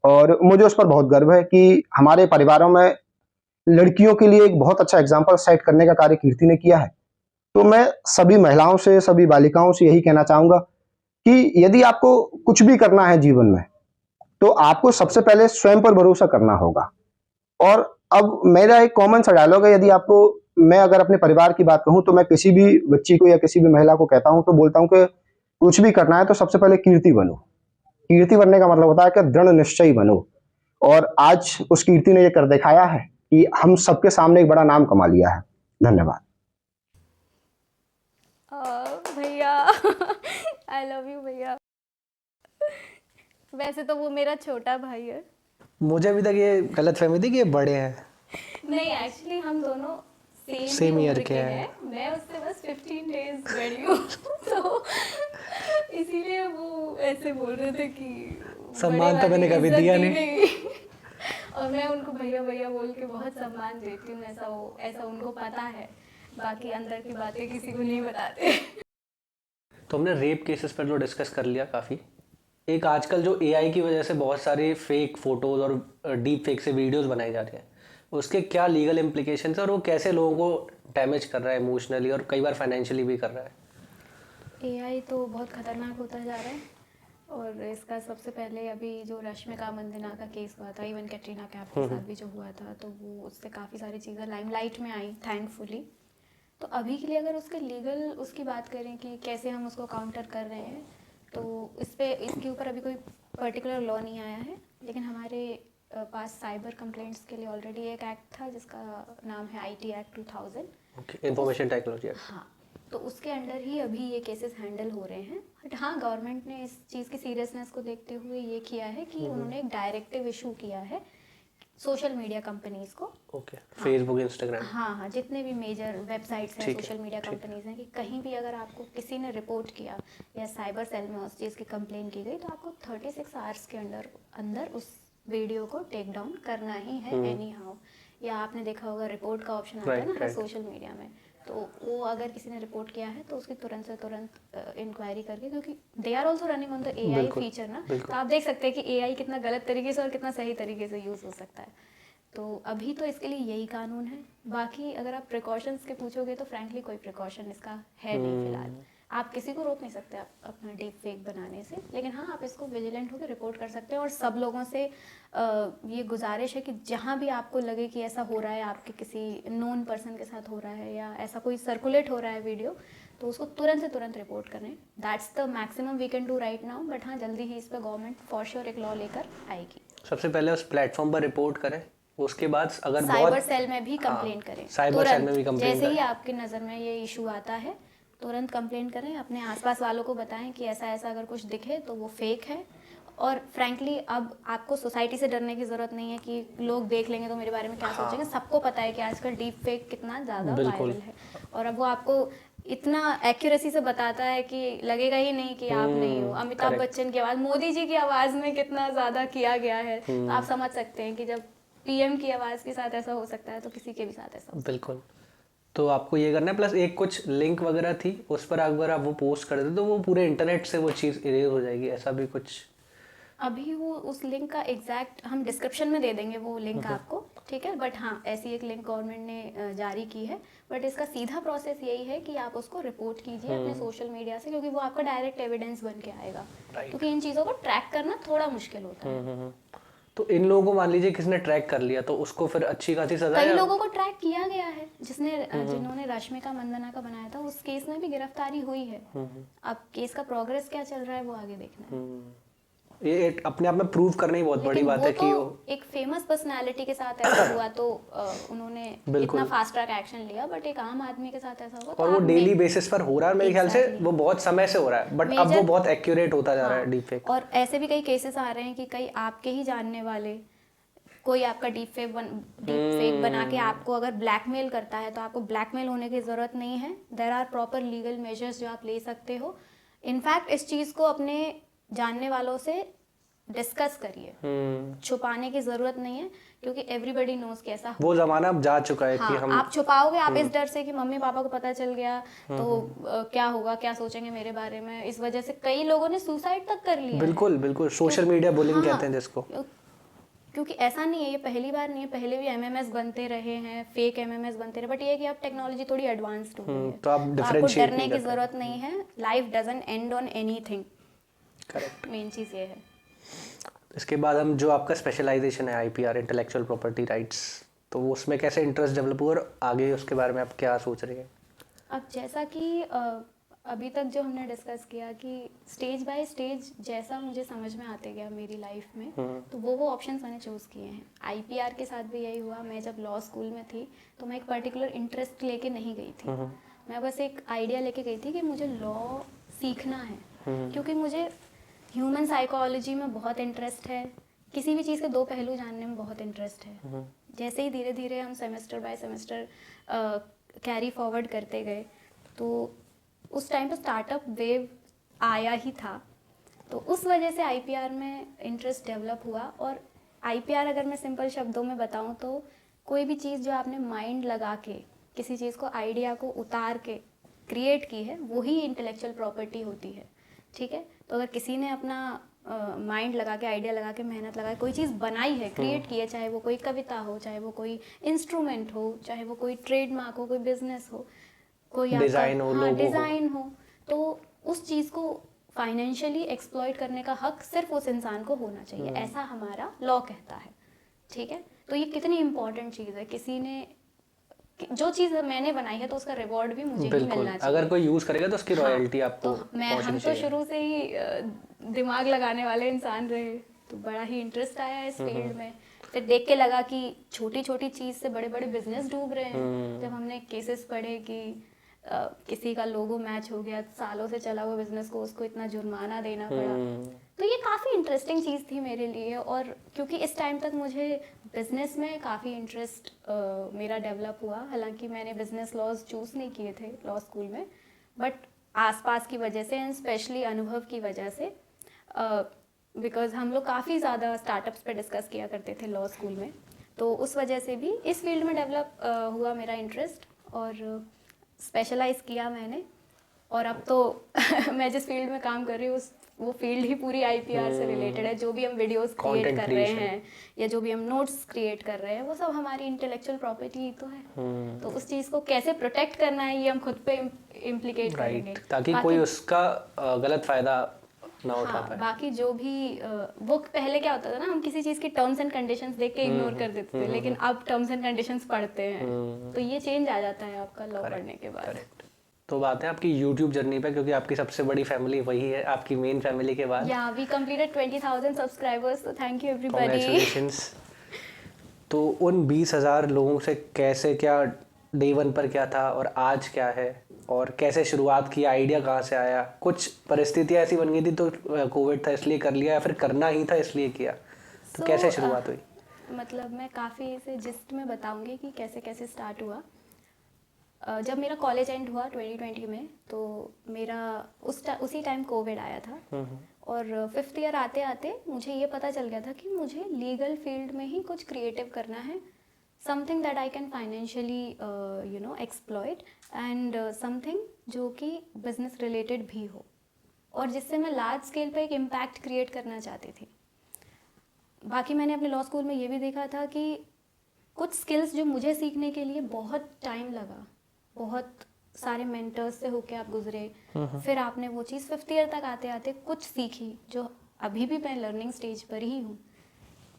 और मुझे उस पर बहुत गर्व है कि हमारे परिवारों में लड़कियों के लिए एक बहुत अच्छा एग्जाम्पल सेट करने का कार्य कीर्ति ने किया है। तो मैं सभी महिलाओं से, सभी बालिकाओं से यही कहना चाहूंगा कि यदि आपको कुछ भी करना है जीवन में, तो आपको सबसे पहले स्वयं पर भरोसा करना होगा। और अब मेरा एक कॉमन सा डायलॉग है, यदि आपको, मैं अगर अपने परिवार की बात कहूं, तो मैं किसी भी बच्ची को या किसी भी महिला को कहता हूं तो बोलता हूं कि कुछ भी करना है तो सबसे पहले कीर्ति बनो। कीर्ति बनने का मतलब होता है कि दृढ़ निश्चयी बनो। और आज उस कीर्ति ने यह कर दिखाया है कि हम सबके सामने एक बड़ा नाम कमा लिया है। धन्यवाद भैया। आई लव यू भैया। वैसे तो वो मेरा छोटा भाई है। मुझे अभी तक ये गलतफहमी थी कि ये बड़े हैं। नहीं, एक्चुअली हम दोनों सेम ईयर के हैं। हैं। मैं उससे बस 15 डेज बड़ी हूँ। तो इसीलिए वो ऐसे बोल रहे थे कि सम्मान तो मैंने कभी दिया नहीं। और मैं उनको भैया भैया बोल के बहुत सम्मान देती हूँ। ऐसा उनको पता है, बाकी अंदर की बातें किसी को नहीं बताते। तो हमने रेप केसेस पर जो डिस्कस कर लिया काफ़ी, एक आजकल जो एआई की वजह से बहुत सारे फेक फोटोज़ और डीप फेक से वीडियोस बनाए जा रहे हैं, उसके क्या लीगल इम्प्लीकेशंस है और वो कैसे लोगों को डैमेज कर रहा है इमोशनली और कई बार फाइनेंशियली भी कर रहा है? एआई तो बहुत खतरनाक होता जा रहा है, और इसका सबसे पहले अभी जो रश्मिका मंदाना का केस हुआ था, इवन कैटरीना कैफ के साथ भी जो हुआ था, तो वो उससे काफ़ी सारी चीज़ें लाइमलाइट में आई थैंकफुली। तो अभी के लिए अगर उसके लीगल उसकी बात करें कि कैसे हम उसको काउंटर कर रहे हैं, तो इसके ऊपर अभी कोई पर्टिकुलर लॉ नहीं आया है, लेकिन हमारे पास साइबर कंप्लेंट्स के लिए ऑलरेडी एक एक्ट था जिसका नाम है IT act 2000। Okay, information technology act. हाँ, तो उसके अंडर ही अभी ये केसेस हैंडल हो रहे हैं। बट हाँ, गवर्नमेंट ने इस चीज़ की सीरियसनेस को देखते हुए ये किया है कि उन्होंने एक डायरेक्टिव इशू किया है सोशल मीडिया कंपनीज को। Okay, Facebook, Instagram. हाँ, जितने भी मेजर वेबसाइट्स हैं, सोशल मीडिया कंपनीज हैं, कि कहीं भी अगर आपको किसी ने रिपोर्ट किया या साइबर सेल में उस चीज़ की कंप्लेन की गई, तो आपको 36 आवर्स के अंदर उस वीडियो को टेक डाउन करना ही है एनी हाउ। या आपने देखा होगा रिपोर्ट का ऑप्शन आता है ना सोशल मीडिया में, तो वो अगर किसी ने रिपोर्ट किया है तो उसकी तुरंत से तुरंत इंक्वायरी करके, क्योंकि they are also running on the AI feature ना, तो आप देख सकते हैं कि AI कितना गलत तरीके से और कितना सही तरीके से यूज़ हो सकता है। तो अभी तो इसके लिए यही कानून है। बाकी अगर आप प्रिकॉशंस के पूछोगे तो फ्रैंकली कोई प्रिकॉशन इसका है नहीं फिलहाल। आप किसी को रोक नहीं सकते आप अपना डीप फेक बनाने से, लेकिन हाँ, आप इसको विजिलेंट होकर रिपोर्ट कर सकते हैं। और सब लोगों से ये गुजारिश है कि जहाँ भी आपको लगे कि ऐसा हो रहा है, आपके किसी नोन पर्सन के साथ हो रहा है या ऐसा कोई सर्कुलेट हो रहा है वीडियो, तो उसको तुरंत से तुरंत रिपोर्ट करें। That's the maximum we can do right now. But हाँ, जल्दी ही इस पर गवर्नमेंट फॉर श्योर एक लॉ लेकर आएगी। सबसे पहले उस प्लेटफॉर्म पर रिपोर्ट करें, उसके बाद अगर साइबर सेल में भी कंप्लेन करें, साइबर सेल में भी कंप्लेन जैसे ही आपकी नज़र में ये इशू आता है तुरंत कंप्लेन करें। अपने आसपास वालों को बताएं कि ऐसा ऐसा अगर कुछ दिखे तो वो फेक है। और फ्रैंकली अब आपको सोसाइटी से डरने की ज़रूरत नहीं है कि लोग देख लेंगे तो मेरे बारे में क्या सोचेंगे। सबको पता है कि आजकल डीप फेक कितना ज़्यादा वायरल है, और अब वो आपको इतना एक्यूरेसी से बताता है कि लगेगा ही नहीं कि आप नहीं हो। अमिताभ बच्चन की आवाज़ मोदी जी की आवाज़ में कितना ज़्यादा किया गया है, तो आप समझ सकते हैं कि जब PM की आवाज़ के साथ ऐसा हो सकता है तो किसी के भी साथ ऐसा हो सकता है। बिल्कुल। तो आपको ये करना है, प्लस एक कुछ लिंक वगैरह थी उस पर अगर आप वो पोस्ट कर देते तो वो पूरे इंटरनेट से वो चीज़ इरेज हो जाएगी, ऐसा भी कुछ? अभी वो उस लिंक का एग्जैक्ट हम डिस्क्रिप्शन में दे देंगे वो लिंक आपको, ठीक है। बट हाँ, ऐसी एक लिंक गवर्नमेंट ने जारी की है। बट इसका सीधा प्रोसेस यही है कि आप उसको रिपोर्ट कीजिए अपने सोशल मीडिया से, क्योंकि वो आपका डायरेक्ट एविडेंस बन के आएगा। क्योंकि इन चीज़ों को ट्रैक करना थोड़ा मुश्किल होता है। तो इन लोगों को मान लीजिए किसने ट्रैक कर लिया तो उसको फिर अच्छी खासी सजा? कई लोगों को ट्रैक किया गया है, जिन्होंने रश्मिका मंदाना का बनाया था, उस केस में भी गिरफ्तारी हुई है। अब केस का प्रोग्रेस क्या चल रहा है वो आगे देखना है। ये अपने आप में प्रूव करने की बहुत बड़ी बात है कि वो एक फेमस पर्सनालिटी के साथ ऐसा हुआ तो उन्होंने इतना फास्ट ट्रैक एक्शन लिया। बट एक आम आदमी के साथ ऐसा हुआ और वो डेली बेसिस पर हो रहा है, मेरे ख्याल से वो बहुत समय से हो रहा है, बट अब वो बहुत एक्यूरेट होता जा रहा है डीप फेक। और ऐसे भी कई केसेस आ रहे हैं कि कई आपके ही जानने वाले कोई आपका डीप फेक बना के आपको अगर ब्लैकमेल करता है, तो आपको ब्लैकमेल होने की ज़रूरत नहीं है। There are proper legal measures जो आप ले सकते हो। इनफैक्ट इस चीज़ को अपने जानने वालों से डिस्कस करिए, छुपाने की ज़रूरत नहीं है, क्योंकि एवरीबडी नोज कैसा वो ज़माना अब जा चुका है। हाँ, कि हम आप छुपाओगे, आप इस डर से कि मम्मी पापा को पता चल गया तो क्या होगा, क्या सोचेंगे मेरे बारे में। इस वजह से कई लोगों ने सुसाइड तक कर लिया। बिल्कुल बिल्कुल, सोशल मीडिया बुलिंग कहते हैं जिसको। क्योंकि ऐसा नहीं है, ये पहली बार नहीं है, पहले भी MMS बनते रहे हैं, फेक MMS बनते रहे। बट ये है कि अब टेक्नोलॉजी थोड़ी एडवांस्ड हो गई है, तो आप आपको डरने की जरूरत नहीं है। Life doesn't end on anything. Correct, main चीज़ ये है। इसके बाद हम जो आपका स्पेशलाइजेशन है IPR, इंटेलेक्चुअल प्रॉपर्टी राइट्स, तो उसमें कैसे इंटरेस्ट डेवलप हुआ और आगे उसके बारे में आप क्या सोच रहे हैं? अब जैसा कि अभी तक जो हमने डिस्कस किया कि स्टेज बाय स्टेज जैसा मुझे समझ में आते गया मेरी लाइफ में, तो वो ऑप्शंस मैंने चूज़ किए हैं। IPR के साथ भी यही हुआ। मैं जब लॉ स्कूल में थी तो मैं एक पर्टिकुलर इंटरेस्ट लेके नहीं गई थी। मैं बस एक आइडिया लेके गई थी कि मुझे लॉ सीखना है, क्योंकि मुझे ह्यूमन साइकोलॉजी में बहुत इंटरेस्ट है। किसी भी चीज़ के दो पहलू जानने में बहुत इंटरेस्ट है। जैसे ही धीरे धीरे हम semester by semester carry forward करते गए, तो उस टाइम पे स्टार्टअप वेव आया ही था, तो उस वजह से IPR में इंटरेस्ट डेवलप हुआ। और IPR अगर मैं सिंपल शब्दों में बताऊं तो कोई भी चीज़ जो आपने माइंड लगा के किसी चीज़ को, आइडिया को उतार के क्रिएट की है वही इंटेलेक्चुअल प्रॉपर्टी होती है, ठीक है। तो अगर किसी ने अपना माइंड लगा के, आइडिया लगा के, मेहनत लगा के कोई चीज़ बनाई है, क्रिएट की है, चाहे वो कोई कविता हो, चाहे वो कोई इंस्ट्रूमेंट हो, चाहे वो कोई ट्रेडमार्क हो, कोई बिजनेस हो, कोई डिज़ाइन हो, हाँ लोगो डिज़ाइन हो, तो उस चीज़ को फाइनेंशियली एक्सप्लॉइट करने का हक सिर्फ उस इंसान को होना चाहिए, ऐसा हमारा लॉ कहता है, ठीक है। तो ये कितनी इम्पोर्टेंट चीज़ है, किसी ने जो चीज़ मैंने बनाई है तो उसका रिवॉर्ड भी मुझे ही मिलना चाहिए। अगर कोई यूज़ करेगा तो उसकी रॉयल्टी आपको तो हम तो शुरू से ही दिमाग लगाने वाले इंसान रहे, तो बड़ा ही इंटरेस्ट आया इस फील्ड में। फिर देख के लगा कि छोटी छोटी चीज़ से बड़े बड़े बिजनेस डूब रहे हैं। जब हमने केसेस पढ़े कि किसी का लोगो मैच हो गया, सालों से चला हुआ बिजनेस को उसको इतना जुर्माना देना पड़ा, तो ये काफ़ी इंटरेस्टिंग चीज़ थी मेरे लिए। और क्योंकि इस टाइम तक मुझे बिज़नेस में काफ़ी इंटरेस्ट मेरा डेवलप हुआ, हालांकि मैंने बिज़नेस लॉज चूज़ नहीं किए थे लॉ स्कूल में, बट आसपास की वजह से एंड स्पेशली अनुभव की वजह से, बिकॉज हम लोग काफ़ी ज़्यादा स्टार्टअप्स पे डिस्कस किया करते थे लॉ स्कूल में, तो उस वजह से भी इस फील्ड में डेवलप हुआ मेरा इंटरेस्ट और स्पेशलाइज किया मैंने। और अब तो मैं जिस फील्ड में काम कर रही हूँ वो फील्ड ही पूरी आईपीआर से रिलेटेड है। जो भी हम वीडियोस क्रिएट कर रहे हैं या जो भी हम नोट्स क्रिएट कर रहे हैं वो सब हमारी इंटेलेक्चुअल प्रॉपर्टी ही तो है। तो उस चीज़ को कैसे प्रोटेक्ट करना है ये हम खुद पे इम्प्लीकेट करेंगे, ताकि कोई उसका गलत फायदा ना उठा पाए। बाकी जो भी वो पहले क्या होता था ना, हम किसी चीज़ की टर्म्स एंड कंडीशंस देख के इग्नोर कर देते थे, लेकिन अब टर्म्स एंड कंडीशंस पढ़ते हैं, तो ये चेंज आ जाता है आपका लॉ पढ़ने के बाद। तो बात है आपकी यूट्यूब जर्नी पे, क्योंकि आपकी सबसे बड़ी फैमिली वही है, आपकी मेन फैमिली के बाद। या वी कंप्लीटेड 20,000 सब्सक्राइबर्स, तो थैंक यू एवरीबॉडी। कांग्रेचुलेशंस। तो उन 20,000 लोगों से कैसे, क्या डे 1 पर क्या था और आज क्या है, और कैसे शुरुआत की, आइडिया कहाँ से आया? कुछ परिस्थितियाँ ऐसी बन गई थी तो कोविड था इसलिए कर लिया, या फिर करना ही था इसलिए किया? तो कैसे शुरुआत हुई? मतलब मैं काफ़ी इसे जिस्ट में बताऊंगी कि कैसे कैसे स्टार्ट हुआ। जब मेरा कॉलेज एंड हुआ 2020 में, तो मेरा उसी टाइम कोविड आया था, और 5th ईयर आते आते मुझे ये पता चल गया था कि मुझे लीगल फील्ड में ही कुछ क्रिएटिव करना है, something that I can financially exploit, and something जो कि बिजनेस रिलेटेड भी हो, और जिससे मैं लार्ज स्केल पे एक इम्पैक्ट क्रिएट करना चाहती थी। बाकी मैंने अपने लॉ स्कूल में ये भी देखा था कि कुछ स्किल्स जो मुझे सीखने के लिए बहुत टाइम लगा, बहुत सारे मेंटर्स से होके आप गुजरे, फिर आपने वो चीज़ 5th ईयर तक आते आते कुछ सीखी, जो अभी भी मैं लर्निंग स्टेज पर ही हूँ।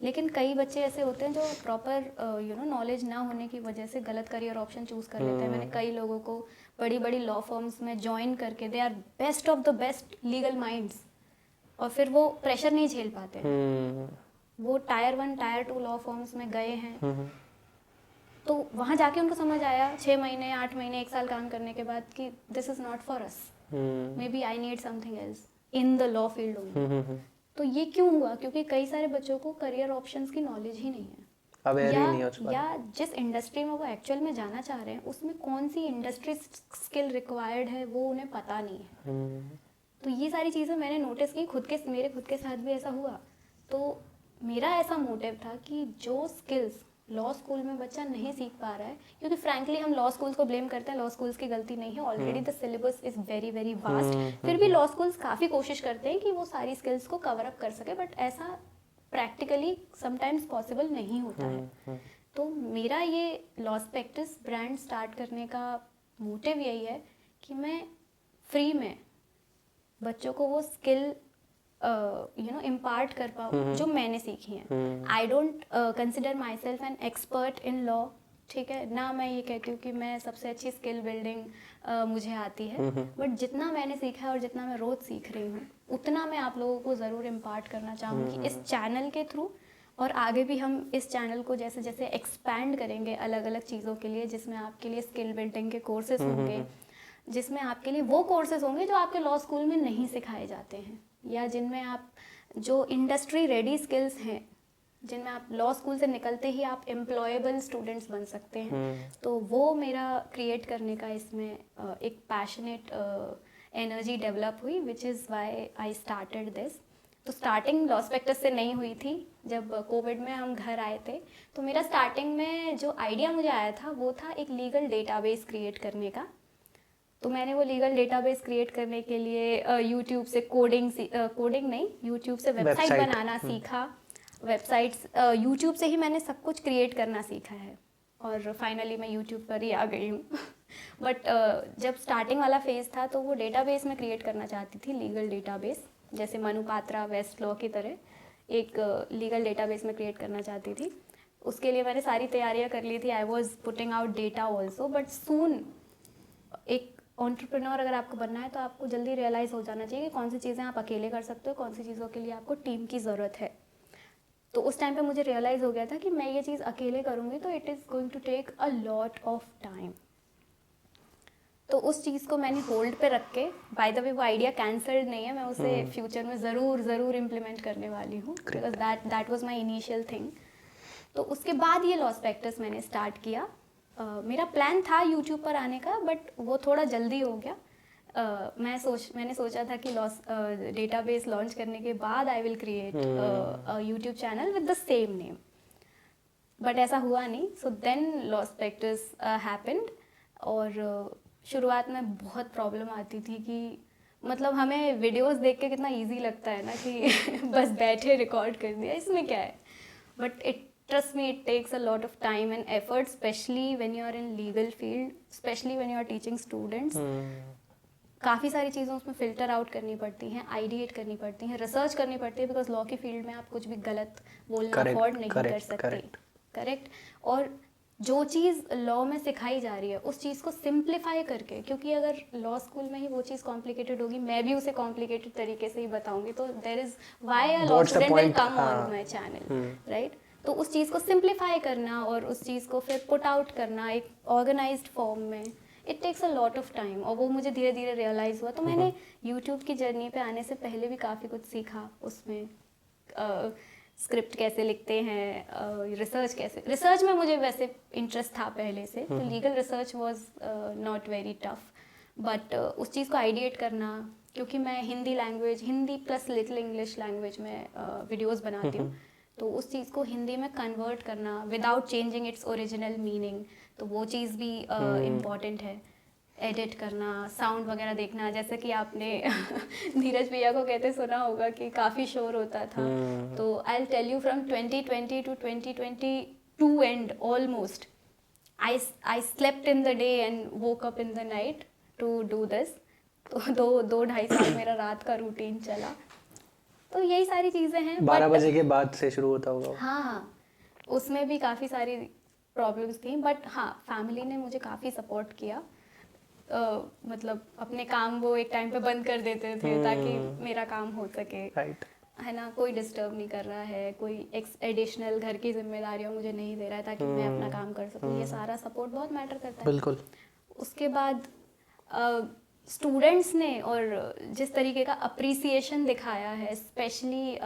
लेकिन कई बच्चे ऐसे होते हैं जो प्रॉपर नॉलेज ना होने की वजह से गलत करियर ऑप्शन चूज़ कर लेते हैं। मैंने कई लोगों को बड़ी बड़ी लॉ फर्म्स में ज्वाइन करके, they are best of the best legal minds, और फिर वो प्रेशर नहीं झेल पाते हैं। वो टायर 1 टायर 2 लॉ फर्म्स में गए हैं, तो वहाँ जाके उनको समझ आया 6 महीने 8 महीने 1 साल काम करने के बाद कि this is not for us, maybe I need something else in the law field only. तो ये क्यों हुआ? क्योंकि कई सारे बच्चों को करियर ऑप्शंस की नॉलेज ही नहीं है, या जिस इंडस्ट्री में वो एक्चुअल में जाना चाह रहे हैं उसमें कौन सी इंडस्ट्री स्किल रिक्वायर्ड है वो उन्हें पता नहीं है। तो ये सारी चीज़ें मैंने नोटिस की, मेरे खुद के साथ भी ऐसा हुआ। तो मेरा ऐसा मोटिव था कि जो स्किल्स लॉ स्कूल में बच्चा नहीं सीख पा रहा है, क्योंकि फ्रैंकली हम लॉ स्कूल्स को ब्लेम करते हैं, लॉ स्कूल्स की गलती नहीं है, already the syllabus is very very vast, फिर भी लॉ स्कूल्स काफ़ी कोशिश करते हैं कि वो सारी स्किल्स को कवर अप कर सके, बट ऐसा प्रैक्टिकली समटाइम्स पॉसिबल नहीं होता है। तो मेरा ये लॉस्पेक्टिस ब्रांड स्टार्ट करने का मोटिव यही है कि मैं फ्री में बच्चों को वो स्किल इम्पार्ट कर पाऊँ जो मैंने सीखी हैं। I don't consider my self an expert in law, ठीक है ना, मैं ये कहती हूँ कि मैं सबसे अच्छी स्किल बिल्डिंग मुझे आती है, बट जितना मैंने सीखा है और जितना मैं रोज़ सीख रही हूँ उतना मैं आप लोगों को ज़रूर इम्पार्ट करना चाहूँगी इस चैनल के थ्रू। और आगे भी हम इस चैनल को जैसे जैसे एक्सपैंड करेंगे अलग अलग चीज़ों के लिए, जिसमें आपके लिए स्किल बिल्डिंग के कोर्सेज होंगे, जिसमें आपके लिए वो कोर्सेज होंगे जो आपके लॉ स्कूल में नहीं सिखाए जाते हैं, या जिनमें आप जो इंडस्ट्री रेडी स्किल्स हैं, जिनमें आप लॉ स्कूल से निकलते ही आप एम्प्लॉयबल स्टूडेंट्स बन सकते हैं। तो वो मेरा क्रिएट करने का इसमें एक पैशनेट एनर्जी डेवलप हुई, which is why I started this. तो स्टार्टिंग लॉस्पेक्टस से नहीं हुई थी। जब कोविड में हम घर आए थे तो मेरा स्टार्टिंग में जो आइडिया मुझे आया था वो था एक लीगल डेटाबेस क्रिएट करने का। तो मैंने वो लीगल डेटाबेस क्रिएट करने के लिए यूट्यूब से कोडिंग नहीं, यूट्यूब से वेबसाइट बनाना सीखा। वेबसाइट्स यूट्यूब से ही मैंने सब कुछ क्रिएट करना सीखा है और फाइनली मैं यूट्यूब पर ही आ गई हूँ। बट जब स्टार्टिंग वाला फेज़ था तो वो डेटाबेस में क्रिएट करना चाहती थी, लीगल डेटाबेस, जैसे मनुपात्रा, वेस्ट लॉ की तरह एक लीगल डेटाबेस में क्रिएट करना चाहती थी। उसके लिए मैंने सारी तैयारियां कर ली थी। I was putting out data also, but soon एक एंटरप्रेन्योर अगर आपको बनना है तो आपको जल्दी रियलाइज़ हो जाना चाहिए कि कौन सी चीज़ें आप अकेले कर सकते हो, कौन सी चीज़ों के लिए आपको टीम की ज़रूरत है। तो उस टाइम पे मुझे रियलाइज़ हो गया था कि मैं ये चीज़ अकेले करूँगी तो it is going to take a lot of time. तो उस चीज़ को मैंने होल्ड पे रख के, बाय द वे वो आइडिया कैंसल्ड नहीं है, मैं उसे फ्यूचर में ज़रूर इम्प्लीमेंट करने वाली हूँ, because that was my initial thing. तो उसके बाद ये लॉसपेक्टस मैंने स्टार्ट किया। मेरा प्लान था यूट्यूब पर आने का, बट वो थोड़ा जल्दी हो गया। मैंने सोचा था कि डेटाबेस लॉन्च करने के बाद I will create YouTube channel with the same name, but ऐसा हुआ नहीं। सो देन लॉसपेक्टस हैपेंड और शुरुआत में बहुत प्रॉब्लम आती थी कि मतलब हमें वीडियोस देख के कितना इजी लगता है ना कि बस बैठे रिकॉर्ड कर दिया, इसमें क्या है। But trust me, it takes a lot of time and effort, especially when you are in legal field, especially when you are teaching students. काफ़ी सारी चीज़ें उसमें फ़िल्टर आउट करनी पड़ती हैं, आइडिएट करनी पड़ती हैं, रिसर्च करनी पड़ती है, बिकॉज लॉ की फील्ड में आप कुछ भी गलत बोलना अफोर्ड नहीं कर सकते। करेक्ट। और जो चीज़ लॉ में सिखाई जा रही है उस चीज़ को सिंप्लीफाई करके, क्योंकि अगर लॉ स्कूल में ही वो चीज़ कॉम्प्लिकेटेड होगी, मैं भी उसे कॉम्प्लिकेटेड तरीके से ही बताऊंगी, तो there is why a law student will come on my channel, right. तो उस चीज़ को सिंप्लीफाई करना और उस चीज़ को फिर पुट आउट करना एक ऑर्गेनाइज्ड फॉर्म में, it takes a lot of time. और वो मुझे धीरे धीरे रियलाइज़ हुआ। तो मैंने यूट्यूब की जर्नी पे आने से पहले भी काफ़ी कुछ सीखा उसमें। स्क्रिप्ट कैसे लिखते हैं, रिसर्च में मुझे वैसे इंटरेस्ट था पहले से, तो legal research was not very tough, but उस चीज़ को आइडिएट करना, क्योंकि मैं Hindi plus little English language में वीडियोस बनाती हूँ, तो उस चीज़ को हिंदी में कन्वर्ट करना without changing its original meaning, तो वो चीज़ भी इम्पॉर्टेंट है। एडिट करना, साउंड वगैरह देखना, जैसे कि आपने धीरज भैया को कहते सुना होगा कि काफ़ी शोर होता था। तो I will tell you from 2020 to 2022 and almost I slept in the day and woke up in the night to do this. तो 2-2.5 साल मेरा रात का रूटीन चला। तो यही सारी चीज़ें हैं। 12 बजे के बाद से शुरू होता होगा। हाँ, उसमें भी काफ़ी सारी प्रॉब्लम्स थी, बट हाँ, फैमिली ने मुझे काफ़ी सपोर्ट किया। मतलब अपने काम वो एक टाइम पे बंद कर देते थे ताकि मेरा काम हो सके, राइट, है ना। कोई डिस्टर्ब नहीं कर रहा है, कोई एडिशनल घर की जिम्मेदारियां मुझे नहीं दे रहा है ताकि मैं अपना काम कर सकूं। ये सारा सपोर्ट बहुत मैटर करता है। बिल्कुल। उसके बाद स्टूडेंट्स ने और जिस तरीके का अप्रिसिएशन दिखाया है, स्पेशली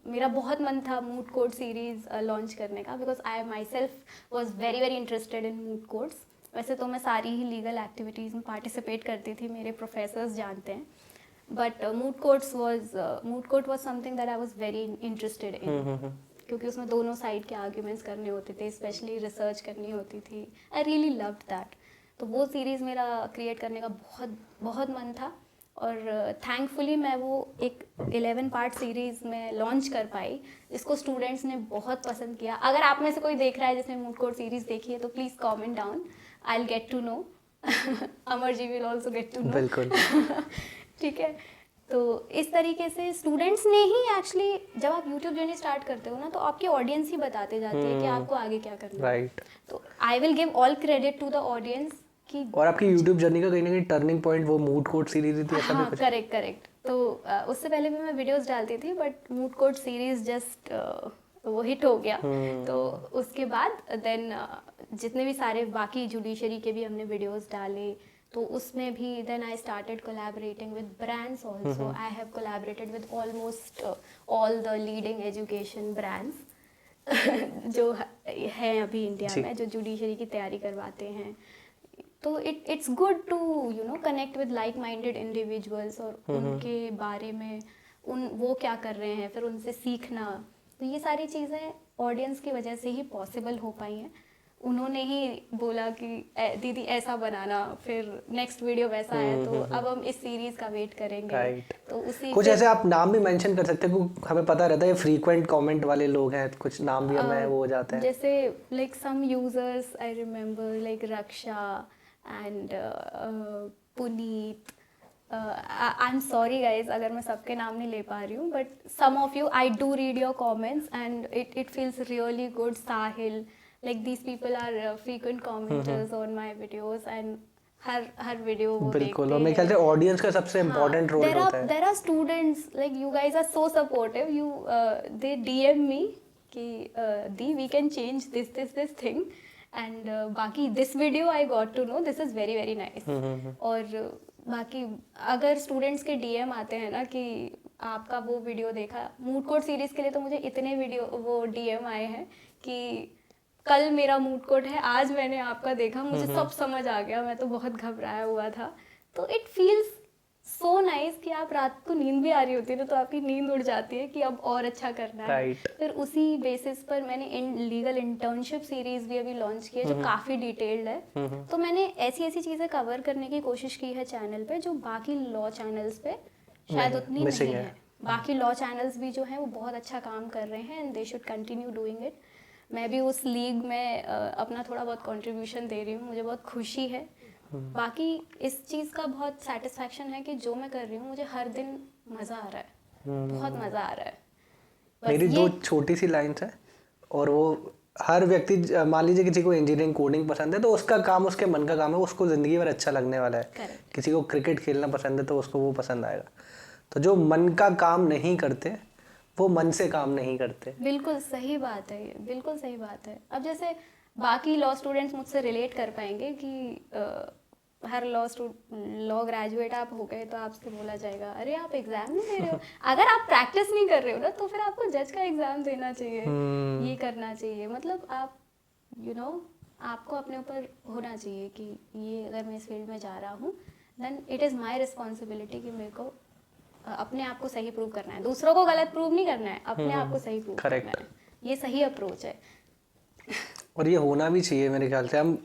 मेरा बहुत मन था मूट कोर्ट सीरीज़ लॉन्च करने का, because I my self was very interested in moot courts. वैसे तो मैं सारी ही लीगल एक्टिविटीज़ में पार्टिसिपेट करती थी, मेरे प्रोफेसर्स जानते हैं, but moot court was something that I was very interested in, क्योंकि उसमें दोनों साइड के आर्ग्यूमेंट्स करने होते थे, स्पेशली रिसर्च करनी होती थी। I really loved that. तो वो सीरीज़ मेरा क्रिएट करने का बहुत मन था, और थैंकफुली मैं वो एक 11 पार्ट सीरीज़ में लॉन्च कर पाई, जिसको स्टूडेंट्स ने बहुत पसंद किया। अगर आप में से कोई देख रहा है जिसने मूट कोर्ट सीरीज़ देखी है तो please comment down, I will get to know. Amar ji will also get to know. बिल्कुल। ठीक है। तो इस तरीके से स्टूडेंट्स ने ही एक्चुअली, जब आप यूट्यूब जर्नी स्टार्ट करते हो ना, तो आपकी ऑडियंस ही बताते जाती है कि आपको आगे क्या करना है। राइट। तो I will give all credit to the audience की। और आपकी यूट्यूब जर्नी का कहीं ना कहीं टर्निंग पॉइंट वो मूट कोर्ट सीरीज थी, ऐसा भी कुछ? करेक्ट। तो उससे पहले भी मैं वीडियोस डालती थी, but moot court series just वो हिट हो गया। तो उसके बाद देन जितने भी सारे बाकी जुडिशरी के भी हमने वीडियोस डाले, तो उसमें भी then I started collaborating with brands also. I have collaborated with almost all the leading education brands जो हैं अभी इंडिया में, जो जुडिशरी की तैयारी करवाते हैं। तो it's good to connect with like minded individuals, और उनके बारे में वो क्या कर रहे हैं, फिर उनसे सीखना। तो ये सारी चीज़ें ऑडियंस की वजह से ही पॉसिबल हो पाई हैं। उन्होंने ही बोला कि दीदी ऐसा बनाना, फिर नेक्स्ट वीडियो वैसा है, तो अब हम इस सीरीज का वेट करेंगे। राइट। तो उसी कुछ ऐसे आप नाम भी मेंशन कर सकते हैं, हमें पता रहता है फ्रीक्वेंट कमेंट वाले लोग हैं, कुछ नाम भी हमें वो हो जाते हैं। जैसे like some users I remember like Raksha and Puneet. I am sorry guys अगर मैं सबके नाम नहीं ले पा रही हूँ, but some of you I do read your comments and it feels really good. Sahil, like these people are frequent commenters on my videos and her video वो बिल्कुल, और मेरे ख्याल से ऑडियंस का सबसे इम्पोर्टेंट रोल होता है। there are students like you guys are so supportive, you they DM me कि दी we can change this thing and बाकी this video I got to know this is very very nice। और बाकी अगर students के DM आते हैं ना कि आपका वो वीडियो देखा, मूड कोर्ट सीरीज के लिए तो मुझे इतने वीडियो वो DM आए हैं कि कल मेरा मूड कोर्ट है, आज मैंने आपका देखा, मुझे सब समझ आ गया, मैं तो बहुत घबराया हुआ था। तो इट फील्स सो नाइस कि आप रात को नींद भी आ रही होती है ना, तो आपकी नींद उड़ जाती है कि अब और अच्छा करना है। Right. फिर उसी बेसिस पर मैंने लीगल इंटर्नशिप सीरीज भी अभी लॉन्च की है, जो काफ़ी डिटेल्ड है। तो मैंने ऐसी ऐसी चीज़ें कवर करने की कोशिश की है चैनल पे, जो बाकी लॉ चैनल्स पे शायद उतनी नहीं है। बाकी लॉ चैनल्स भी जो हैं वो बहुत अच्छा काम कर रहे हैं and they should continue doing it. मैं भी उस लीग में अपना थोड़ा बहुत कंट्रीब्यूशन दे रही हूँ, मुझे बहुत खुशी है। बाकी इस चीज़ का बहुत सेटिस्फैक्शन है कि जो मैं कर रही हूँ मुझे हर दिन मज़ा आ रहा है, बहुत मज़ा आ रहा है। मेरी दो छोटी सी लाइन्स है, और वो हर व्यक्ति, मान लीजिए किसी को इंजीनियरिंग कोडिंग पसंद है तो उसका काम उसके मन का काम है, उसको ज़िंदगी भर अच्छा लगने वाला है। Correct. किसी को क्रिकेट खेलना पसंद है तो उसको वो पसंद आएगा। तो जो मन का काम नहीं करते वो मन से काम नहीं करते। बिल्कुल सही बात है, ये बिल्कुल सही बात है। अब जैसे बाकी लॉ स्टूडेंट्स मुझसे रिलेट कर पाएंगे कि हर लॉ ग्रेजुएट आप हो गए तो आपसे बोला जाएगा अरे आप एग्जाम नहीं दे रहे हो। अगर आप प्रैक्टिस नहीं कर रहे हो ना तो फिर आपको जज का एग्जाम देना चाहिए, ये करना चाहिए। मतलब आप आपको अपने ऊपर होना चाहिए कि ये अगर मैं इस फील्ड में जा रहा हूँ then it is my responsibility कि मेरे को अपने आप को सही प्रूव करना है, दूसरों को गलत प्रूव नहीं करना है, अपने आप को सही प्रूव करना है। ये सही अप्रोच है और ये होना भी चाहिए मेरे ख्याल से। हम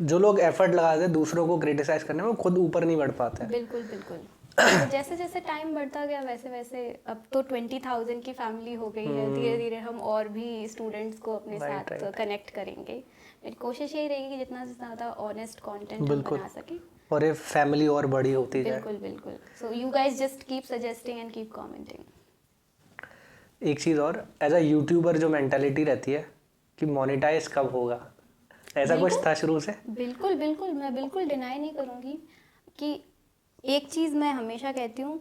जो लोग एफर्ट लगाते हैं दूसरों को क्रिटिसाइज करने में, वो खुद ऊपर नहीं बढ़ पाते हैं। बिल्कुल बिल्कुल। तो जैसे जैसे टाइम बढ़ता गया वैसे वैसे अब तो 20,000 की फैमिली हो गई है, धीरे धीरे हम और भी स्टूडेंट्स को अपने साथ कनेक्ट करेंगे। मेरी कोशिश यही रहेगी कि जितना से ज़्यादा ऑनेस्ट कंटेंट हम बना सके और ये फैमिली और बड़ी होती जाए। बिल्कुल बिल्कुल। So you guys just keep suggesting and keep commenting. एक चीज़ और, एज अ यूट्यूबर जो मेंटालिटी रहती है कि मोनेटाइज कब होगा, ऐसा कुछ था शुरू से? बिल्कुल बिल्कुल, मैं बिल्कुल डिनाई नहीं करूँगी कि एक चीज़ मैं हमेशा कहती हूँ,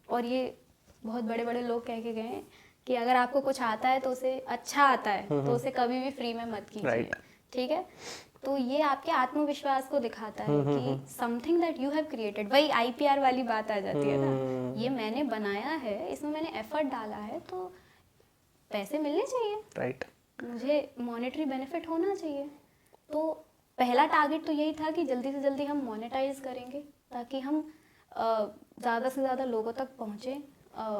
और ये बहुत बड़े बड़े लोग कह के गए हैं कि अगर आपको कुछ आता है तो उसे अच्छा आता है तो उसे कभी भी फ्री में मत कीजिए। ठीक है, तो ये आपके आत्मविश्वास को दिखाता है कि something that you have created. वही IPR वाली बात आ जाती है ना, ये मैंने बनाया है, इसमें मैंने एफर्ट डाला है तो पैसे मिलने चाहिए, राइट। मुझे मॉनेटरी बेनिफिट होना चाहिए। तो पहला टारगेट तो यही था कि जल्दी से जल्दी हम मोनेटाइज करेंगे ताकि हम ज़्यादा से ज़्यादा लोगों तक पहुँचे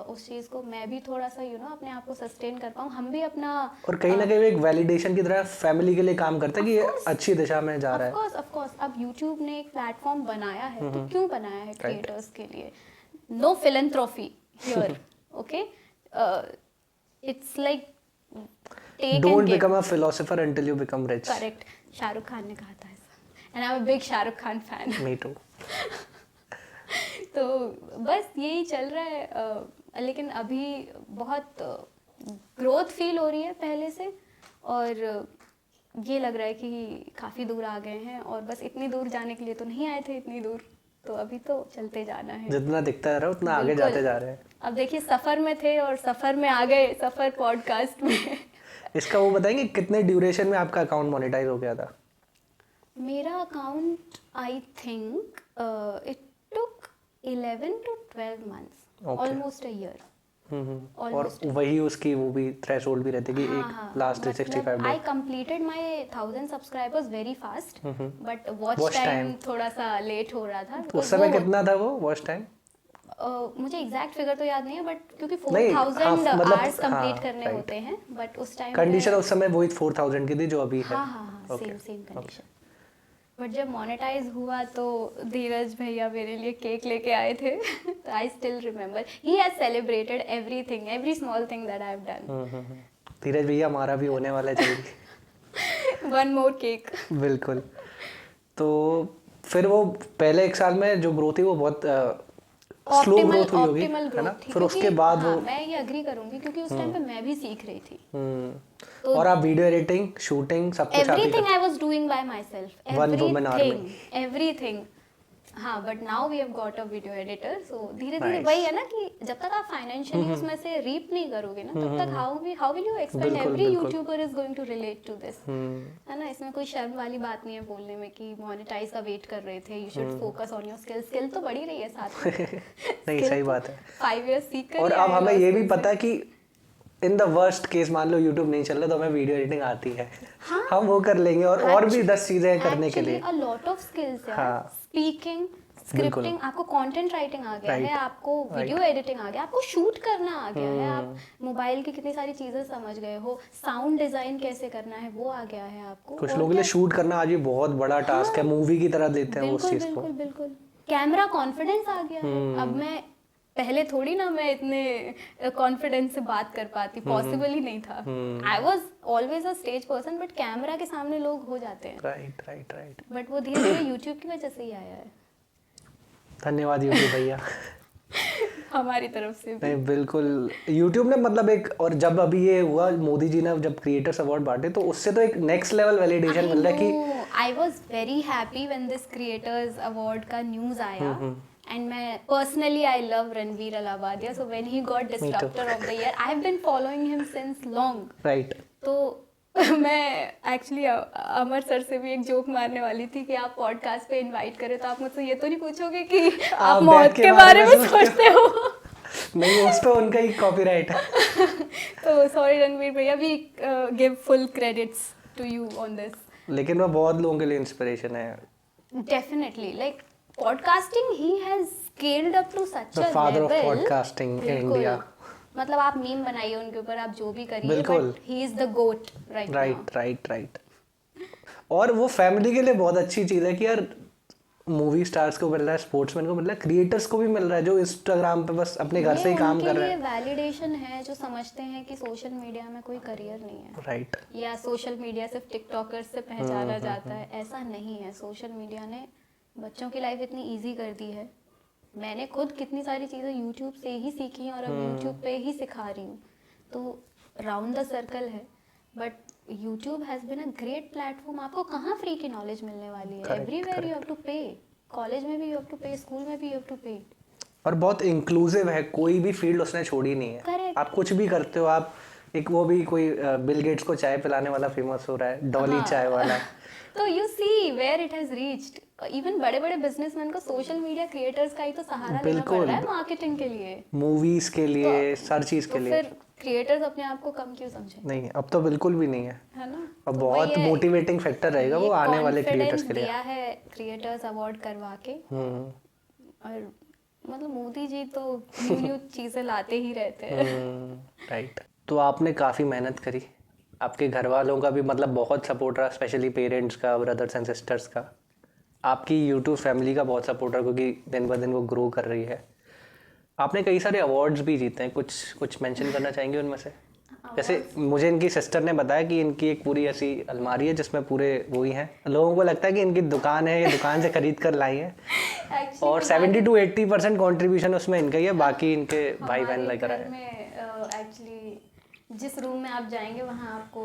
उस चीज़ को। मैं भी थोड़ा सा अपने आप को सस्टेन कर पाऊँ, हम भी अपना, और कहीं ना कहीं एक वैलिडेशन की तरह फैमिली के लिए काम करता है कि ये अच्छी दिशा में जा रहा है। ऑफ कोर्स अब YouTube ने एक प्लेटफॉर्म बनाया है तो क्यों बनाया है क्रिएटर्स के लिए। No philanthropy here, okay, it's like don't become a philosopher until you become rich. Correct, Shahrukh Khan ने कहा था ऐसा, and I am a big Shahrukh Khan fan. Me too. तो बस यही चल रहा है, लेकिन अभी बहुत ग्रोथ फील हो रही है पहले से, और ये लग रहा है कि काफ़ी दूर आ गए हैं। और बस इतनी दूर जाने के लिए तो नहीं आए थे इतनी दूर, तो अभी तो चलते जाना है, जितना दिखता रहा उतना आगे जाते जा रहे हैं। अब देखिए सफ़र में थे और सफ़र में आ गए, सफ़र पॉडकास्ट में। इसका वो बताएंगे कितने ड्यूरेशन में आपका अकाउंट मोनेटाइज हो गया था? मेरा account I think it took 11 to 12 months, almost a year. और वही उसकी वो भी थ्रेशोल्ड भी रहती है कि एक last 365 day. I completed my 1000 subscribers very fast, but watch time थोड़ा सा लेट हो रहा था। उस समय कितना था वो वॉच टाइम? मुझे एग्जैक्ट फिगर तो याद नहीं है, बट क्योंकि 4000 आवर्स कंप्लीट करने होते हैं, बट उस टाइम कंडीशन उस समय वही 4000 की थी जो अभी है। हाँ, सेम कंडीशन। बट जब मोनेटाइज हुआ तो धीरज भैया मेरे लिए केक लेके आए थे। तो I still remember he has celebrated everything, every small thing that I have done. Dheeraj भैया हमारा भी होने वाला है जल्दी। One more cake. बिल्कुल। तो फिर वो पहले एक साल में जो ग्रोथ थी वो बहुत स्लो ग्रोथ हुई होगी, है ना? फिर उसके बाद वो मैं ये अग्री करूंगी क्योंकि उस टाइम पे मैं भी सीख रही थी। और आप वीडियो एडिटिंग, शूटिंग सब कुछ आप ही everything I was doing by myself, One woman army. Everything. हाँ, but now we have got a video editor, so धीरे धीरे Nice. वही है ना कि जब तक आप फाइनेंशियली उसमें से रीप नहीं करोगे ना तब तक how will you expect every YouTuber is going to relate to this, है ना? इसमें कोई शर्म वाली बात नहीं है बोलने में कि मोनेटाइज का वेट कर रहे थे, you should focus on your skill तो बढ़ी रही है साथ में। नहीं, सही बात है। 5 इयर्स सीख कर और अब हमें ये भी पता है कि इन द वर्स्ट केस मान लो YouTube नहीं चल रहा तो हमें वीडियो एडिटिंग आती है। हाँ? हम वो कर लेंगे और भी 10 चीजें करने के लिए। अ लॉट ऑफ स्किल्स है। हाँ। स्पीकिंग, स्क्रिप्टिंग, आपको कंटेंट राइटिंग आ गया है, आपको वीडियो एडिटिंग आ गया, आपको शूट करना आ गया है, आप मोबाइल की कितनी सारी चीजें समझ गए हो, साउंड डिजाइन कैसे करना है वो आ गया है आपको। कुछ लोगों के लिए शूट करना आज भी बहुत बड़ा टास्क है, मूवी की तरह लेते हैं उस चीज को। बिल्कुल बिल्कुल। कैमरा कॉन्फिडेंस आ गया है। अब मैं पहले थोड़ी ना मैं इतने कॉन्फिडेंस से बात कर पाती, पॉसिबल ही नहीं था। I was always a stage person, but camera के सामने लोग हो जाते हैं। राइट। बट वो धीरे धीरे यूट्यूब की वजह से ही आया है। धन्यवाद यूट्यूब भैया। हमारी तरफ से भी। नहीं, बिल्कुल यूट्यूब ने मतलब एक, और जब अभी ये हुआ मोदी जी ने जब क्रिएटर्स अवार्ड बांटे तो उससे तो एक नेक्स्ट लेवल वैलिडेशन मिल रहा है कि I was very happy when this creators award का न्यूज़ आया। एंड मैं personally I love Ranveer Allahabadia, so when he got disruptor of the year I have been following him since long. Right. तो मैं actually अमर sir से भी एक जोक मारने वाली थी कि आप पॉडकास्ट पे इनवाइट करें तो आप मुझसे ये तो नहीं पूछोगे कि आप मौत के बारे में सोचते हो। नहीं, उस पे उनका ही कॉपीराइट है। तो सॉरी रणवीर भैया, we give full credits to you on this. लेकिन वो बहुत लोगों के लिए इंस्पिरेशन है। Definitely, like podcasting he has scaled up to such a level. The father of podcasting in India. मतलब आप मीम बनाइए उनके ऊपर, आप जो भी करिए, बिल्कुल, but he is the goat right. और वो फैमिली के लिए बहुत अच्छी चीज है कि यार मूवी स्टार्स को मिल रहा है, स्पोर्ट्समैन को मिल रहा है, क्रिएटर्स को भी मिल रहा है जो इंस्टाग्राम पे बस अपने घर से ही काम कर रहे हैं। ये वैलिडेशन है जो समझते हैं कि सोशल मीडिया में कोई करियर नहीं है। राइट। या सोशल मीडिया सिर्फ टिकटॉकर्स से पहचाना जाता है, ऐसा नहीं है। सोशल मीडिया ने बच्चों की लाइफ इतनी इजी कर दी है। मैंने खुद कितनी सारी चीज़ें यूट्यूब से ही सीखी हैं और अब यूट्यूब पे ही सिखा रही हूँ। तो राउंड द सर्कल है, but YouTube has been a great platform. आपको कहाँ फ्री की नॉलेज मिलने वाली है? एवरीवेयर यू हैव टू पे। कॉलेज में भी यू हैव टू पे, स्कूल में भी यू हैव टू पे। और बहुत इंक्लूसिव है, कोई भी फील्ड उसने छोड़ी नहीं है। Correct. आप कुछ भी करते हो। आप एक वो भी कोई बिल गेट्स को चाय पिलाने वाला फेमस हो रहा है, डॉली चाय वाला। तो you see where it has reached. Even बड़े बड़े बिजनेसमैन को सोशल मीडिया क्रिएटर्स का ही तो सहारा लेना पड़ रहा है मार्केटिंग के लिए, मूवीज के लिए, हर चीज के लिए। फिर क्रिएटर्स अपने आप को कम क्यों समझे? नहीं, अब तो बिल्कुल भी नहीं है ना? अब बहुत मोटिवेटिंग फैक्टर रहेगा वो आने वाले क्रिएटर्स के लिए। दिया है क्रिएटर्स अवार्ड करवा के। और मतलब मोदी जी तो न्यू चीजें लाते ही रहते हैं। राइट। तो आपने काफ़ी मेहनत करी, आपके घर वालों का भी मतलब बहुत सपोर्ट रहा, स्पेशली पेरेंट्स का, ब्रदर्स एंड सिस्टर्स का, आपकी यूट्यूब फैमिली का बहुत सपोर्ट रहा क्योंकि दिन ब दिन वो ग्रो कर रही है। आपने कई सारे अवार्ड्स भी जीते हैं, कुछ मेंशन करना चाहेंगे उनमें से? जैसे मुझे इनकी सिस्टर ने बताया कि इनकी एक पूरी ऐसी अलमारी है जिसमें पूरे वो ही हैं। लोगों को लगता है कि इनकी दुकान है, ये दुकान से खरीद कर लाई है। और 70 to 80% कॉन्ट्रीब्यूशन उसमें इनका ही है, बाकी इनके भाई बहन लेकर आए। एक्चुअली जिस रूम में आप जाएंगे वहाँ आपको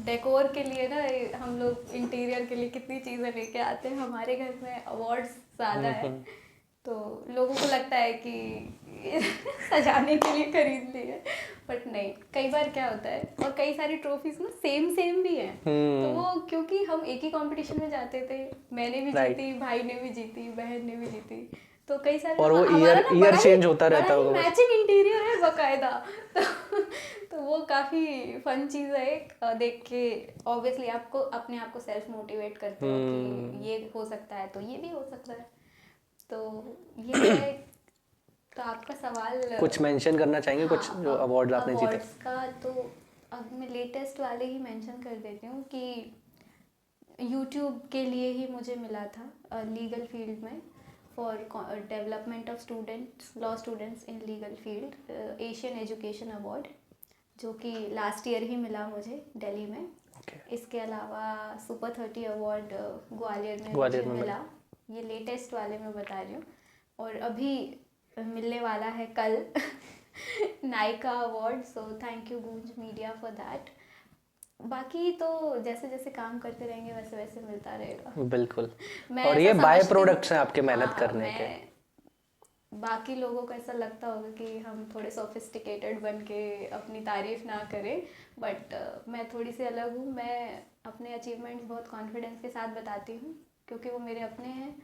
डेकोर के लिए ना, हम लोग इंटीरियर के लिए कितनी चीज़ें लेके आते हैं। हमारे घर में अवार्ड्स ज़्यादा है तो लोगों को लगता है कि सजाने के लिए खरीद ली है, बट नहीं। कई बार क्या होता है, और कई सारी ट्रॉफीज ना सेम भी हैं। तो वो क्योंकि हम एक ही कंपटीशन में जाते थे, मैंने भी जीती, भाई ने भी जीती, बहन ने भी जीती, तो कई सारे, और वो ईयर चेंज होता रहता होगा, मैचिंग इंटीरियर है बकायदा। तो वो काफ़ी फन चीज़ है देख के। ऑब्वियसली आपको अपने आप को सेल्फ मोटिवेट करते हो कि ये हो सकता है तो ये भी हो सकता है। तो ये है। तो आपका सवाल कुछ मेंशन करना चाहेंगे? हाँ, कुछ जो अवार्ड आपने जीते का? तो अब मैं लेटेस्ट वाले ही मेंशन कर देती हूँ कि यूट्यूब के लिए ही मुझे मिला था लीगल फील्ड में for development of students, law students in legal field, Asian education award, जो कि लास्ट ईयर ही मिला मुझे दिल्ली में। इसके अलावा सुपर 30 अवार्ड ग्वालियर में मुझे मिला, ये लेटेस्ट वाले मैं बता रही हूँ, और अभी मिलने वाला है कल Nykaa award. So thank you गूंज मीडिया फॉर दैट। बाकी तो जैसे जैसे काम करते रहेंगे वैसे वैसे मिलता रहेगा। बिल्कुल। और ये बाय प्रोडक्ट्स हैं आपके मेहनत करने के। बाकी लोगों को ऐसा लगता होगा कि हम थोड़े सोफिस्टिकेटेड बन के अपनी तारीफ ना करें, बट मैं थोड़ी सी अलग हूँ। मैं अपने अचीवमेंट्स बहुत कॉन्फिडेंस के साथ बताती हूँ, क्योंकि वो मेरे अपने हैं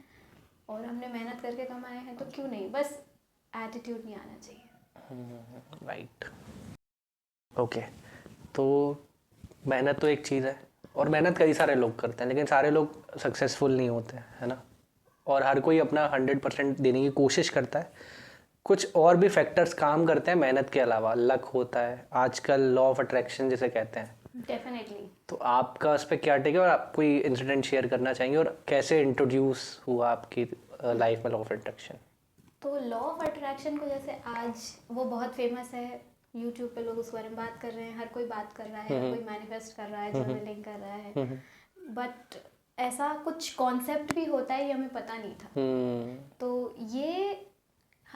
और हमने मेहनत करके कमाए हैं, तो क्यों नहीं, बस एटीट्यूड नहीं आना चाहिए। Right, okay. तो मेहनत तो एक चीज़ है, और मेहनत कई सारे लोग करते हैं, लेकिन सारे लोग सक्सेसफुल नहीं होते हैं, है ना। और हर कोई अपना 100% देने की कोशिश करता है। कुछ और भी फैक्टर्स काम करते हैं मेहनत के अलावा, लक होता है, आजकल लॉ ऑफ अट्रैक्शन जिसे कहते हैं। डेफिनेटली। तो आपका उस पर क्या टेक है, और आप कोई इंसिडेंट शेयर करना चाहेंगे, और कैसे इंट्रोड्यूस हुआ आपकी लाइफ में लॉ ऑफ अट्रैक्शन? तो लॉ ऑफ अट्रैक्शन को जैसे आज वो बहुत फेमस है, यूट्यूब पे लोग उस बारे में बात कर रहे हैं, हर कोई बात कर रहा है, हर कोई मैनिफेस्ट कर रहा है, जर्नलिंग कर रहा है, बट ऐसा कुछ कॉन्सेप्ट भी होता है ये हमें पता नहीं था। तो ये,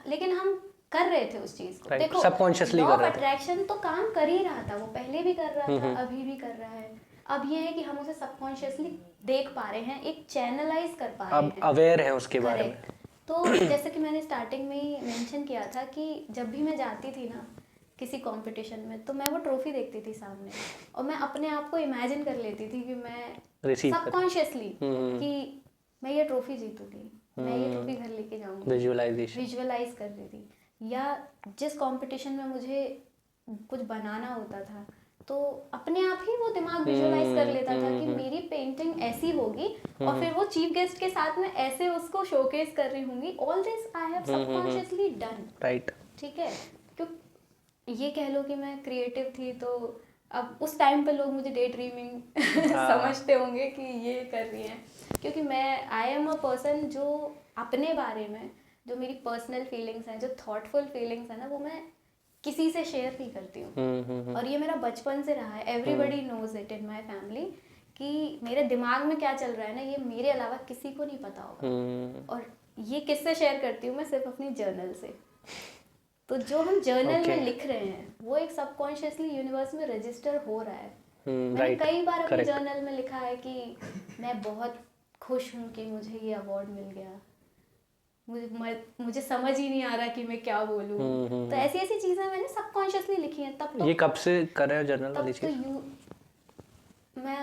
लेकिन हम कर रहे थे उस चीज़ को। देखो, सबकॉन्शियसली लॉ कर ऑफ रहे थे। अट्रैक्शन तो काम कर ही रहा था, वो पहले भी कर रहा था, अभी भी कर रहा है। अब ये है कि हम उसे सबकॉन्शियसली देख पा रहे हैं, एक चैनलाइज कर पा रहे हैं, अब अवेयर है उसके बारे में। तो जैसे कि मैंने स्टार्टिंग में ही मेंशन किया था कि जब भी मैं जाती थी ना किसी कंपटीशन में, तो मैं वो ट्रॉफी देखती थी सामने, और मैं अपने आप को इमेजिन कर लेती थी कि मैं सबकॉन्शियसली कि मैं ये ट्रॉफी जीतूंगी, मैं ये ट्रॉफी घर लेके जाऊंगी, विजुअलाइज कर रही थी। या जिस कंपटीशन में मुझे कुछ बनाना होता था, तो अपने आप ही वो दिमाग विजुअलाइज कर लेता था कि मेरी पेंटिंग ऐसी होगी, और फिर वो चीफ गेस्ट के साथ में ऐसे उसको शोकेस कर रही होंगी। All this I have subconsciously done. Right, ठीक है। ये कह लो कि मैं क्रिएटिव थी, तो अब उस टाइम पे लोग मुझे डे ड्रीमिंग समझते होंगे कि ये कर रही हैं, क्योंकि मैं आई एम अ पर्सन जो अपने बारे में, जो मेरी पर्सनल फीलिंग्स हैं, जो थॉटफुल फीलिंग्स हैं ना, वो मैं किसी से शेयर नहीं करती हूँ। और ये मेरा बचपन से रहा है। Everybody knows it in my family कि मेरे दिमाग में क्या चल रहा है ना, ये मेरे अलावा किसी को नहीं पता होगा। और ये किससे शेयर करती हूँ मैं? सिर्फ अपनी जर्नल से। तो जो हम जर्नल में लिख रहे हैं वो एक सबकॉन्शियसली यूनिवर्स में रजिस्टर हो रहा है। मैंने कई बार अपनी जर्नल में लिखा है कि मैं बहुत खुश हूँ कि मुझे ये अवार्ड मिल गया, मुझे समझ ही नहीं आ रहा कि मैं क्या बोलूँ। तो ऐसी ऐसी चीज़ें मैंने सबकॉन्शियसली लिखी हैं। तब तो ये कब से कर रहे हो जर्नल वाली चीज़? मैं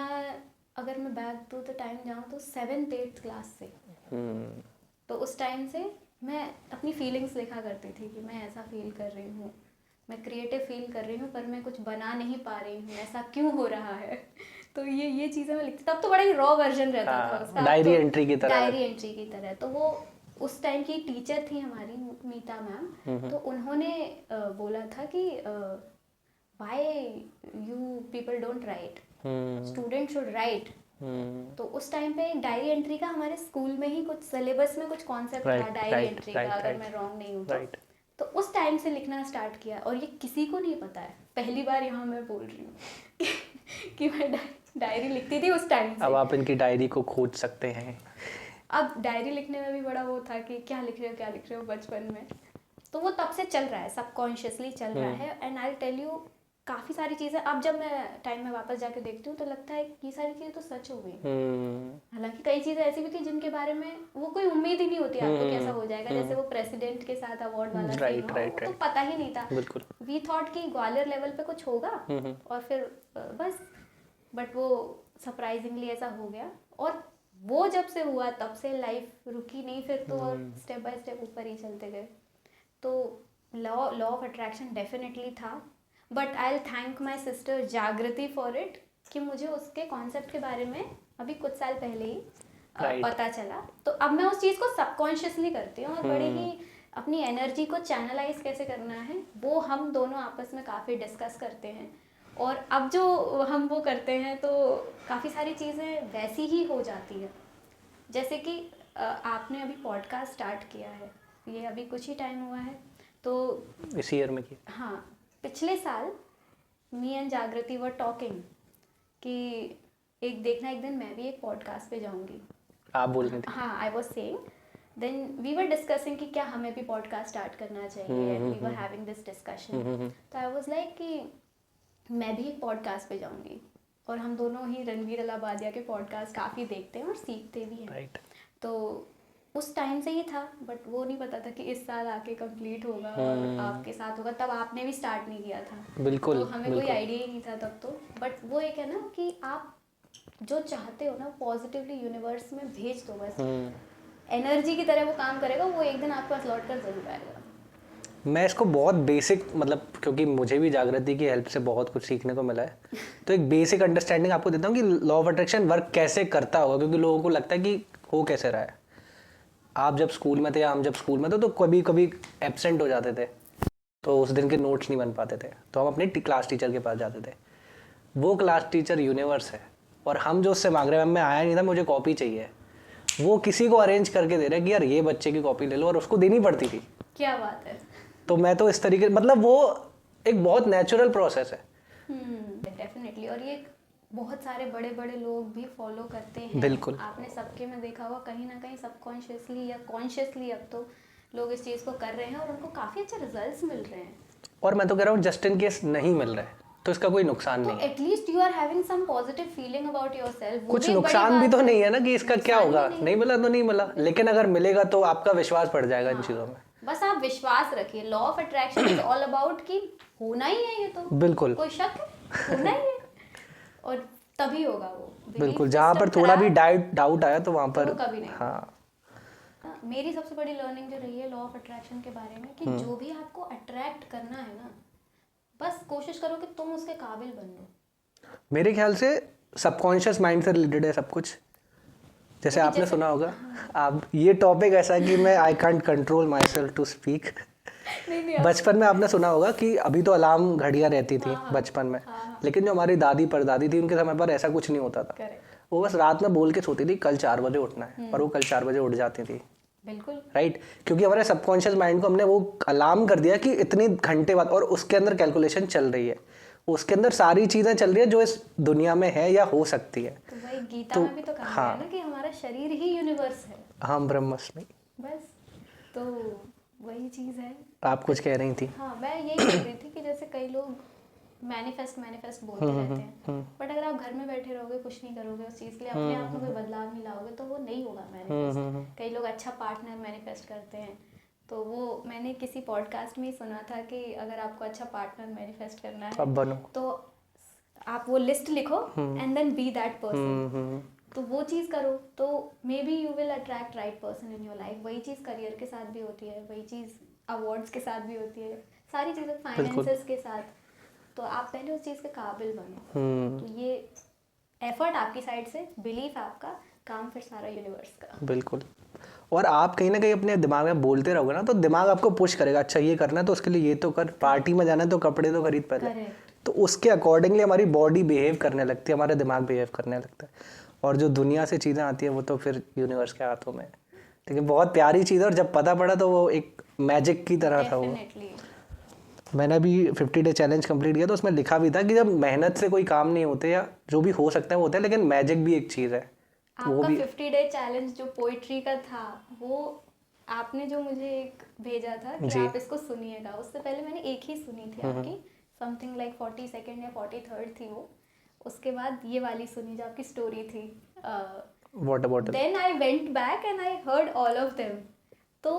अगर मैं बैक टू द टाइम जाऊँ तो 7th 8th क्लास से। तो उस टाइम से मैं अपनी फीलिंग्स लिखा करती थी कि मैं ऐसा फील कर रही हूँ, मैं क्रिएटिव फील कर रही हूँ, पर मैं कुछ बना नहीं पा रही हूँ, ऐसा क्यों हो रहा है। तो ये चीज़ें मैं लिखती। तब तो बड़ा ही रॉ वर्जन रहता था उसका, डायरी एंट्री की तरह। तो वो उस टाइम की टीचर थी हमारी, मीता मैम, तो उन्होंने बोला था कि why you people don't write, student should write. तो उस टाइम पे एक डायरी एंट्री का हमारे स्कूल में ही कुछ सिलेबस में कुछ कॉन्सेप्ट था डायरी एंट्री का, अगर मैं रॉन्ग नहीं हूँ तो उस टाइम से लिखना स्टार्ट किया। और ये किसी को नहीं पता है, पहली बार यहाँ मैं बोल रही हूँ कि मैं डायरी लिखती थी उस टाइम से। अब आप इनकी डायरी को खोज सकते हैं। अब डायरी लिखने में भी बड़ा वो था कि क्या लिख रहे हो बचपन में। तो वो तब से चल रहा है, सबकॉन्शियसली चल रहा है। एंड आई टेल यू, काफ़ी सारी चीज़ें अब जब मैं टाइम में वापस जाके देखती हूँ तो लगता है कि ये सारी चीज़ें तो सच हो गई। हालांकि कई चीज़ें ऐसी भी थी जिनके बारे में वो कोई उम्मीद ही नहीं होती आपको कैसा हो जाएगा। जैसे वो प्रेसिडेंट के साथ अवार्ड वाला सीन हुआ, वो तो पता ही नहीं था। वी थॉट कि ग्वालियर लेवल पे कुछ होगा और फिर बस, बट वो सरप्राइजिंगली ऐसा हो गया। और वो जब से हुआ तब से लाइफ रुकी नहीं, फिर तो और स्टेप बाय स्टेप ऊपर ही चलते गए। तो लॉ ऑफ अट्रैक्शन डेफिनेटली था, but I will thank my sister जागृति फॉर इट कि मुझे उसके कॉन्सेप्ट के बारे में अभी कुछ साल पहले ही पता चला। तो अब मैं उस चीज़ को सबकॉन्शियसली करती हूँ और बड़े ही अपनी एनर्जी को चैनलाइज कैसे करना है वो हम दोनों आपस में काफ़ी डिस्कस करते हैं। और अब जो हम वो करते हैं तो काफ़ी सारी चीज़ें वैसी ही हो जाती है। जैसे कि आपने अभी पॉडकास्ट स्टार्ट किया है, ये अभी कुछ ही टाइम हुआ है, तो इसी ईयर में किया। हाँ, पिछले साल मी एंड जागृति वर टॉकिंग कि एक दिन मैं भी एक पॉडकास्ट पे जाऊंगी। आप बोल रहे थे। हाँ, I was saying, then we were discussing कि क्या हमें भी पॉडकास्ट स्टार्ट करना चाहिए, and we were having this discussion. तो आई वॉज लाइक कि मैं भी एक पॉडकास्ट पे जाऊंगी, और हम दोनों ही रणवीर अलाहाबादिया के पॉडकास्ट काफ़ी देखते हैं और सीखते भी हैं। राइट। तो उस टाइम से ही था, बट वो नहीं पता था कि इस साल आके कंप्लीट होगा और आपके साथ होगा। तब आपने भी स्टार्ट नहीं किया था। बिल्कुल, तो हमें कोई आइडिया ही नहीं था तब तो। बट वो एक है ना कि आप जो चाहते हो ना पॉजिटिवली यूनिवर्स में भेज दो, बस एनर्जी की तरह वो काम करेगा, वो एक दिन आपके पास लौट कर जरूर आएगा। मैं इसको बहुत बेसिक, मतलब क्योंकि मुझे भी जागृति की हेल्प से बहुत कुछ सीखने को मिला है, तो एक बेसिक अंडरस्टैंडिंग आपको देता हूँ कि लॉ ऑफ अट्रैक्शन वर्क कैसे करता होगा। क्योंकि लोगों को लगता है कि हो कैसे रहा है। आप जब स्कूल में थे या हम जब स्कूल में थे, तो कभी कभी एब्सेंट हो जाते थे, तो उस दिन के नोट्स नहीं बन पाते थे, तो हम अपने क्लास टीचर के पास जाते थे। वो क्लास टीचर यूनिवर्स है, और हम जो उससे मांग रहे हैं, मैम मैं आया नहीं था, मुझे कॉपी चाहिए, वो किसी को अरेंज करके दे रहा है कि यार ये बच्चे की कॉपी ले लो, और उसको देनी पड़ती थी। क्या बात है। तो मैं तो इस तरीके, मतलब वो एक बहुत नेचुरल प्रोसेस है। डेफिनेटली। और ये बहुत सारे बड़े बड़े लोग भी फॉलो करते हैं। बिल्कुल। आपने सबके में देखा होगा कहीं ना कहीं सबकॉन्शियसली या कॉन्शियसली अब तो लोग इस चीज़ को कर रहे हैं और उनको काफ़ी अच्छे रिजल्ट्स मिल रहे हैं। और मैं तो कह रहा हूँ जस्ट इन केस नहीं मिल रहा है तो इसका कोई नुकसान तो नहीं है। At least you are having some positive feeling about yourself. कुछ नुकसान भी तो नहीं है ना कि इसका क्या होगा, नहीं मिला तो नहीं मिला, लेकिन अगर मिलेगा तो आपका विश्वास बढ़ जाएगा इन चीज़ों में। बस आप विश्वास रखिए। Law of attraction is all about कि होना ही है, ये तो बिल्कुल कोई शक है, होना ही है और तभी होगा वो। बिल्कुल, जहाँ पर थोड़ा भी डाउट आया तो वहाँ पर तो कभी नहीं। हाँ, मेरी सबसे बड़ी लर्निंग जो रही है लॉ ऑफ अट्रैक्शन के बारे में कि जो भी आपको अट्रैक्ट करना है ना, बस कोशिश करो कि तुम उसके काबिल बन लो। मेरे ख्याल से सबकॉन्शियस माइंड से रिलेटेड है सब कुछ। जैसे आपने सुना होगा, आप ये टॉपिक ऐसा है कि मैं I can't control myself to speak. बचपन में आपने सुना होगा कि अभी तो अलार्म घड़ियाँ रहती थी बचपन में, लेकिन जो हमारी दादी परदादी थी उनके समय पर ऐसा कुछ नहीं होता था। वो बस रात में बोल के सोती थी कल 4 बजे उठना है, और वो कल 4 बजे उठ जाती थी। बिल्कुल राइट, क्योंकि हमारे सबकॉन्शियस माइंड को हमने वो अलार्म कर दिया कि इतने घंटे बाद, और उसके अंदर कैलकुलेशन चल रही है, उसके अंदर सारी चीजें चल रही है जो इस दुनिया में है या हो सकती है। तो वही गीता में भी तो कहा गया है ना कि हमारा शरीर ही यूनिवर्स है। हम ब्रह्मास्मि। बस तो वही चीज है। आप कुछ कह रही थी। हाँ, मैं यही कह रही थी कि जैसे कई लोग मैनिफेस्ट बोलते रहते हैं, बट अगर आप घर में बैठे रहोगे, कुछ नहीं करोगे उस चीज़ के लिए, अपने आप में कोई बदलाव नहीं लाओगे, तो वो नहीं होगा मैनिफेस्ट। कई लोग अच्छा पार्टनर मैनिफेस्ट करते हैं, तो वो मैंने किसी पॉडकास्ट में ही सुना था कि अगर आपको अच्छा पार्टनर मैनिफेस्ट करना है अब बनो, तो आप वो लिस्ट लिखो and then be that person. तो वो चीज़ करो तो maybe you will attract right person in your life. वही चीज़ करियर के साथ भी होती है, वही चीज़ अवार्ड्स के साथ भी होती है, सारी चीज़ें फाइनेंसेस के साथ। तो आप पहले उस चीज़ के काबिल बनो। तो ये एफर्ट आपकी साइड से, बिलीफ आपका, काम फिर सारा यूनिवर्स का। बिल्कुल। और आप कहीं ना कहीं अपने दिमाग में बोलते रहोगे ना, तो दिमाग आपको पुश करेगा, अच्छा ये करना है तो उसके लिए ये तो कर, पार्टी में जाना है तो कपड़े तो खरीद पहले। तो उसके अकॉर्डिंगली हमारी बॉडी बिहेव करने लगती है, हमारा दिमाग बिहेव करने लगता है, और जो दुनिया से चीज़ें आती है वो तो फिर यूनिवर्स के हाथों में। लेकिन बहुत प्यारी चीज़ है, और जब पता पड़ा तो वो एक मैजिक की तरह था वो। मैंने अभी 50 डे चैलेंज कंप्लीट किया, तो उसमें लिखा भी था कि जब मेहनत से कोई काम नहीं होते, या जो भी हो सकता है वो होता है, लेकिन मैजिक भी एक चीज़ है। आपका 50 डे चैलेंज जो पोइट्री का था, वो आपने जो मुझे एक भेजा था कि आप इसको सुनिएगा, उससे पहले मैंने एक ही सुनी थी आपकी, समथिंग लाइक 42nd या 43rd थी वो। उसके बाद ये वाली सुनी जो आपकी स्टोरी थी, water bottle. Then I went back and I heard all of them. तो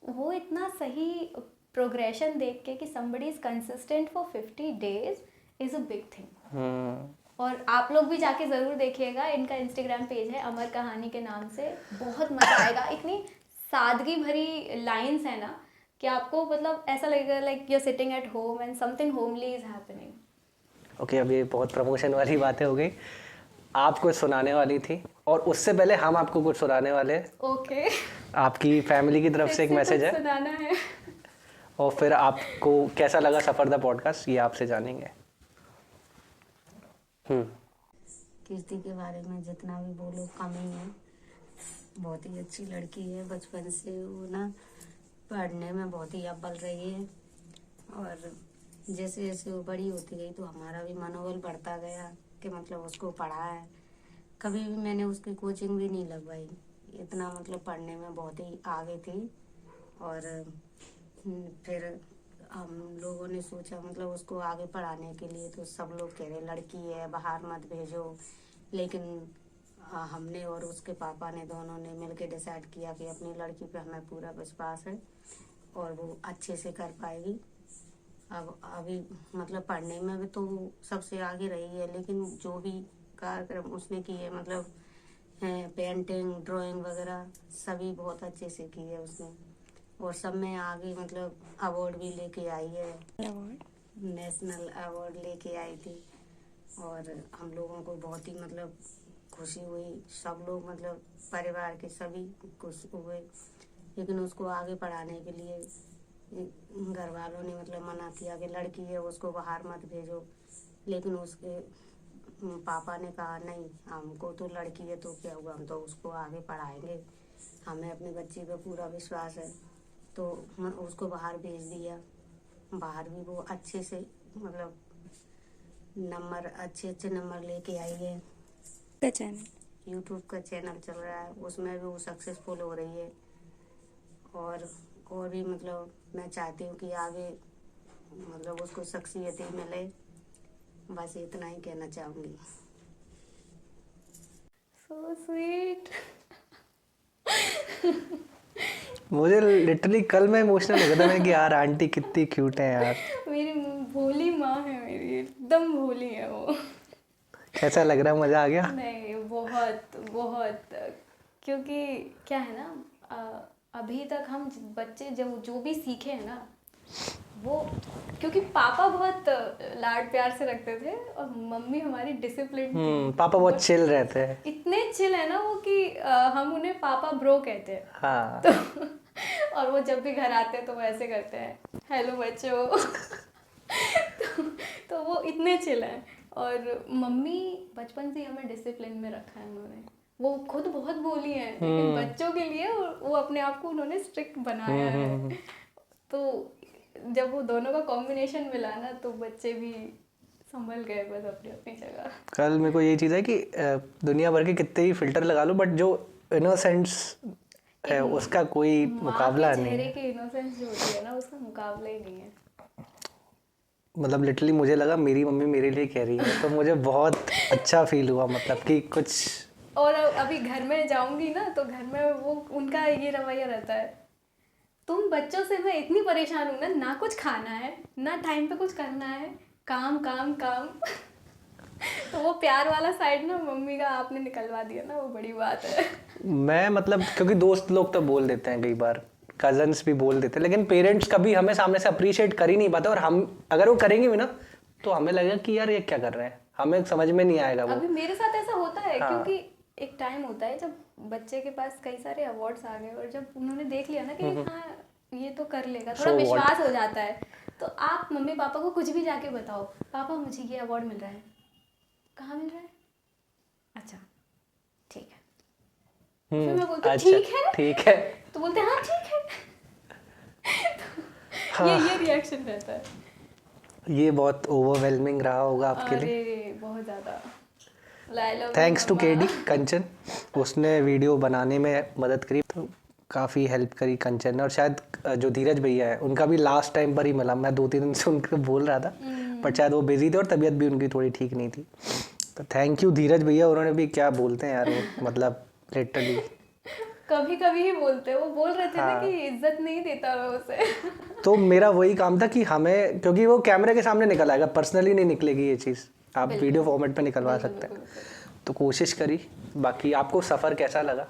वो इतना सही प्रोग्रेशन देख के कि somebody is consistent for 50 days is a big thing। और आप लोग भी जाके ज़रूर देखिएगा, इनका इंस्टाग्राम पेज है अमर कहानी के नाम से, बहुत मज़ा आएगा। इतनी सादगी भरी लाइंस है ना कि आपको मतलब ऐसा लगेगा like you are sitting at home and something homely is happening. Okay, अब ये बहुत प्रमोशन वाली बातें हो गई। आप कुछ सुनाने वाली थी, और उससे पहले हम आपको कुछ सुनाने वाले हैं। ओके, आपकी फैमिली की तरफ से एक मैसेज है, सुनाना है। और फिर आपको कैसा लगा सफ़र द पॉडकास्ट ये आपसे जानेंगे। कीर्ति के बारे में जितना भी बोलो कम ही है। बहुत ही अच्छी लड़की है, बचपन से वो ना पढ़ने में बहुत ही अव्वल रही है, और जैसे जैसे वो बड़ी होती गई तो हमारा भी मनोबल बढ़ता गया कि मतलब उसको पढ़ाए। कभी भी मैंने उसकी कोचिंग भी नहीं लगवाई, इतना मतलब पढ़ने में बहुत ही आगे थी। और फिर हम लोगों ने सोचा मतलब उसको आगे पढ़ाने के लिए, तो सब लोग कह रहे लड़की है बाहर मत भेजो, लेकिन हमने और उसके पापा ने दोनों ने मिलकर डिसाइड किया कि अपनी लड़की पे हमें पूरा विश्वास है और वो अच्छे से कर पाएगी। अब अभी मतलब पढ़ने में भी तो वो सबसे आगे रही है, लेकिन जो भी कार्यक्रम उसने किए मतलब पेंटिंग ड्राइंग वगैरह सभी बहुत अच्छे से की है उसने, और सब में आगे मतलब अवार्ड भी लेके आई है, नेशनल अवार्ड लेके आई थी। और हम लोगों को बहुत ही मतलब खुशी हुई, सब लोग मतलब परिवार के सभी खुश हुए, लेकिन उसको आगे पढ़ाने के लिए घर वालों ने मतलब मना किया कि लड़की है उसको बाहर मत भेजो, लेकिन उसके पापा ने कहा नहीं, हमको तो लड़की है तो क्या हुआ, हम तो उसको आगे पढ़ाएंगे, हमें अपने बच्चे पे पूरा विश्वास है। तो उसको बाहर भेज दिया। बाहर भी वो अच्छे से मतलब अच्छे नंबर लेके आई है। यूट्यूब का चैनल चल रहा है, उसमें भी वो सक्सेसफुल हो रही है। और भी मतलब मैं चाहती हूँ कि आगे मतलब उसको शख्सियत मिले, बस इतना ही कहना चाहूँगी। So sweet. मुझे लिटरली कल मैं इमोशनल हो गया था मैं कि यार आंटी कितनी क्यूट है यार। मेरी भोली माँ है, मेरी एकदम भोली है वो। कैसा लग रहा है, मजा आ गया? नहीं, बहुत बहुत, क्योंकि क्या है ना, अभी तक हम बच्चे जो भी सीखे हैं ना, वो क्योंकि पापा बहुत लाड प्यार से रखते थे और मम्मी हमारी डिसिप्लिन थी। पापा बहुत चिल रहते हैं। इतने चिल है ना वो कि हम उन्हें पापा ब्रो कहते हैं। हाँ। तो और वो जब भी घर आते हैं तो वो ऐसे करते हैं, हेलो बच्चों। तो वो इतने चिल हैं। और मम्मी बचपन से ही हमें डिसिप्लिन में रखा है उन्होंने। वो खुद बहुत बोली है, लेकिन बच्चों के लिए वो अपने आप को उन्होंने स्ट्रिक्ट बनाया है। तो जब वो दोनों का कॉम्बिनेशन मिला ना, तो बच्चे भी संभल गए बस अपनी अपनी जगह। कल मेरे को ये चीज़ है कि दुनिया भर के कितने ही फिल्टर लगा लो, बट जो इनोसेंस है उसका कोई मुकाबला नहीं चेहरे है। की इनोसेंस जो होती है ना, उसका मुकाबला ही नहीं है। मतलब लिटरली मुझे लगा मेरी मम्मी मेरे लिए कह रही है, तो मुझे बहुत अच्छा फील हुआ, मतलब कि कुछ। और अभी घर में जाऊंगी ना, तो घर में वो उनका ये रवैया रहता है, तुम बच्चों से मैं इतनी परेशान हूँ ना कुछ खाना है ना टाइम पे कुछ करना है, काम काम काम। तो वो प्यार वाला साइड ना मम्मी का आपने निकलवा दिया ना, वो बड़ी बात है। मैं मतलब क्योंकि दोस्त लोग तो बोल देते हैं, कई बार कजन्स भी बोल देते हैं, लेकिन पेरेंट्स कभी हमें सामने से अप्रिशिएट कर ही नहीं पाते। और हम अगर वो करेंगे भी ना, तो हमें लगेगा कि यार ये क्या कर रहे हैं, हमें समझ में नहीं आएगा वो। अभी मेरे साथ ऐसा होता है। हाँ। क्योंकि एक टाइम होता है जब बच्चे के पास कई सारे अवार्ड्स आ गए, और जब उन्होंने देख लिया ना कि हाँ ये तो कर लेगा, थोड़ा So विश्वास हो जाता है। तो आप मम्मी पापा को कुछ भी जाके बताओ, पापा मुझे ये अवार्ड मिल रहा है, कहाँ मिल रहा है, अच्छा ठीक है। फिर मैं बोलती अच्छा, ठीक है, ठीक है। तो बोलते हाँ ठीक है। तो ये रिएक्शन रहता है। ये बहुत ओवरवेलमिंग रहा होगा आपके लिए। अरे बहुत ज़्यादा। थैंक्स टू केडी कंचन, उसने वीडियो बनाने में मदद करी, तो काफ़ी हेल्प करी कंचन ने। और शायद जो धीरज भैया है उनका भी लास्ट टाइम पर ही मिला, मैं 2-3 दिन से उनको बोल रहा था, बट शायद वो बिजी थे और तबीयत भी उनकी थोड़ी ठीक नहीं थी। तो थैंक यू धीरज भैया, उन्होंने भी क्या बोलते हैं यार वो, मतलब लिटरली कभी कभी ही बोलते हैं। वो बोल रहे थे ना कि इज्जत नहीं देता मैं उसे। तो मेरा वही काम था कि हमें, क्योंकि वो कैमरे के सामने निकल आएगा, पर्सनली नहीं निकलेगी ये चीज़, आप वीडियो फॉर्मेट पे निकलवा सकते हैं। तो कोशिश करी। बाकी आपको सफ़र कैसा लगा,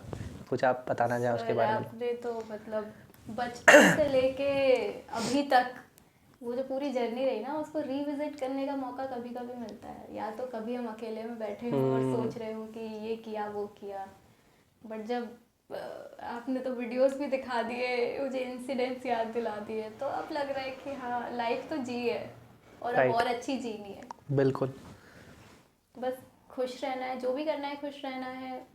कुछ आप बताना चाहें उसके बारे में? आपने तो मतलब बचपन से लेके अभी तक वो जो पूरी जर्नी रही ना, उसको रिविजिट करने का मौका कभी कभी मिलता है। या तो कभी हम अकेले में बैठे हों और सोच रहे हो कि ये किया वो किया, बट जब आपने तो वीडियोस भी दिखा दिए, मुझे इंसिडेंट्स याद दिला दिए, तो अब लग रहा है कि हाँ लाइफ तो जी है और अब और अच्छी जीनी है। बिल्कुल। बस खुश रहना है, जो भी करना है खुश रहना है,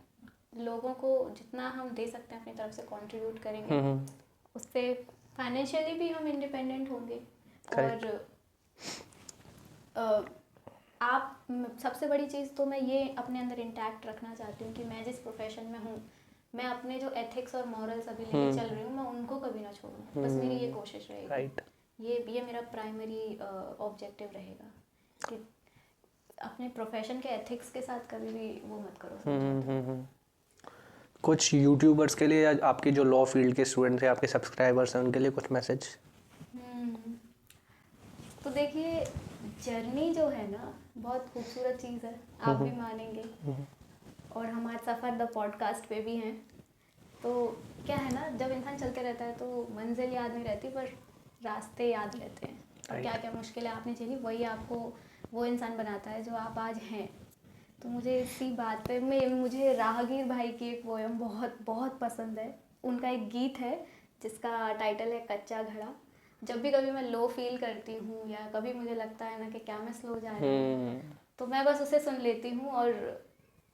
लोगों को जितना हम दे सकते हैं अपनी तरफ से कंट्रीब्यूट करेंगे, उससे फाइनेंशियली भी हम इंडिपेंडेंट होंगे। और आप सबसे बड़ी चीज़ तो मैं ये अपने अंदर इंटैक्ट रखना चाहती हूँ कि मैं जिस प्रोफेशन में हूँ, मैं अपने जो एथिक्स और मॉरल्स अभी लेके चल रही हूँ, मैं उनको कभी ना छोड़ूँ। बस मेरी ये कोशिश रहेगी। राइट। ये मेरा प्राइमरी ऑब्जेक्टिव रहेगा कि अपने प्रोफेशन के एथिक्स के साथ कभी भी वो मत करो। कुछ यूट्यूबर्स के लिए या आपके जो लॉ फील्ड के स्टूडेंट्स हैं, आपके सब्सक्राइबर्स हैं, उनके लिए कुछ मैसेज? तो देखिए, जर्नी जो है ना बहुत खूबसूरत चीज़ है, आप भी मानेंगे। और हमारे सफ़र द पॉडकास्ट पे भी हैं। तो क्या है ना, जब इंसान चलते रहता है तो मंजिल याद नहीं रहती, पर रास्ते याद रहते हैं। और क्या क्या मुश्किलें आपने झेली, वही आपको वो इंसान बनाता है जो आप आज हैं। तो मुझे इसी बात पे मुझे राहगीर भाई की एक पोयम बहुत बहुत पसंद है। उनका एक गीत है जिसका टाइटल है कच्चा घड़ा। जब भी कभी मैं लो फील करती हूँ या कभी मुझे लगता है ना कि क्या मैं स्लो जा रही हूँ, तो मैं बस उसे सुन लेती हूँ और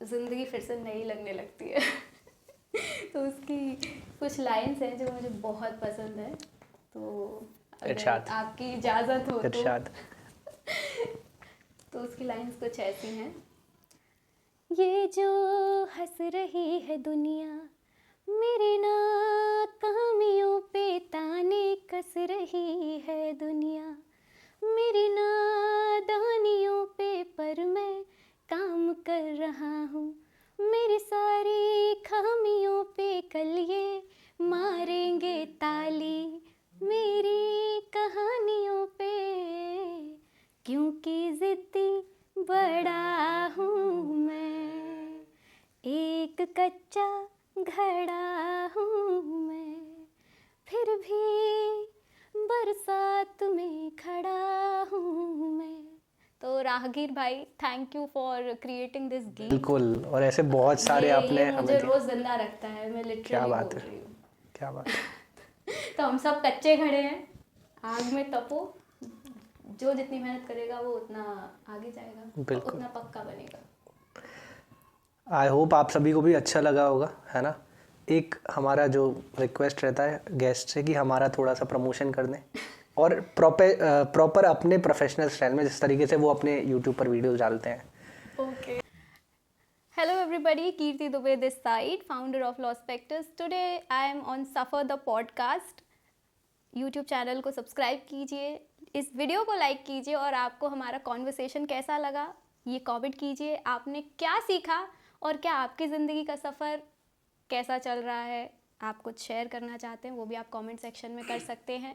ज़िंदगी फिर से नई लगने लगती है। तो उसकी कुछ लाइन्स हैं जो मुझे बहुत पसंद है। तो अगर आपकी इजाज़त हो तो उसकी लाइन्स कुछ ऐसी हैं। ये जो हंस रही है दुनिया, मेरी नाकामियों पे ताने कस रही है दुनिया, मेरी नादानियों पे पर मैं काम कर रहा हूँ, मेरी सारी खामियों पे कल ये मारेंगे ताली, मेरी कहानियों पे, क्योंकि ज़िद्दी बड़ा हूँ मैं, एक कच्चा घड़ा हूँ मैं, फिर भी बरसात में खड़ा हूँ मैं। तो राहगीर भाई, thank you for creating this गीत। बिल्कुल, और ऐसे बहुत सारे आपने ये मुझे रोज़ जिंदा रखता है, मैं लिटरली बोल रही हूँ। क्या बात है। तो हम सब कच्चे खड़े हैं, आग में तपो, जो जितनी मेहनत करेगा वो उतना आगे जाएगा, उतना पक्का बनेगा। आई होप आप सभी को भी अच्छा लगा होगा, है ना। एक हमारा जो रिक्वेस्ट रहता है गेस्ट से कि हमारा थोड़ा सा प्रमोशन कर दें, और प्रॉपर अपने प्रोफेशनल स्टाइल में, जिस तरीके से वो अपने यूट्यूब पर वीडियोस डालते हैं। Okay, hello everybody, Kirti Dubey this side, founder of law spectres. Today I am on suffer the podcast. YouTube channel को सब्सक्राइब कीजिए, इस वीडियो को लाइक कीजिए, और आपको हमारा कॉन्वर्सेशन कैसा लगा ये कमेंट कीजिए। आपने क्या सीखा और क्या आपकी ज़िंदगी का सफ़र कैसा चल रहा है, आप कुछ शेयर करना चाहते हैं वो भी आप कमेंट सेक्शन में कर सकते हैं।